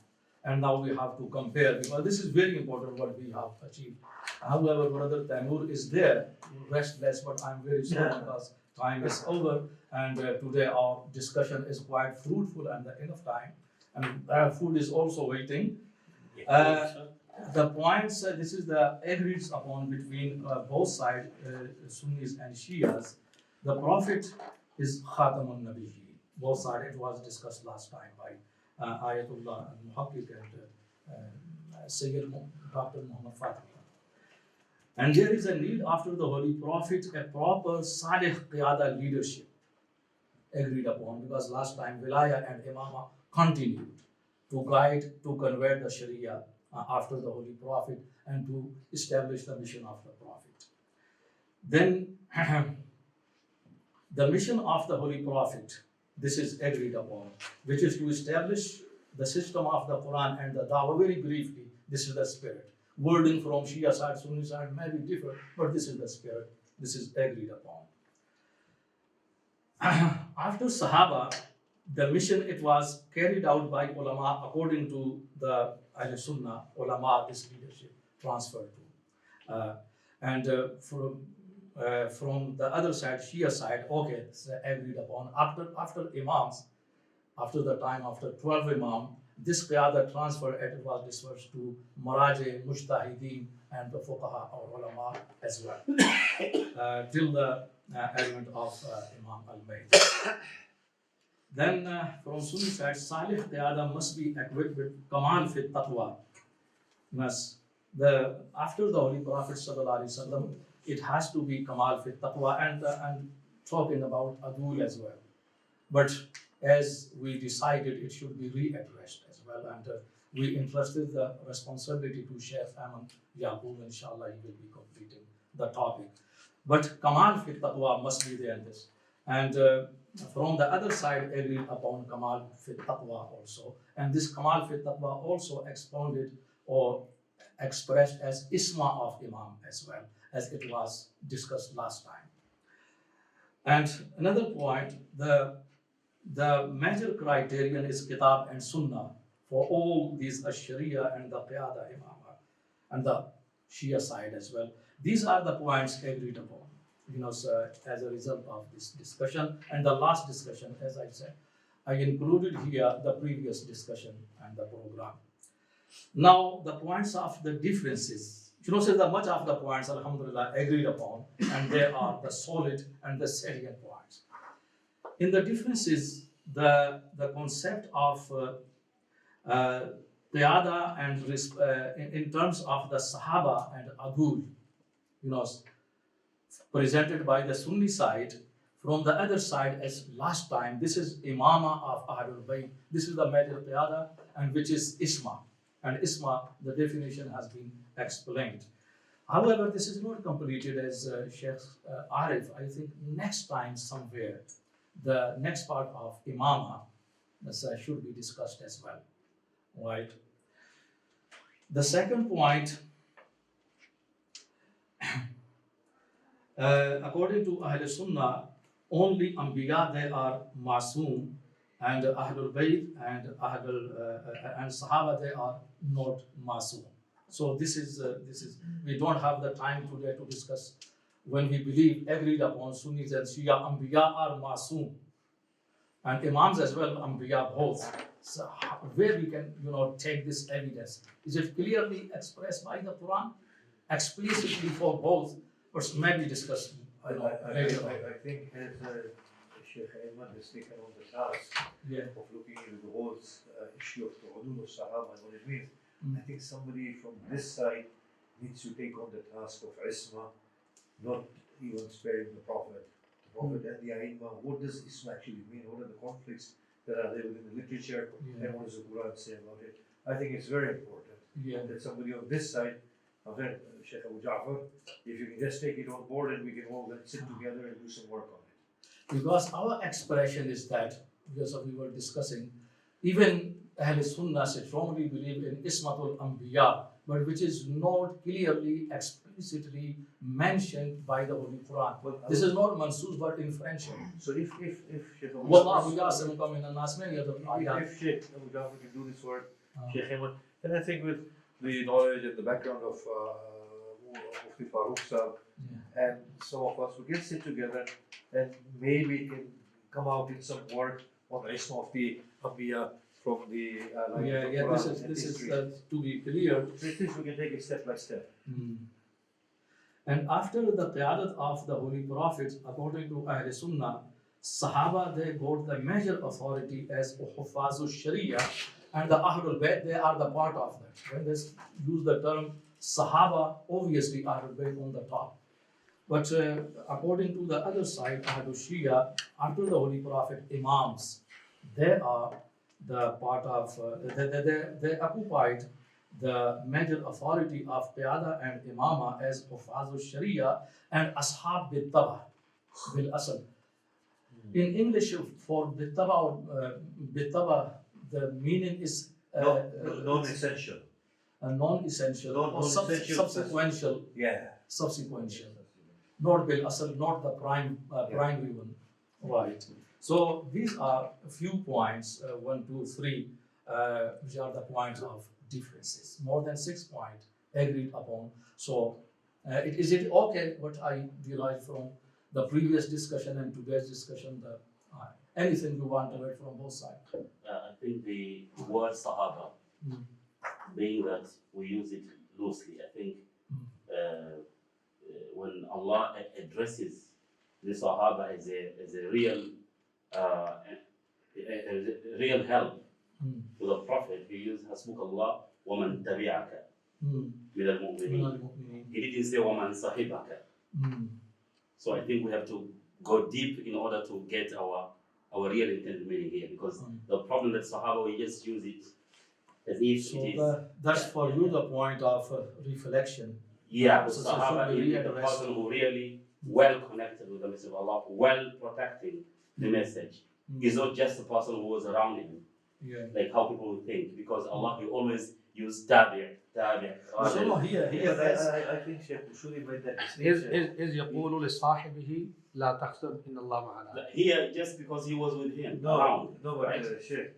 And now we have to compare, because this is very important what we have achieved. However, Brother Taimur is there, restless, but I'm very sorry because time is over, and today our discussion is quite fruitful and enough time, and food is also waiting. The points, this is the agreed upon between both sides, Sunnis and Shias. The Prophet is Khatamun Nabiyyin. Both sides, it was discussed last time by Ayatullah al-Muhaqqiq and Sayyid Dr. Muhammad Fatimi. And there is a need after the Holy Prophet, a proper Salih Qiyada leadership agreed upon, because last time Wilaya and Imama continued to guide, to convert the Sharia after the Holy Prophet and to establish the mission of the Prophet. Then the mission of the Holy Prophet, this is agreed upon, which is to establish the system of the Quran and the Dawah. Very briefly, this is the spirit. Wording from Shia side, Sunni side may be different, but this is the spirit. This is agreed upon. After Sahaba, the mission, it was carried out by ulama according to the Ahl Sunnah ulama, this leadership transferred to. From the other side, Shia side, okay, it's agreed upon. After Imams, after the time, after 12 Imam, this qiyada transfer, it was dispersed to Maraje, Mujtahideen, and the Fuqaha or ulama as well, till the advent of Imam al-Mahdi. Then from Sunni side, Salih qiyada must be equipped with Kamal fit taqwa. After the Holy Prophet sallallahu alaihi wasallam, it has to be Kamal fit taqwa, and talking about Adul as well. But as we decided, it should be readdressed as well, and we entrusted the responsibility to Sheikh Ahmad Yaqub. Inshallah, he will be completing the topic. But Kamal fit taqwa must be there in this. And from the other side, agreed upon Kamal fit taqwa also. And this Kamal fit taqwa also expounded or expressed as Isma of Imam as well, as it was discussed last time. And another point, the major criterion is Kitab and Sunnah for all these Sharia and the Qiyada Imama and the Shia side as well. These are the points agreed upon, as a result of this discussion. And the last discussion, as I said, I included here the previous discussion and the program. Now, the points of the differences, so that much of the points, alhamdulillah, agreed upon, and they are the solid and the salient points. In the differences, the concept of qiyada and in terms of the Sahaba and Adul, presented by the Sunni side. From the other side, as last time, this is Imama of Ahlul Bayt. This is the major qiyada, and which is Isma. And Isma, the definition has been explained. However, this is not completed as Sheikh Arif. I think next time somewhere, the next part of Imama should be discussed as well, right? The second point, according to Ahl Sunnah, only Anbiya, they are Masoom, and Ahlul Bayt and Sahaba, they are not Masoom. So this is we don't have the time today to discuss when we believe agreed upon Sunnis and Shia Anbiya are Masoom, and Imams as well, Anbiya both. So where we can, take this evidence? Is it clearly expressed by the Quran, explicitly for both, or maybe discussed later on?
I think as Sheikh Ayman has taken on the task of looking into the whole issue of the hudud of Sahaba and what it means, I think somebody from this side needs to take on the task of Isma, not even sparing the Prophet. The Prophet and the Aimma, what does Isma actually mean? What are the conflicts that are there within the literature, and what does the Quran say about it? I think it's very important that somebody on this side, Sheikh Abu Ja'far, if you can just take it on board and we can all then sit together and do some work on it.
Because our expression is that, because we were discussing, even Ahle Sunnah strongly believe in Ismatul Anbiya, but which is not clearly, explicitly mentioned by the Holy Quran. This is not mansoos but inferential.
So if Sheikh Abu
Wallahu ya'simuka minan nas, many other ayat.
If Sheikh Abu Ja'far can do this work, Sheikh Ayman, then I think with the knowledge and the background of Mufti Farooq Sahab and some of us, we can sit together and maybe can come out in some work on the Isma of the Anbiya from the
This is to be clear.
At least we can take it step by step.
And after the qiyadat of the Holy Prophets, according to Ahl Sunnah, Sahaba, they got the major authority as Hufazu Sharia, and the Ahlul Bayt, they are the part of that. When they use the term Sahaba, obviously Ahlul Bayt on the top. But according to the other side, Ahlul Shia, after the Holy Prophet, Imams, they are the part of, they occupied the major authority of Qiyada and Imama as Hufazu Sharia and Ashab Bittaba, Bil Asal. In English, for Bittaba, the meaning is
non-essential.
Non-essential or subsequential. Subsequential. Not Bil Asal, not the primary one. Right. So these are a few points, 1, 2, 3, which are the points of differences. More than 6 points agreed upon. So is it okay what I derived from the previous discussion and today's discussion? Anything you want to add from both sides?
I think the word Sahaba, being that we use it loosely, I think when Allah addresses the Sahaba as a real help to the Prophet, he used Hasbukallah wa man tabi'aka min al-mu'minin. He didn't say wa man sahibaka. So I think we have to go deep in order to get our real intended meaning here, because the problem that Sahaba, we just use it as if it is.
That's for you the point of reflection.
Yeah, but Sahaba is the person who really well connected with the message of Allah, well protecting the message. He's not just the person who was around him, like how people would think, because Allah will always use tabi'.
So here
I think Sheikh Ushuri made that distinction.
إذ يقول لصاحبه لا تحزن إن الله معنا.
Here, just because he was with him.
No, but
right?
Sheikh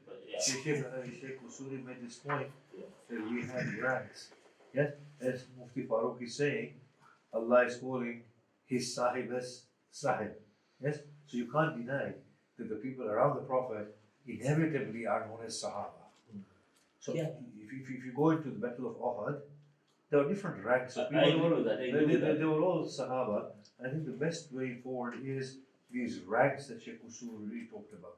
Ushuri made this point that we had ranks. Yes, as Mufti Farooq is saying, Allah is calling his sahib as sahib. Yes, so you can't deny that the people around the Prophet inevitably are known as Sahaba. So if you go into the Battle of Uhud, there are different ranks of people.
I agree with that.
They were all Sahaba. I think the best way forward is these ranks that Sheikh Usul really talked about.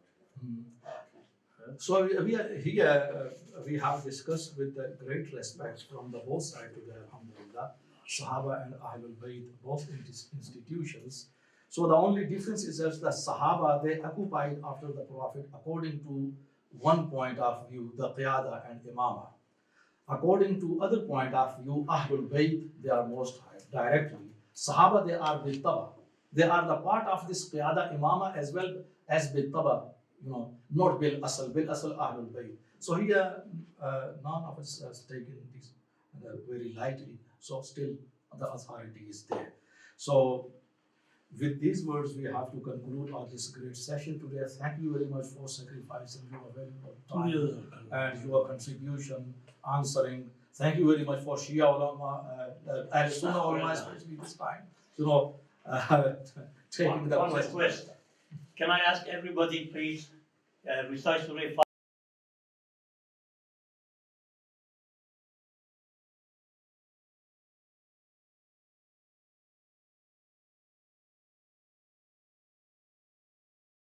So we are here. We have discussed with the great respect from the both sides to the Alhamdulillah, Sahaba and Ahlul Bayt, both in these institutions. So the only difference is that the Sahaba, they occupied after the Prophet according to one point of view, the Qiyada and Imama. According to other point of view, Ahlul Bayt, they are most high, directly. Sahaba, they are Bittaba. They are the part of this Qiyada Imama as well as Bittaba, not Bil Asal Ahlul Bayt. So here, none of us has taken this very lightly. So still the authority is there. So with these words, we have to conclude this great session today. Thank you very much for sacrificing your valuable time and your contribution, answering. Thank you very much for Shia ulama, Al Sunnah ulama, especially this time. taking the
One
question.
request. Can I ask everybody, please, recite Surah